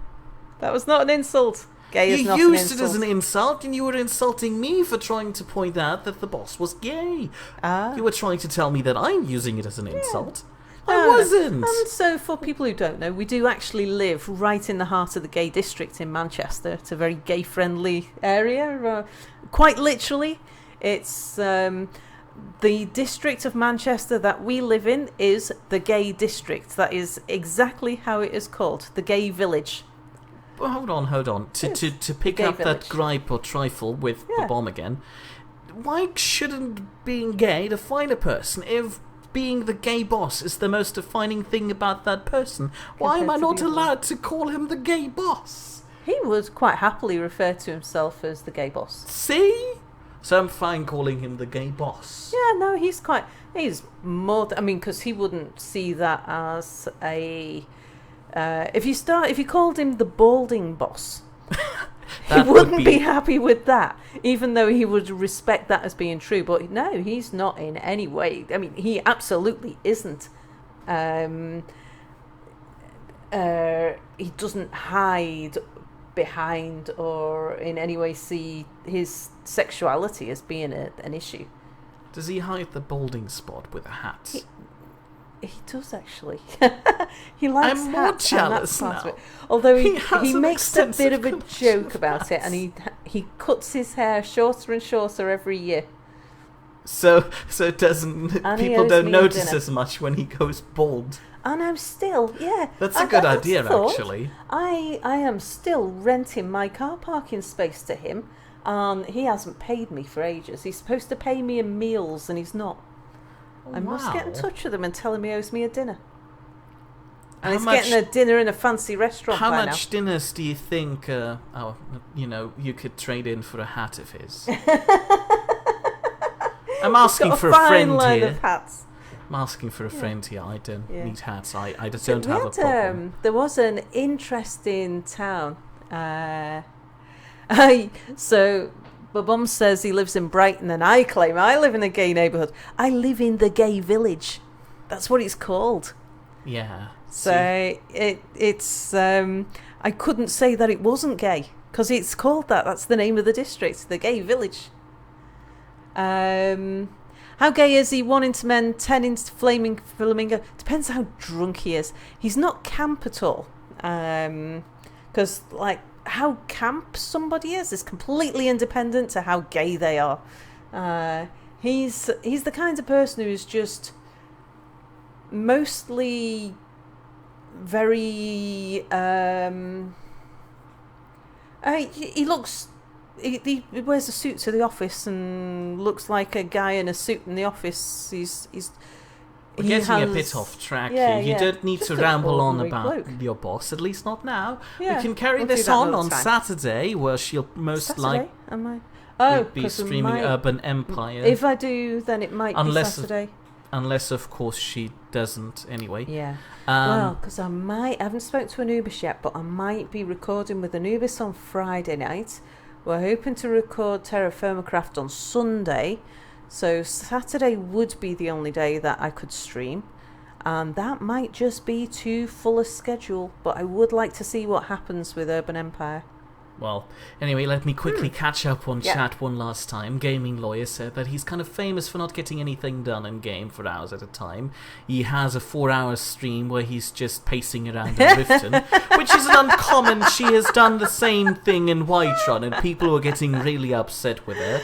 was not an insult. Gay is not you an used insult. it as an insult, and you were insulting me for trying to point out that the boss was gay. You were trying to tell me that I'm using it as an insult. I wasn't. And so, for people who don't know, we do actually live right in the heart of the gay district in Manchester. It's a very gay-friendly area. Quite literally, it's the district of Manchester that we live in is the gay district. That is exactly how it is called, the gay village. Well, hold on. To pick up that gripe or trifle with the bomb again, why shouldn't being gay define a person if being the gay boss is the most defining thing about that person? Why am I not allowed to call him the gay boss? He would quite happily refer to himself as the gay boss. See? So I'm fine calling him the gay boss. Yeah, no, he's more... because he wouldn't see that as a... If you called him the balding boss, he wouldn't be happy with that, even though he would respect that as being true. But no, he's not in any way. I mean, he absolutely isn't. he doesn't hide behind or in any way see his sexuality as being an issue. Does he hide the balding spot with a hat? He does actually. He likes I'm more hats, jealous and that's part now. of it. Although he an makes a bit of a extensive joke collection about of it, and he cuts his hair shorter and shorter every year. So it doesn't. And he People owes don't me a notice dinner. as much when he goes bald. And I'm still, That's a good I idea, thought, actually. I am still renting my car parking space to him, and he hasn't paid me for ages. He's supposed to pay me in meals, and he's not. I must get in touch with him and tell him he owes me a dinner. And he's getting a dinner in a fancy restaurant How by much dinners do you think, you could trade in for a hat of his? I'm asking for a friend line here. of hats. I'm asking for a friend here. I don't need hats. I just So don't have a problem. there was an interesting town. So my mum says he lives in Brighton, and I claim I live in a gay neighbourhood. I live in the gay village. That's what it's called. Yeah. So it's I couldn't say that it wasn't gay because it's called that. That's the name of the district, the gay village. How gay is he? 1 into men, 10 into flaming flamingo. Depends how drunk he is. He's not camp at all. Because how camp somebody is completely independent to how gay they are. He's the kind of person who is just mostly very he looks he wears a suit to the office and looks like a guy in a suit in the office. We're getting a bit off track here. You don't need Just to an ramble on ordinary about bloke. your boss, at least not now. Yeah, we can carry we'll do this that on another time. Saturday, where she'll most likely Am I? be 'cause we streaming might- Urban Empire. If I do, then it might be Saturday. Unless, of course, she doesn't anyway. Yeah. Well, because I haven't spoken to Anubis yet, but I might be recording with Anubis on Friday night. We're hoping to record Terra Firmacraft on Sunday, so Saturday would be the only day that I could stream, and that might just be too full a schedule, but I would like to see what happens with Urban Empire. Well, anyway, let me quickly catch up on chat one last time. Gaming Lawyer said that he's kind of famous for not getting anything done in game for hours at a time. He has a 4-hour stream where he's just pacing around in Riften, which isn't uncommon. She has done the same thing in Whiterun, and people were getting really upset with her.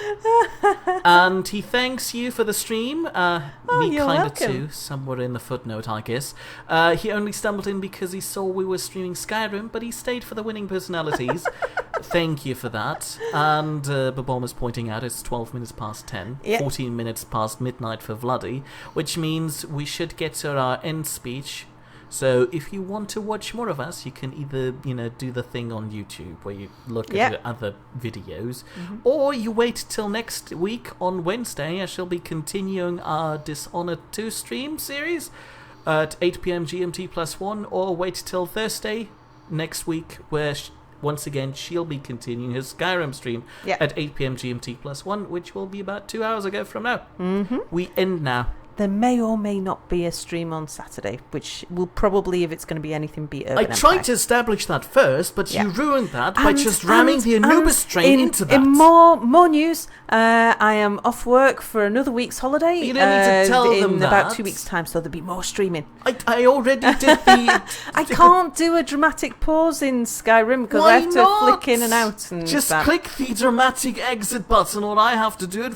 And he thanks you for the stream. Me kind of too, somewhere in the footnote, I guess. He only stumbled in because he saw we were streaming Skyrim, but he stayed for the winning personalities. Thank you for that. And Babom is pointing out it's 12 minutes past 10, 14 minutes past midnight for Vladdy, which means we should get to our end speech. So if you want to watch more of us, you can either, do the thing on YouTube where you look at the other videos, or you wait till next week on Wednesday. I shall be continuing our Dishonored 2 stream series at 8 PM GMT +1, or wait till Thursday next week where once again she'll be continuing his Skyrim stream at 8 PM GMT +1, which will be about 2 hours ago from now. We end now. There may or may not be a stream on Saturday, which will probably, if it's going to be anything, be Urban Empire. I tried to establish that first, but you ruined that by just ramming the Anubis train into that. In more news, I am off work for another week's holiday. You don't need to tell them in that. about 2 weeks' time, so there'll be more streaming. I already did the... I can't do a dramatic pause in Skyrim because I have to flick in and out. And just click the dramatic exit button, or I have to do it